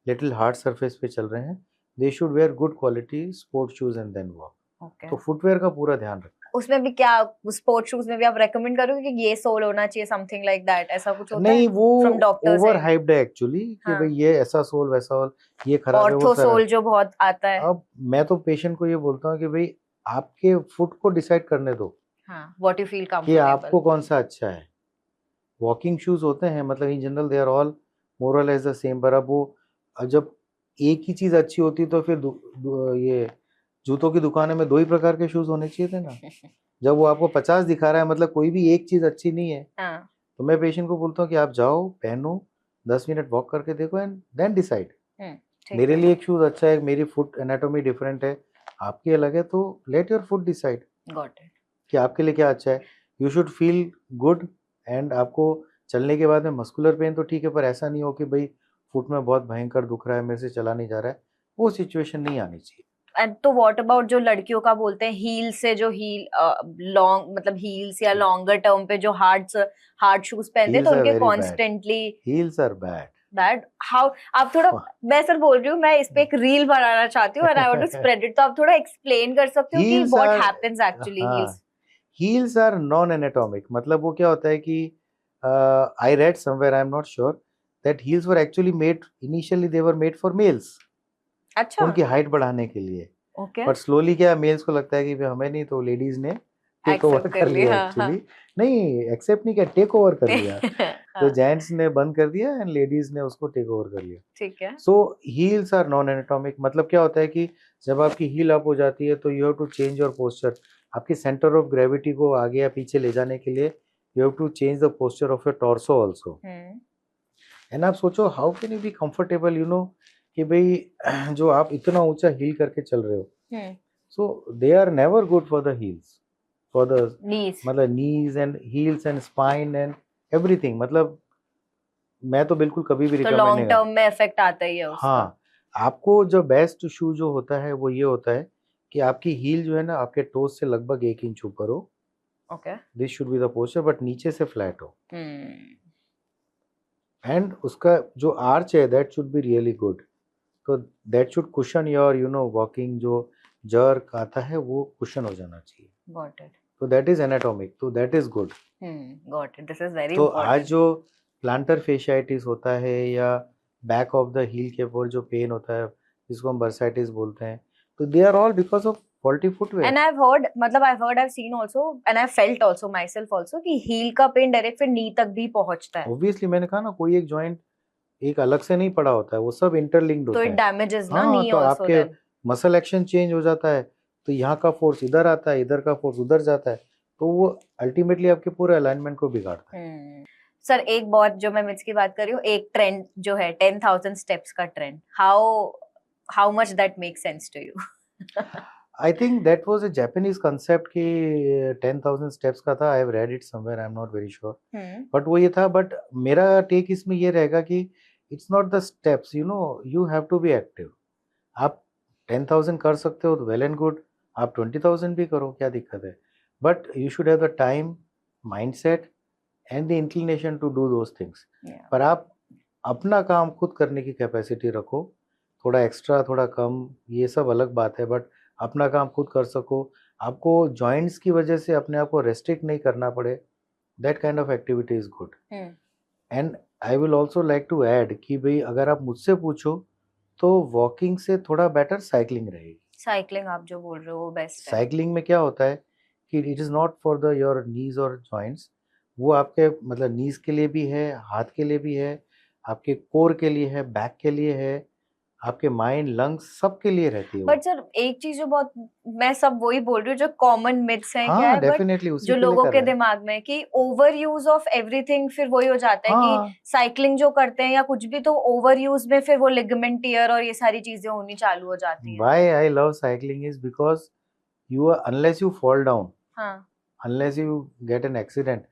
A: लिटिल हार्ड सरफेस पे चल रहे हैं, they should wear good quality sport shoes and then walk. तो फुटवेयर का पूरा ध्यान रखना।
B: उसमें भी क्या स्पोर्ट शूज में भी आप रेकमेंड करोगे कि ये सोल होना चाहिए, समथिंग लाइक दैट, ऐसा कुछ होता
A: नहीं,
B: है?
A: वो
B: फ्रॉम डॉक्टर्स
A: ओवर हाइप्ड है एक्चुअली कि
B: हाँ।
A: भाई ये ऐसा सोल वैसा सोल, ये खराब है वो
B: ऑर्थो
A: खराब
B: सोल
A: है।
B: जो बहुत आता है।
A: अब मैं तो पेशेंट को ये बोलता हूँ कि भाई आपके फुट को डिसाइड करने दो,
B: हाँ, व्हाट यू फील
A: कि
B: कंफर्टेबल,
A: आपको कौन सा अच्छा है। वॉकिंग शूज होते हैं, मतलब in general they are all more or less the same, पर अब वो जब एक ही चीज अच्छी होती तो फिर ये जूतों की दुकान में 2 ही प्रकार के शूज होने चाहिए थे ना। जब वो आपको 50 दिखा रहा है मतलब कोई भी एक चीज अच्छी नहीं है,
B: हाँ।
A: तो मैं पेशेंट को बोलता हूँ कि आप जाओ, पहनो, 10 मिनट वॉक करके देखो एंड देन डिसाइड। मेरे लिए एक शूज अच्छा है, मेरी फुट एनाटॉमी डिफरेंट है, आपकी अलग है, तो let your foot decide
B: got it
A: कि आपके लिए क्या अच्छा है। You should feel good, and आपको चलने के बाद में मस्कुलर पेन तो ठीक है, पर ऐसा नहीं हो कि भाई फुट में बहुत भयंकर दुख रहा है, मेरे से चला नहीं जा रहा है, वो सिचुएशन नहीं आनी चाहिए।
B: एंड तो व्हाट अबाउट जो लड़कियों का बोलते हैं हील से, जो हील लॉन्ग मतलब हील्स या लॉन्गर टर्म पे जो हार्ड शूज पहनते हैं तो उनके constantly
A: heels are bad.
B: That how, आप थोड़ा, मैं सर बोल रही हूँ, मैं इस पे एक रील बनाना चाहती हूँ and I want to spread it, तो आप थोड़ा एक्सप्लेन कर सकते हो कि what happens actually heels.
A: Heels are non anatomic, मतलब वो क्या होता है कि I read somewhere, I am not sure, that heels were actually made, initially they were made for males,
B: अच्छा,
A: उनकी हाइट बढ़ाने के लिए।
B: ओके,
A: बट स्लोली क्या मेल्स को लगता है कि हमें नहीं, तो लेडीज ने टेक ओवर कर लिया एक्चुअली। नहीं, एक्सेप्ट नहीं किया, टेक ओवर कर लिया। तो जेंट्स ने बंद कर दिया एंड लेडीज ने उसको टेक ओवर कर लिया।
B: ठीक है।
A: सो हील्स आर नॉन एनाटॉमिक, मतलब क्या होता है कि जब आपकी हील अप हो जाती है तो you have to change your posture. आपकी सेंटर ऑफ ग्रेविटी को आगे या पीछे ले जाने के लिए you have to change the posture of your torso also. And आप सोचो how can you be comfortable, you know, कि भाई जो आप इतना ऊंचा हील करके चल रहे हो, so they are never good for the heels, for the मतलब knees and heels and spine and everything. मतलब मैं तो बिल्कुल कभी भी रिकमेंड नहीं,
B: लॉन्ग टर्म में इफेक्ट आता ही है उसका।
A: हाँ, आपको जो बेस्ट शू जो होता है वो ये होता है कि आपकी हील जो है ना आपके टोज से लगभग 1 इंच ऊपर हो।
B: Okay,
A: this should be the posture, but नीचे से फ्लैट हो। एंड उसका जो आर्च है that should be really good, तो that should cushion your, you know, walking जो जर्क आता है वो कुशन हो जाना चाहिए।
B: Got it.
A: तो दैट इज एनाटॉमिक, तो that is good.
B: Got it, this is very
A: तो
B: इंपॉर्टेंट।
A: आज जो प्लांटर फेशियाइटिस होता है या बैक ऑफ द हील के ऊपर जो पेन होता है जिसको हम बर्साइटिस बोलते हैं, तो they are all because of faulty footwear.
B: And I've heard, मतलब I've seen also and I've felt also myself also कि heel का पेन डायरेक्ट फिर नी तक भी पहुंचता है।
A: Obviously मैंने कहा ना, कोई एक जॉइंट एक अलग से नहीं पड़ा होता है, वो सब इंटरलिंक्ड होता है।
B: तो इट डैमेजेस ना नी
A: तो
B: आल्सो,
A: आपके मसल एक्शन चेंज हो जाता है, तो यहाँ का फोर्स इधर आता है, इधर का फोर्स उधर जाता है, तो वो अल्टीमेटली आपके पूरे अलाइनमेंट को बिगाड़ता है।
B: सर एक बहुत जो मैं मिथ्स की बात कर रही हूँ, एक ट्रेंड जो है 10,000 स्टेप्स का trend, how much that make sense to you?
A: I think that was a Japanese concept कि 10,000 steps का था। I have read it somewhere, I am not very sure. But वो ये था, but मेरा take इसमें ये रहेगा कि it's not the steps, you know, you have to be active. आप 10,000 कर सकते हो तो well and good, आप 20,000 भी करो, क्या दिक्कत है? But you should have the time, mindset and the inclination to do those things. पर आप अपना काम खुद करने की कैपेसिटी रखो, थोड़ा एक्स्ट्रा थोड़ा कम ये सब अलग बात है, बट अपना काम खुद कर सको, आपको जॉइंट्स की वजह से अपने आप को रेस्ट्रिक्ट नहीं करना पड़े, that kind of activity is good. And I will also like to add कि भाई अगर आप मुझसे पूछो तो वॉकिंग से थोड़ा बेटर साइकिलिंग रहेगी।
B: साइकिलिंग आप जो बोल रहे हो वो बेस्ट है।
A: साइकिलिंग में क्या होता है कि it is not for the your knees और जॉइंट्स, वो आपके मतलब नीज के लिए भी है, हाथ के लिए भी है, आपके कोर के लिए है, बैक के लिए है, आपके माइंड लंग्स सबके लिए रहती है वो।
B: बट सर एक चीज जो बहुत, मैं सब वही बोल रही हूँ जो कॉमन मिथ्स हैं क्या
A: हाँ
B: है, बट
A: डेफिनेटली उसी
B: जो
A: के लिए
B: लोगों
A: कर
B: के
A: रहे हैं।
B: दिमाग में कि ओवर यूज ऑफ एवरीथिंग, फिर वही हो जाता है कि
A: हाँ
B: साइकिलिंग जो करते हैं या कुछ भी, तो ओवर यूज में फिर वो लिगामेंट टियर और ये सारी चीजें होनी चालू हो जाती हैं।
A: Why I love cycling is because you are, unless you fall down,
B: हाँ
A: unless you get an accident,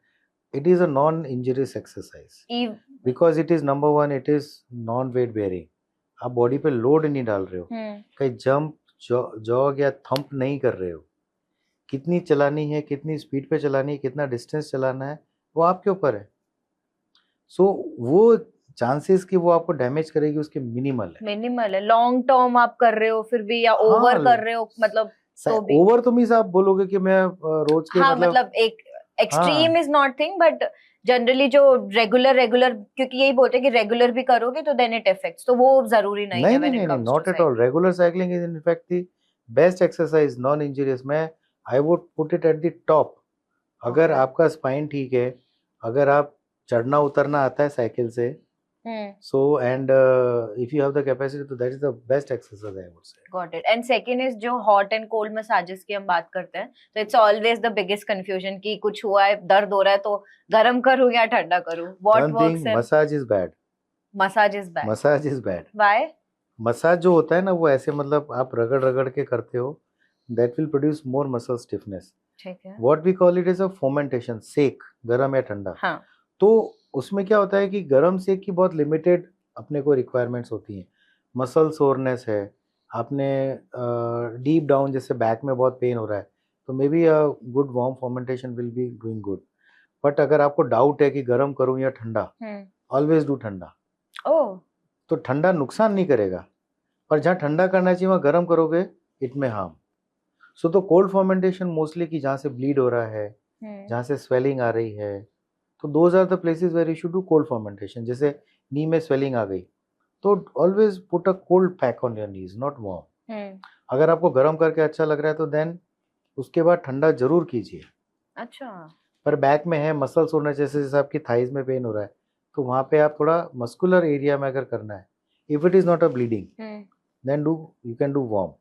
A: it is a non injurious exercise
B: Eve,
A: because it is number one, it is non weight bearing, आप body पे load नहीं डाल रहे हो, कहीं jump jog या thump नहीं कर रहे हो, कितनी चलानी है, कितनी स्पीड पे चलानी है, कितना डिस्टेंस चलाना है, वो आपके ऊपर है। सो वो चांसेस कि वो आपको डैमेज करेगी उसके मिनिमल
B: है। लॉन्ग टर्म आप कर रहे हो फिर भी, या ओवर कर रहे हो मतलब तो भी।
A: ओवर तो मीन्स आप बोलोगे कि मैं रोज के
B: हाँ मतलब एक extreme is not thing, but generally जो रेगुलर, क्योंकि यही बोलते हैं कि रेगुलर भी करोगे तो देन इट इफेक्ट्स, तो वो जरूरी नहीं है when it comes to
A: not at all. Regular cycling is in fact the best exercise, non injurious. मैं I would put it at the top. अगर आपका स्पाइन ठीक है, अगर आप चढ़ना उतरना आता है साइकिल से, so and if you have the capacity, तो that is the best exercise I would say.
B: Got it. And second is जो hot and cold massages की हम बात करते हैं, तो it's always the biggest confusion कि कुछ हुआ है, दर्द हो रहा है तो गर्म करूँ या ठंडा करूँ? What works?
A: Massage is bad.
B: Massage is bad.
A: Massage is bad.
B: Why?
A: Massage जो होता है ना वो ऐसे मतलब आप रगड़ रगड़ के करते हो, that will produce more muscle stiffness.
B: ठीक है।
A: What we call it is a fomentation, सेक, गरम या ठंडा।
B: हाँ।
A: तो उसमें क्या होता है कि गरम सेक की बहुत लिमिटेड अपने को रिक्वायरमेंट्स होती हैं। मसल सोरनेस है, आपने डीप डाउन जैसे बैक में बहुत पेन हो रहा है, तो may be a good warm fermentation will be doing good. But अगर आपको डाउट है कि गरम करूं या ठंडा, ऑलवेज डू ठंडा।
B: ओह।
A: तो ठंडा नुकसान नहीं करेगा, पर जहाँ ठंडा करना चाहिए वहाँ गरम करोगे इट में हार्म। सो तो कोल्ड फर्मेंटेशन मोस्टली कि जहाँ से ब्लीड हो रहा है, जहाँ से स्वेलिंग आ रही है, तो those are the places where you should do cold fermentation. जैसे नी में स्वेलिंग आ गई तो always put a cold pack on your knees, not warm. अगर आपको गर्म करके अच्छा लग रहा है तो देन उसके बाद ठंडा जरूर कीजिए।
B: अच्छा।
A: पर बैक में है मसल सोना, जैसे आपकी थाइज में पेन हो रहा है, तो वहाँ पे आप थोड़ा मस्कुलर एरिया में अगर करना है, if it is not a bleeding then do you can do warm.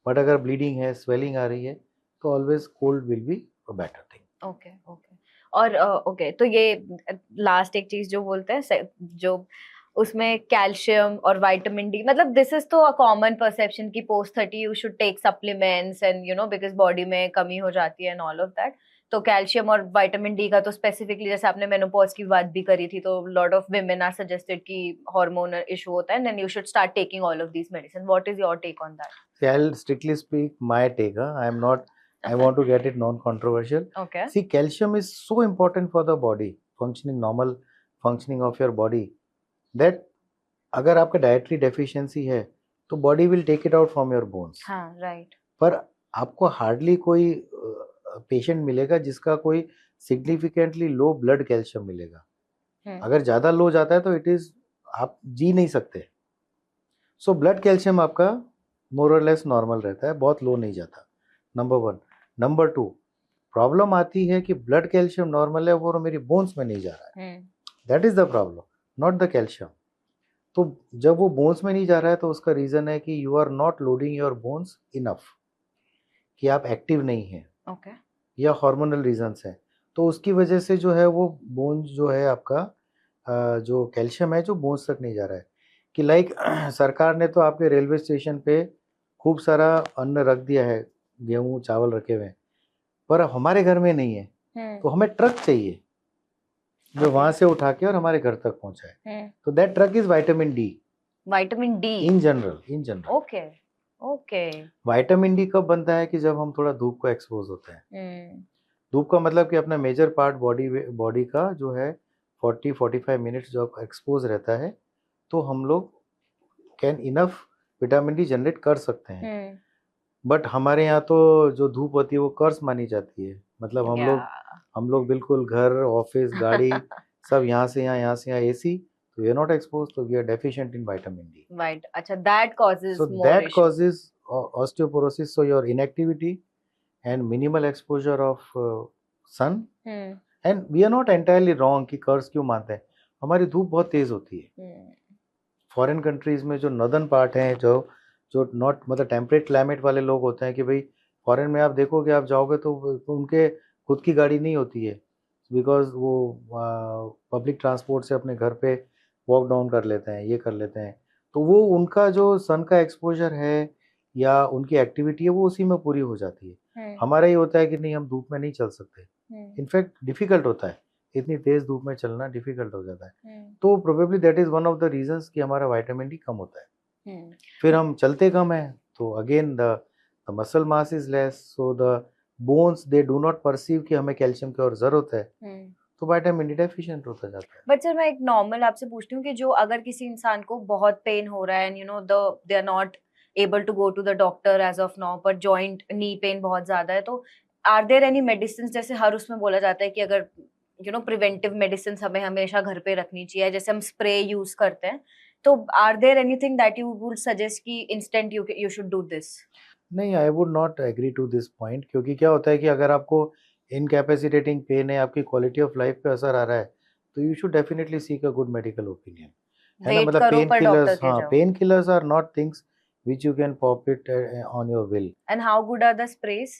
A: But अगर ब्लीडिंग है, स्वेलिंग आ रही है, तो always cold will be a better thing.
B: Okay okay. और ओके, तो ये लास्ट एक चीज जो बोलते हैं जो उसमें कैल्शियम और विटामिन डी, मतलब दिस इज तो अ कॉमन परसेप्शन कि post 30 you should take supplements and you know because body में कमी हो जाती है एंड ऑल ऑफ दैट। तो कैल्शियम और विटामिन डी का तो स्पेसिफिकली, जैसे आपने मेनोपॉज की बात भी करी थी, तो lot of women are suggested कि हार्मोनल इशू होता है, then you should start taking all of these medicine. What is your take on that?
A: See, I'll strictly speak my take. I am not. I want to get it non-controversial.
B: Okay.
A: See, calcium is so important for the body functioning, normal functioning of your body, that अगर आपका dietary deficiency है तो body will take it out from your bones.
B: हाँ right.
A: पर आपको hardly कोई patient मिलेगा जिसका कोई सिग्निफिकेंटली लो ब्लड कैल्शियम मिलेगा। अगर ज़्यादा लो जाता है तो इट इज़, आप जी नहीं सकते। सो ब्लड कैल्शियम आपका मोर और लेस नॉर्मल रहता है, बहुत लो नहीं जाता, number one. Number two, problem आती है कि ब्लड कैल्शियम नॉर्मल है वो मेरी बोन्स में नहीं जा रहा है, that is the problem, not the calcium. तो जब वो बोन्स में नहीं जा रहा है तो उसका रीजन है कि you are not loading your bones enough, कि आप एक्टिव नहीं हैं,
B: ओके,
A: या हार्मोनल रीजंस हैं। तो उसकी वजह से जो है वो बोन्स जो है आपका जो कैल्शियम है जो बोन्स तक नहीं जा रहा है। कि लाइक सरकार ने तो आपके रेलवे स्टेशन पे खूब सारा अन्न रख दिया है, गेहूं चावल रखे हुए हैं, पर हमारे घर में नहीं है, तो हमें ट्रक चाहिए जो वहां से उठा के और हमारे घर तक पहुंचाए। तो that truck is vitamin D.
B: Vitamin D
A: in general
B: okay okay.
A: Vitamin D कब बनता है कि जब हम थोड़ा धूप को एक्सपोज होते हैं। धूप का मतलब कि अपना मेजर पार्ट बॉडी का जो है 40-45 मिनट्स जो एक्सपोज रहता है, तो हम लोग can enough vitamin D generate कर सकते हैं। बट हमारे यहाँ तो जो धूप होती है वो कर्स मानी जाती है, मतलब हम लोग बिल्कुल घर, ऑफिस, गाड़ी सब यहाँ से यहाँ AC, so we are not exposed, so we are deficient in vitamin D.
B: Right. Acha, that causes
A: So
B: more
A: that
B: issue.
A: causes osteoporosis. So your inactivity and minimal exposure of sun. And we are not entirely wrong कि कर्ज क्यों मानते हैं, हमारी धूप बहुत तेज होती है. फॉरेन कंट्रीज में जो नॉर्दर्न पार्ट है, जो नॉट मतलब टेम्परेट क्लाइमेट वाले लोग होते हैं कि भाई फॉरेन में आप देखोगे, आप जाओगे तो उनके खुद की गाड़ी नहीं होती है, बिकॉज वो पब्लिक ट्रांसपोर्ट से अपने घर पे वॉक डाउन कर लेते हैं, ये कर लेते हैं. तो वो उनका जो सन का एक्सपोजर है या उनकी एक्टिविटी है वो उसी में पूरी हो जाती है. हमारा ये होता है कि नहीं, हम धूप में नहीं चल सकते. इनफैक्ट डिफिकल्ट होता है, इतनी तेज धूप में चलना डिफिकल्ट हो जाता है. तो probably that is one of the reasons कि हमारा विटामिन डी कम होता है. फिर हम चलते कम है, तो again the muscle mass is less, so the bones they do not perceive कि हमें कैल्शियम की और जरूरत है, तो विटामिन डी डेफिशिएंट होता जाता है.
B: बट सर मैं एक नॉर्मल आपसे पूछती हूँ कि जो अगर किसी इंसान को बहुत पेन हो रहा है and you know they are not able to go to the doctor as of now, पर जॉइंट नी पेन बहुत ज्यादा है, तो आर देयर एनी मेडिसिन, जैसे हर उसमें बोला जाता है कि अगर यू नो प्रिवेंटिव मेडिसिन हमें हमेशा घर पे रखनी चाहिए, जैसे हम स्प्रे यूज करते हैं, तो are there anything that you would suggest कि instant you should do this?
A: नहीं, I would not agree to this point, क्योंकि क्या होता है कि अगर आपको इनकैपेसिटेटिंग पेन है, आपकी क्वालिटी ऑफ लाइफ पे असर आ रहा है, तो you should definitely seek a good medical opinion. है ना, मतलब pain killers are not things which you can pop it on your will.
B: And how good are the sprays?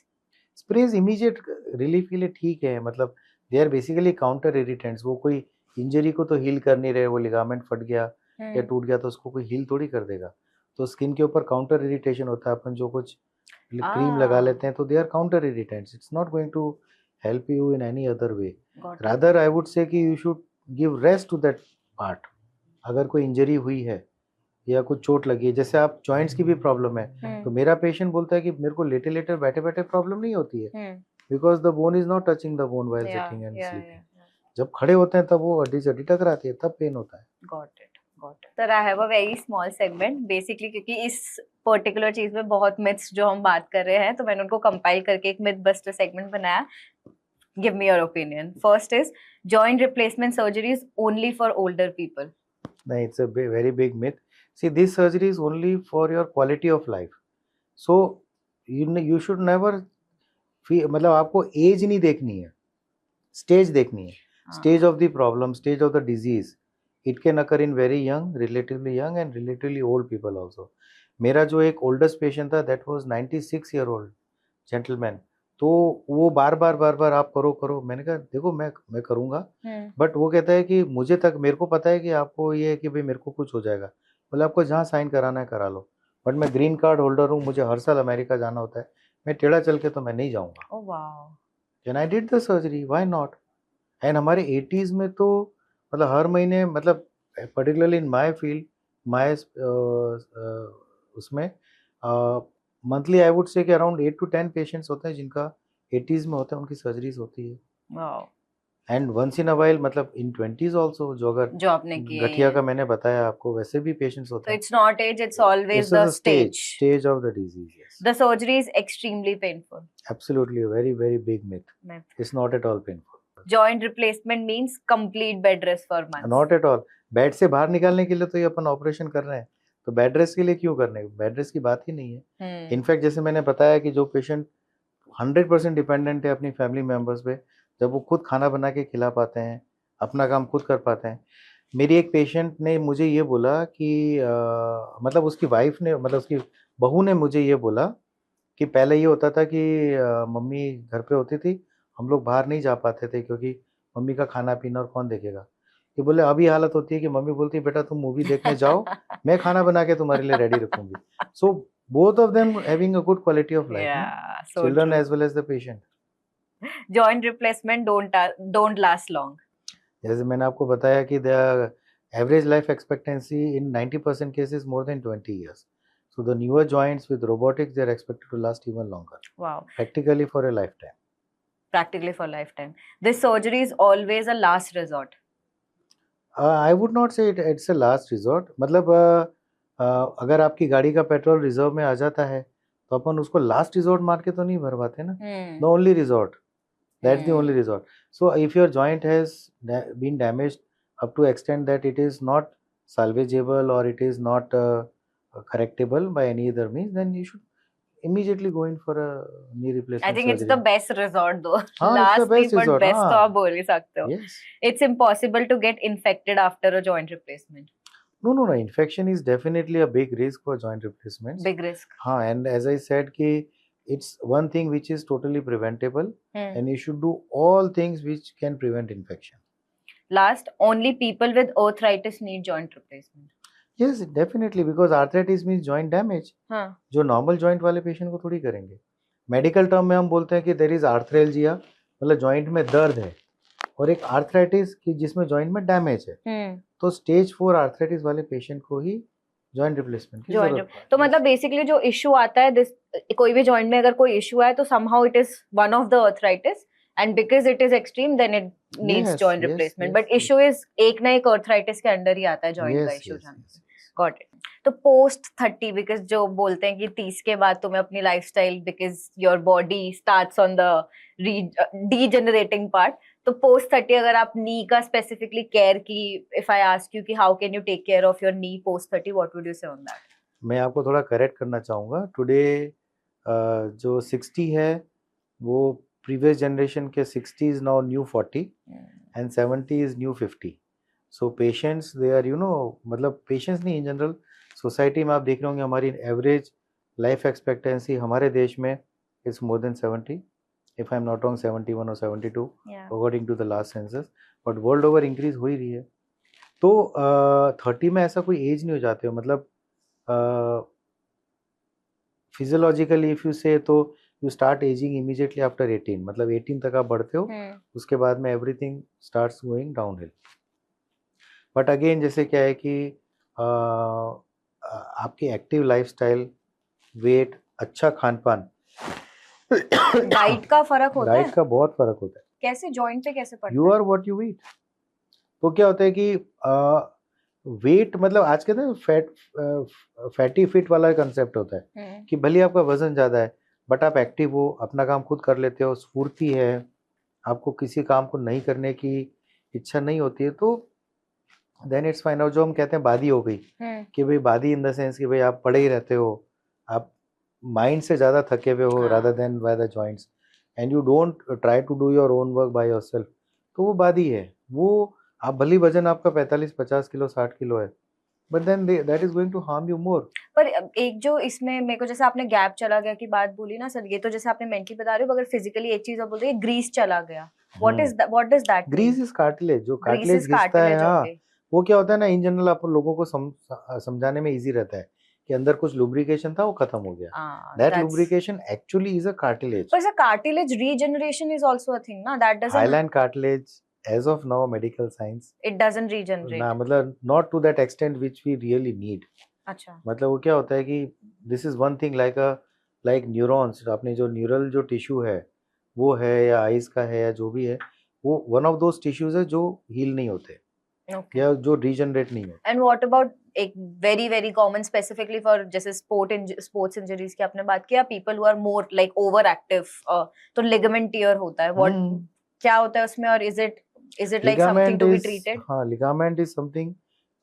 A: Sprays immediate relief के लिए ठीक है, मतलब they are basically counter irritants. वो कोई इंजरी को तो हील कर नहीं रहे, वो लिगामेंट फट गया या टूट गया तो उसको कोई हील थोड़ी कर देगा. तो स्किन के ऊपर काउंटर इरिटेशन होता है, अपन जो कुछ क्रीम लगा लेते हैं तो they are counter irritants. It's not going to help you in any other way. Rather I would say कि you should give rest to that part. अगर कोई इंजरी हुई है या कुछ चोट लगी है, जैसे आप जॉइंट्स की भी प्रॉब्लम है, तो मेरा पेशेंट बोलता है कि मेरे को लेटे लेटे बैठे बैठे प्रॉब्लम नहीं होती है, because the bone is not touching the bone while sitting and sleeping. जब खड़े होते हैं तब वो हड्डी से हड्डी टकराती है, तब पेन होता है.
B: Got it. Sir I have a very small segment basically, क्योंकि इस पर्टिकुलर चीज में बहुत मिथ्स जो हम बात कर रहे हैं, तो मैंने उनको कंपाइल करके एक मिथ बस्टर सेगमेंट बनाया. Give me your opinion. First is joint replacement surgery is only for older people.
A: नहीं, it's a very big myth. See, this surgery is only for your quality of life. So you should never feel, मतलब आपको as नहीं देखनी है, stage देखनी है. Stage of the problem, stage of the disease. It can occur in very young, relatively young and relatively old people also. मेरा जो एक ओल्डेस्ट पेशेंट था, that was 96 year old gentleman. तो वो बार बार आप करो. मैंने कहा देखो मैं करूँगा, बट वो कहता है कि मुझे तक मेरे को पता है कि आपको ये है कि भाई मेरे को कुछ हो जाएगा. बोले आपको जहाँ साइन कराना है करा लो, बट मैं ग्रीन कार्ड होल्डर हूँ, मुझे हर साल अमेरिका जाना होता है, मैं टेढ़ा चल के तो मैं नहीं जाऊँगा.
B: Oh wow.
A: And I did the surgery, why not. And हमारे 80s में तो मतलब हर महीने, मतलब particularly in my field, my उसमें मंथली आई वुड से कि अराउंड 8 to 10 पेशेंट्स होते हैं जिनका 80s में होता है, उनकी सर्जरीज होती है.
B: Wow.
A: And once in a while, मतलब इन 20s ऑल्सो, जो
B: आपने किया
A: गठिया का मैंने बताया आपको, वैसे भी पेशेंट्स होते हैं.
B: It's not age, it's always the
A: stage of the disease. Yes,
B: the surgery is extremely painful.
A: Absolutely, a very big myth. It's not at all painful.
B: Joint replacement means complete bed rest for months.
A: Not at all. Bed से बाहर निकालने के लिए तो ये अपन operation कर रहे हैं, तो बेड रेस्ट के लिए क्यों करने? बेड रेस्ट की बात ही नहीं है. इनफैक्ट जैसे मैंने बताया कि जो पेशेंट 100% डिपेंडेंट है अपनी फैमिली मेंबर्स पे, जब वो खुद खाना बना के खिला पाते हैं, अपना काम खुद कर पाते हैं. मेरी एक पेशेंट ने मुझे ये बोला कि मतलब उसकी वाइफ ने, मतलब उसकी बहू ने मुझे ये बोला कि पहले ये होता था कि मम्मी घर पे होती थी, हम लोग बाहर नहीं जा पाते थे क्योंकि मम्मी का खाना पीना और कौन देखेगा. ये बोले अभी हालत होती है कि मम्मी बोलती है बेटा तुम मूवी देखने जाओ, मैं खाना बना के तुम्हारे लिए रेडी रखूंगी. सो both of them having a good quality of life.
B: Yeah, so
A: children
B: true.
A: as well as the patient.
B: Joint replacement don't last long.
A: जैसे मैंने आपको बताया कि the average life expectancy in 90% cases more than 20 years. So the newer joints with robotics, they are expected to last even longer.
B: Wow.
A: Practically for a lifetime.
B: Practically for a lifetime. This surgery is always a last resort.
A: I would not say it's a last resort. मतलब अगर आपकी गाड़ी का petrol reserve में आ जाता है तो अपन उसको लास्ट रिजॉर्ट मान के तो नहीं भरवाते ना. The only resort That's the only resort. So if your joint has been damaged up to extent that it is not salvageable or it is not correctable by any other means, then you should immediately go in for a knee replacement
B: I think
A: surgery.
B: it's the best resort though.
A: हाँ,
B: Last
A: it's the best
B: नहीं, but
A: resort.
B: best तो
A: हाँ.
B: आप बोल ही सकते हो.
A: Yes.
B: It's impossible to get infected after a joint replacement.
A: No. Infection is definitely a big risk for joint replacements.
B: Big risk.
A: हाँ, and as I said कि it's one thing which is totally preventable, and you should do all things which can prevent infection.
B: Last, only people with arthritis need joint replacement.
A: Yes, definitely, because arthritis means joint damage.
B: हाँ.
A: जो normal joint वाले patient को थोड़ी करेंगे. Medical term में हम बोलते हैं कि there is arthralgia, मतलब joint में दर्द है, और एक arthritis कि जिसमें joint में damage है. तो stage 4 arthritis वाले patient को ही joint replacement की जरूरत है.
B: तो मतलब basically जो issue आता है कोई भी joint में अगर कोई issue है तो somehow it is one of the arthritis, and because it is extreme then it needs joint replacement. But issue is एक ना एक arthritis के अंदर ही आता है joint का issue. Got it. तो post 30, because जो बोलते हैं कि 30 के बाद तुम्हें अपनी lifestyle, because your body starts on the degenerating part, तो post 30 अगर आप knee का specifically care की, if I ask you कि how can you take care of your knee post 30, what would you say on that?
A: मैं आपको थोड़ा correct करना चाहूँगा. Today जो 60 है वो previous generation के 60 is now new 40 and 70 is new 50. So patients they are मतलब patients नहीं, in general society में आप देख रहे होंगे हमारी average life expectancy हमारे देश में is more than 70, if I'm not wrong 71 or 72 according to the last census, but world over increase हो ही रही है. तो 30 में ऐसा कोई age नहीं हो जाते हो, मतलब physiologically if you say तो you start aging immediately after 18, मतलब 18 तक आप बढ़ते हो, उसके बाद में everything starts going downhill. But again जैसे क्या है कि आपकी एक्टिव लाइफस्टाइल, वेट, अच्छा खान पान,
B: डाइट का फर्क होता है.
A: डाइट का बहुत फर्क होता है.
B: कैसे जॉइंट पे कैसे पड़ता है?
A: You are what you eat. तो क्या होता है कि वेट मतलब आज के ना फैटी फिट वाला कंसेप्ट होता है कि भले आपका वजन ज्यादा है बट आप एक्टिव हो, अपना काम खुद कर लेते हो, स्फूर्ति है, आपको किसी काम को नहीं करने की इच्छा नहीं होती है, तो देन इट्स फाइन. और जो हम कहते हैं बादी हो गई कि भाई बादी इन द सेंस कि भाई आप पड़े ही रहते हो, आप माइंड से ज्यादा थके हुए हो rather than by the joints, and you don't try to do your own work by yourself, तो वो बादी है. वो आप भली वजन आपका 45-50 किलो 60 किलो है, but then that is going to harm you more.
B: पर एक जो इसमें मेरे को जैसे आपने गैप चला गया की बात बोली ना सर, ये तो जैसे आपने मेंटली बता रहे हो, अगर फिजिकली एक चीज आप बोलते हैं ग्रीस चला गया, what does that?
A: Grease is cartilage. जो कार्टिलेज घिसता है, हाँ, वो क्या होता है ना, इन जनरल आप लोगों को समझाने में इजी रहता है कि अंदर कुछ लुब्रिकेशन था वो खत्म हो गया. That lubrication actually is a cartilage.
B: But the cartilage regeneration is also a thing, na? That doesn't.
A: Hyaline cartilage, as of now, medical science,
B: it doesn't regenerate.
A: ना, मतलब not to that extent which we really need.
B: अच्छा.
A: मतलब वो क्या होता है कि this is one thing like neurons. आपने जो न्यूरल जो टिश्यू है वो है या आइज का है या जो भी है, वो one of those tissues है जो हील नहीं होते.
B: Okay.
A: या जो रीजनरेट नहीं होते.
B: And what about एक very very common specifically for जैसे sports injuries की आपने बात किया, people who are more like overactive, तो ligament tear होता है, what क्या होता है उसमें, और is it like something to be treated?
A: हाँ, ligament is something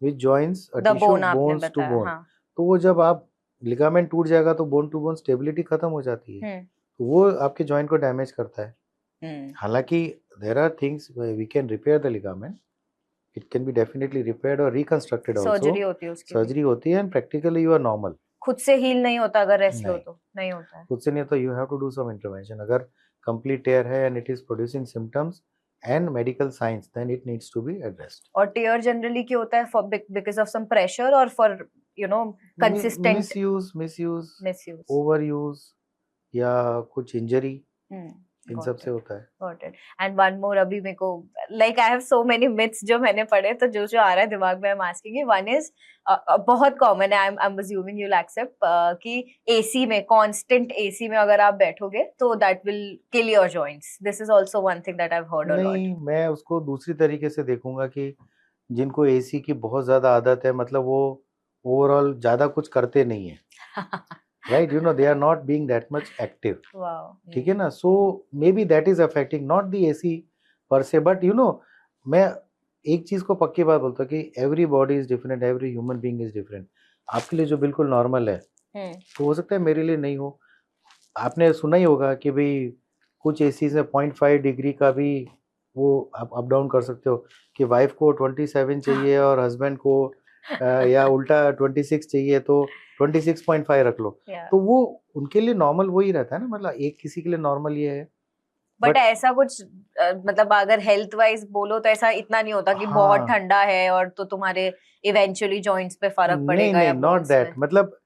A: which joins a
B: the
A: tissue,
B: bone
A: bones to bone.
B: हाँ.
A: तो वो जब आप ligament टूट जाएगा तो bone to bone stability खत्म हो जाती है, तो वो आपके joint को डैमेज करता है. हालांकि there are things we can repair the ligament. It can be definitely repaired or reconstructed also.
B: Surgery होती है उसकी.
A: सर्जरी होती है, and practically you are normal.
B: खुद से हील नहीं होता अगर रेस्ट लो तो नहीं होता है.
A: खुद से नहीं होता, you have to do some intervention. अगर complete tear है and it is producing symptoms and medical signs, then it needs to be addressed.
B: और tear generally क्यों होता है? For because of some pressure or for consistent misuse,
A: overuse या कुछ injury, इन सब से होता है.
B: Got it. And one more, अभी मेरे को like I have so many myths जो मैंने पढ़े, तो जो आ रहा है दिमाग में, I'm asking you. One is बहुत common है, I'm assuming you'll accept, कि AC में constant AC में अगर आप बैठोगे तो that will kill your joints. This is also one thing that I've heard a lot.
A: नहीं, मैं उसको दूसरी तरीके से देखूंगा कि जिनको AC की बहुत ज्यादा आदत है, मतलब वो ओवरऑल ज्यादा कुछ करते नहीं है. right? You know, they are not being that much active.
B: Wow.
A: ठीक है ना? So maybe that is affecting not the AC per se, but you know, मैं एक चीज को पक्की बात बोलता हूँ कि every body is different, every human being is different. आपके लिए जो बिल्कुल नॉर्मल है तो हो सकता है मेरे लिए नहीं हो. आपने सुना ही होगा कि भाई कुछ एसीज में 0.5 डिग्री का भी वो आप अप डाउन कर सकते हो कि वाइफ को 27 चाहिए और हस्बैंड को या उल्टा 26 चाहिए तो 26.5 रख लो. तो वो उनके लिए नॉर्मल वही रहता है ना, मतलब एक किसी के लिए नॉर्मल ये है.
B: बट ऐसा कुछ मतलब अगर हेल्थ वाइज बोलो तो ऐसा इतना नहीं होता कि बहुत ठंडा है और तो तुम्हारे इवेंचुअली जॉइंट्स पे फर्क पड़ेगा.
A: नहीं, नॉट दैट. मतलब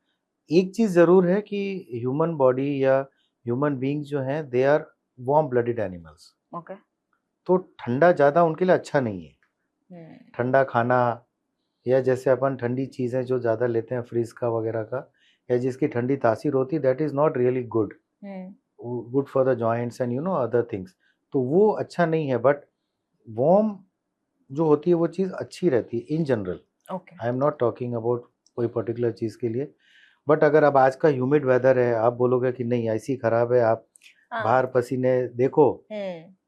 A: एक चीज जरूर है कि ह्यूमन बॉडी या ह्यूमन बीइंग्स जो हैं they are warm blooded animals.
B: Okay.
A: तो ठंडा ज्यादा उनके लिए अच्छा नहीं है. ठंडा खाना या जैसे अपन ठंडी चीजें जो ज्यादा लेते हैं फ्रीज का वगैरह का या जिसकी ठंडी तासीर होती है that is not really good for the joints and you no other things. तो वो अच्छा नहीं है. बट वार्म जो होती है वो चीज अच्छी रहती है in general. I am not talking about कोई पर्टिकुलर चीज के लिए. बट अगर अब आज का ह्यूमिड वेदर है आप बोलोगे कि नहीं ऐसी खराब है, आप बाहर पसीने देखो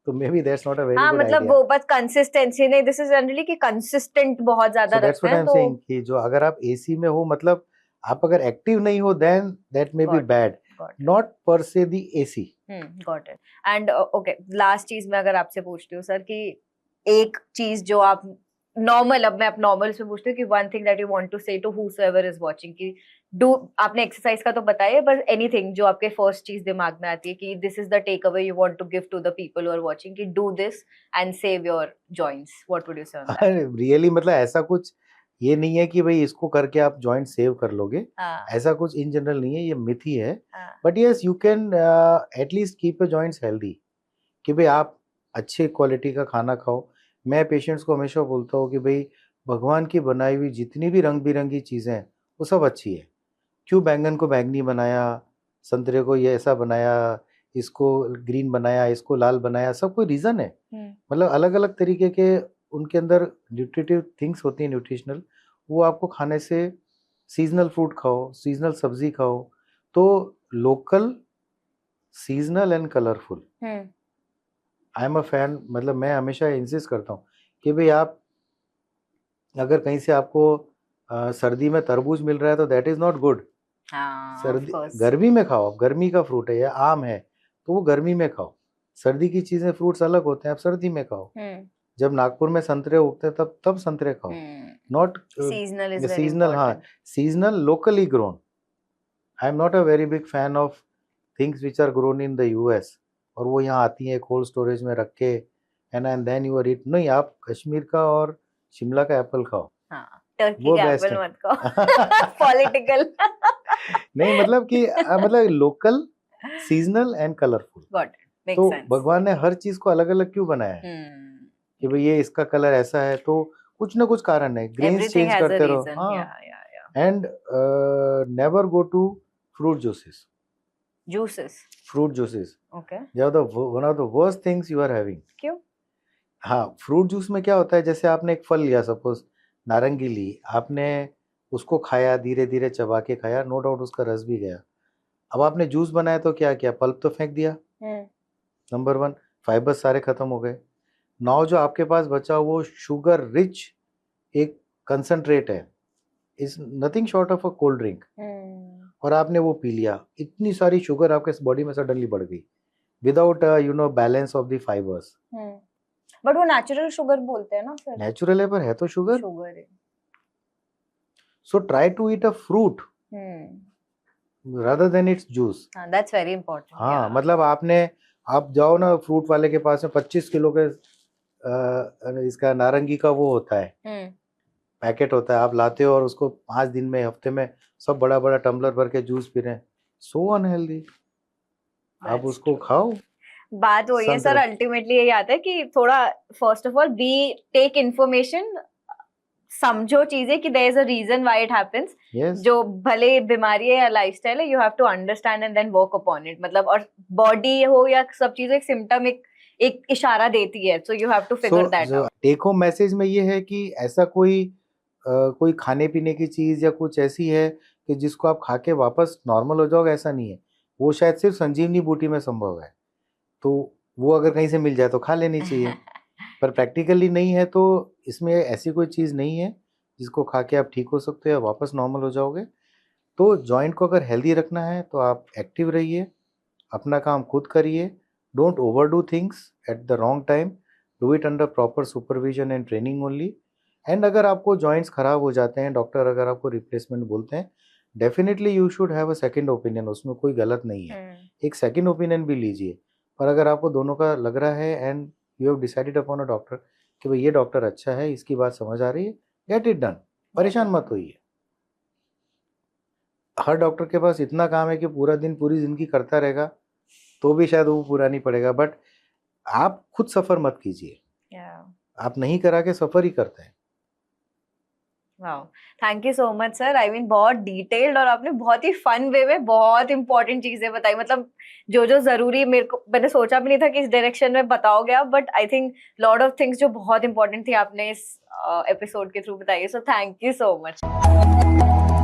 A: तो may be that's not a very good
B: मतलब वो बस कंसिस्टेंसी नहीं, दिस इज जनरली कि कंसिस्टेंट बहुत ज्यादा रखते हैं. तो
A: सेइंग कि जो अगर आप एसी में हो मतलब आप अगर एक्टिव नहीं हो then that may be bad, not per se the AC.
B: Got it. And okay, last चीज मैं अगर आपसे पूछती हूँ सर कि एक चीज जो आप नॉर्मल, अब मैं आप नॉर्मल से पूछती हूँ कि one thing that you want to say to whosoever is watching कि डू, आपने एक्सरसाइज का तो बताया बट एनीथिंग जो आपके फर्स्ट चीज दिमाग में आती है कि this is the takeaway you want to give to the people who are watching कि do this and save your joints, what would you say on that?
A: Really मतलब ऐसा कुछ ये नहीं है कि भाई इसको करके आप जॉइंट सेव कर लोगे. ऐसा कुछ इन जनरल नहीं है, ये मिथ ही है. But yes you can at least keep your joints healthy कि भाई आप अच्छे क्वालिटी का खाना खाओ. मैं पेशेंट्स को हमेशा बोलता हूँ कि भाई भगवान की बनाई हुई जितनी भी रंग बिरंगी चीज़ें हैं वो सब अच्छी है. क्यों बैंगन को बैंगनी बनाया, संतरे को ये ऐसा बनाया, इसको ग्रीन बनाया, इसको लाल बनाया, सब कोई रीज़न है. मतलब अलग अलग तरीके के उनके अंदर न्यूट्रिटिव थिंग्स होती हैं, न्यूट्रिशनल. वो आपको खाने से सीजनल फ्रूट खाओ, सीजनल सब्जी खाओ. तो local, seasonal and colourful. I am a fan. मतलब मैं हमेशा इंसिस्ट करता हूँ कि भाई आप अगर कहीं से आपको सर्दी में तरबूज मिल रहा है तो दैट इज नॉट गुड. सर्दी गर्मी में खाओ. गर्मी का फ्रूट है या आम है तो वो गर्मी में खाओ. सर्दी की चीजें फ्रूट्स अलग होते हैं, आप सर्दी में खाओ. जब नागपुर में संतरे उगते हैं तब संतरे खाओ. Not seasonal. हाँ, seasonal, locally grown. I am not a very big fan of things which are grown in the US और वो यहाँ आती हैं कोल्ड स्टोरेज में रख के एंड देन यू आर ईट. नहीं, आप कश्मीर का और शिमला का एप्पल खाओ.
B: टर्की का एप्पल मत खाओ. पॉलिटिकल.
A: नहीं मतलब कि मतलब लोकल, सीजनल एंड कलरफुल. तो भगवान ने हर चीज को अलग अलग क्यों बनाया है कि भाई ये इसका कलर ऐसा है तो कुछ ना कुछ कारण है. ग्रेन्स चेंज करते रहो. हाँ. And never go to fruit juices. Fruit juices they are the one of the worst things you are having.
B: क्यों?
A: हाँ, फ्रूट जूस में क्या होता है, जैसे आपने एक फल लिया, सपोज नारंगी ली, आपने उसको खाया, धीरे धीरे चबा के खाया, नो डाउट उसका रस भी गया. अब आपने जूस बनाया तो क्या किया, पल्प तो फेंक दिया. नंबर 1, फाइबर्स सारे खत्म हो गए. नाउ जो आपके पास बचा वो शुगर रिच एक कंसंट्रेट है, is nothing short of a cold drink. और आपने वो पी लिया, इतनी सारी शुगर आपके बॉडी में सडनली बढ़ गई without you know balance of the fibres.
B: But वो नेचुरल शुगर बोलते हैं ना सर.
A: नेचुरल है पर है तो शुगर.
B: है.
A: So try to eat a fruit rather than its juice.
B: That's very important.
A: हाँ, मतलब आप जाओ ना फ्रूट वाले के पास में 25 किलो के इसका नारंगी का वो होता है, पैकेट होता है, आप लाते हो और उसको 5 दिन में, हफ्ते में सब बड़ा बड़ा टम्बलर भर के जूस पी रहे हैं. सो अनहेल्दी. आप उसको खाओ.
B: बात वही है सर, अल्टीमेटली यही आता है कि थोड़ा first of all be take information, समझो चीजें कि there is a reason why it happens. जो भले बीमारी है या लाइफस्टाइल है, you have to understand and then work upon it. मतलब और बॉडी हो या सब चीजें एक सिम्टम, एक इशारा देती है. So you have to figure that out.
A: Take home message में ये है कि ऐसा कोई खाने पीने की चीज या कुछ ऐसी है कि जिसको आप खा के वापस नॉर्मल हो जाओगे, ऐसा नहीं है। वो शायद सिर्फ संजीवनी बूटी में संभव है, तो वो अगर कहीं से मिल जाए तो खा लेनी चाहिए, पर प्रैक्टिकली नहीं है। तो इसमें ऐसी कोई चीज़ नहीं है जिसको खा के आप ठीक हो सकते हो या वापस नॉर्मल हो जाओगे। तो जॉइंट को अगर हेल्दी रखना है तो आप एक्टिव रहिए, अपना काम खुद करिए, don't overdo things at the wrong time, do it under proper supervision and training only. And अगर आपको जॉइंट्स खराब हो जाते हैं, डॉक्टर अगर आपको रिप्लेसमेंट बोलते हैं, definitely you should have a second opinion, उसमें कोई गलत नहीं है, एक सेकंड ओपिनियन भी लीजिए। पर अगर आपको दोनों का लग रहा है and you have decided upon a doctor कि भाई ये डॉक्टर अच्छा है, इसकी बात समझ आ रही है, गेट इट डन, परेशान मत होइए। हर डॉक्टर के पास इतना काम है कि पूरा दिन पूरी जिंदगी करता रहेगा तो भी शायद वो पूरा नहीं पड़ेगा, बट आप खुद सफर मत कीजिए। आप नहीं करा के सफर ही करते हैं।
B: Wow, thank you so much sir. I mean बहुत डिटेल्ड और आपने बहुत ही फन वे में बहुत इंपॉर्टेंट चीजें बताई, मतलब जो जो जरूरी मेरे को, मैंने सोचा भी नहीं था कि इस डायरेक्शन में बताओगे आप, but I think lot of things जो बहुत इंपॉर्टेंट थी आपने इस एपिसोड के थ्रू बताई। So thank you so much.